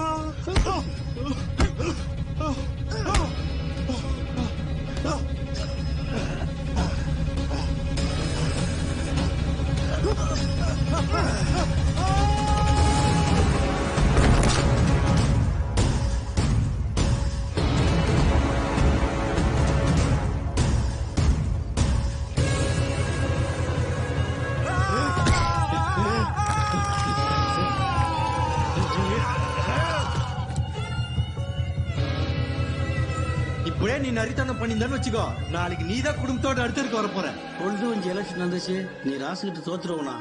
இப்படியே நீ நரித்தனம் பண்ணியிருந்தான்னு வச்சுக்கோ, நாளைக்கு நீ தான் குடும்பத்தோட அடுத்திருக்க வர போற. பொழுது கொஞ்சம் எலெக்ஷன் வந்துச்சு, நீ ராசுகிட்ட தோத்துருவனா?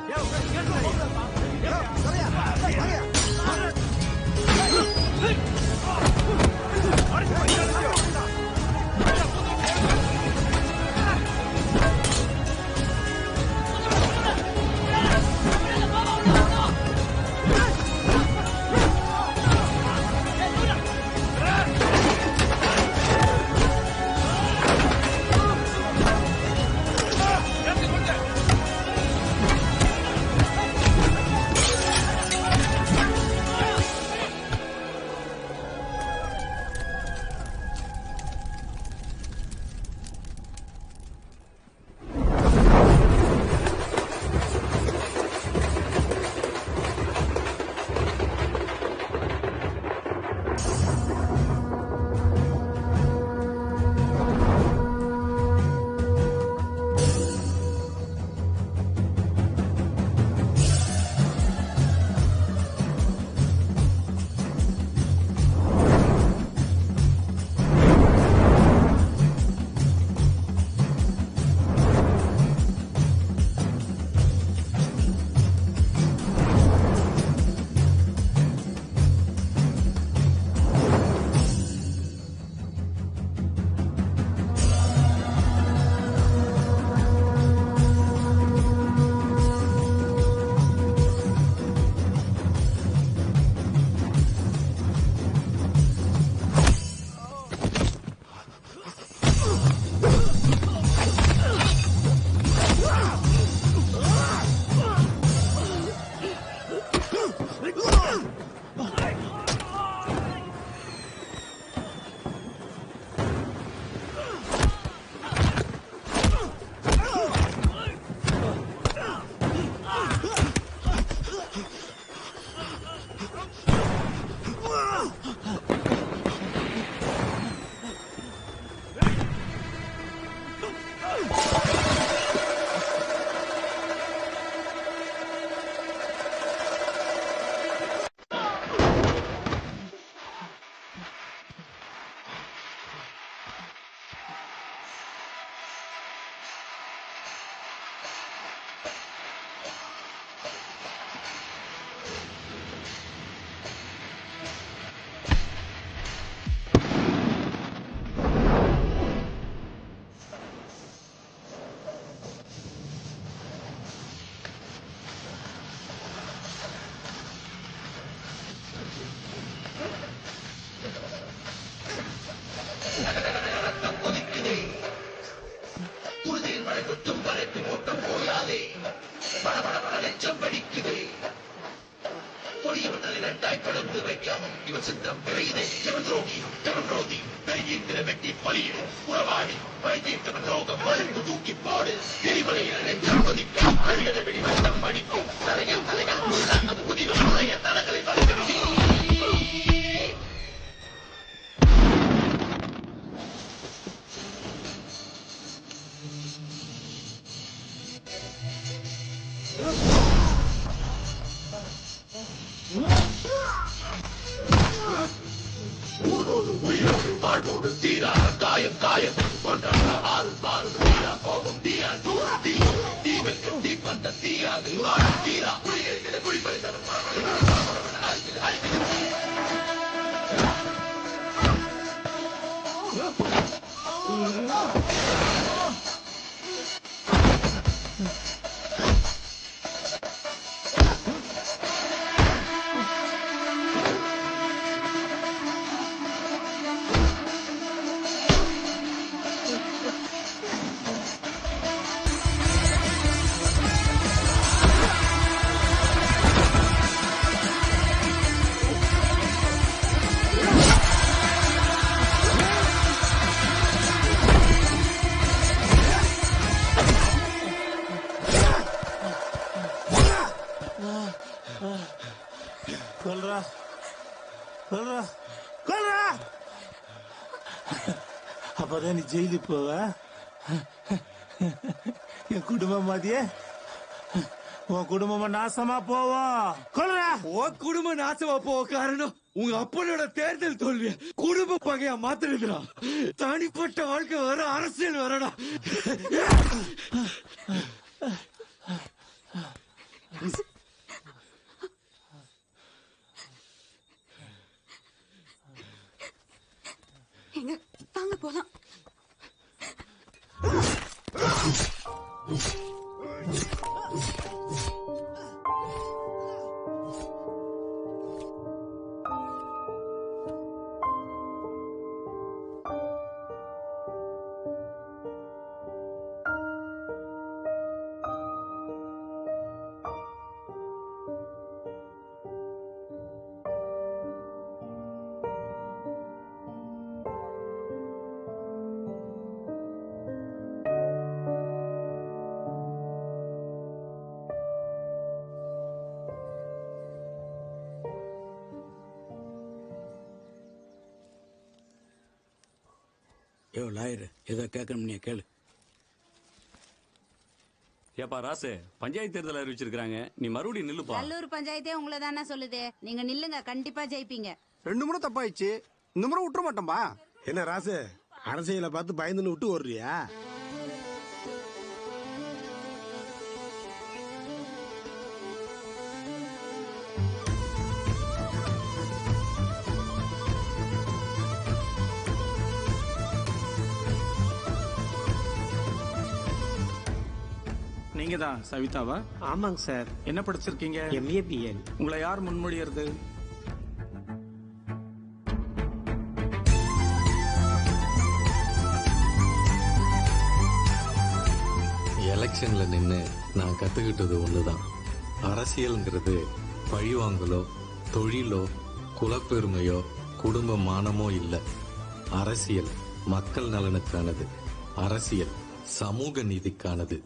கொல்றா கொல்றா கொல்றா அப்பதான் நீ ஜெயிலுக்கு போவ என் குடும்பம் மாதிரியே உன் குடும்பமா நாசமா போவோம் கொல்றா உன் குடும்பம் நாசமா போக காரணம் உங்க அப்பனோட தேர்தல் தோல்விய குடும்ப பகையா மாத்திருக்கிறா தனிப்பட்ட வாழ்க்கை வர அரசியல் வரடா எங்க வாங்க போலாம். யோ லாயர் ஏதோ கேட்கணும் நீ கேளு. ஏப்பா ராசு பஞ்சாயத்து தேர்தல் அறிவிச்சிருக்காங்க, நீ மறுபடியும் நில்லுப்பா. நல்லூர் பஞ்சாயத்தே உங்களை தானே சொல்லுது. நீங்க நில்லுங்க, கண்டிப்பா ஜெயிப்பீங்க. 2 முறை தப்பாயிடுச்சு, இந்த முறை விட்டுற மாட்டோம்பா. என்ன ராசு அரசியலை பார்த்து பயந்துன்னு விட்டு ஓடுறியா? நீங்க தான் சவிதாவா? ஆமாங்க சார். என்ன படிச்சிருக்கீங்க? MA BL. உங்களை யார் முன்மொழியறது? எலெக்ஷன்ல நின்று நான் கத்துக்கிட்டது ஒண்ணுதான். அரசியல்ங்கிறது பழிவாங்கலோ தொழிலோ குலப்பெருமையோ குடும்ப மானமோ இல்ல. அரசியல் மக்கள் நலனுக்கானது. அரசியல் சமூக நீதிக்கானது.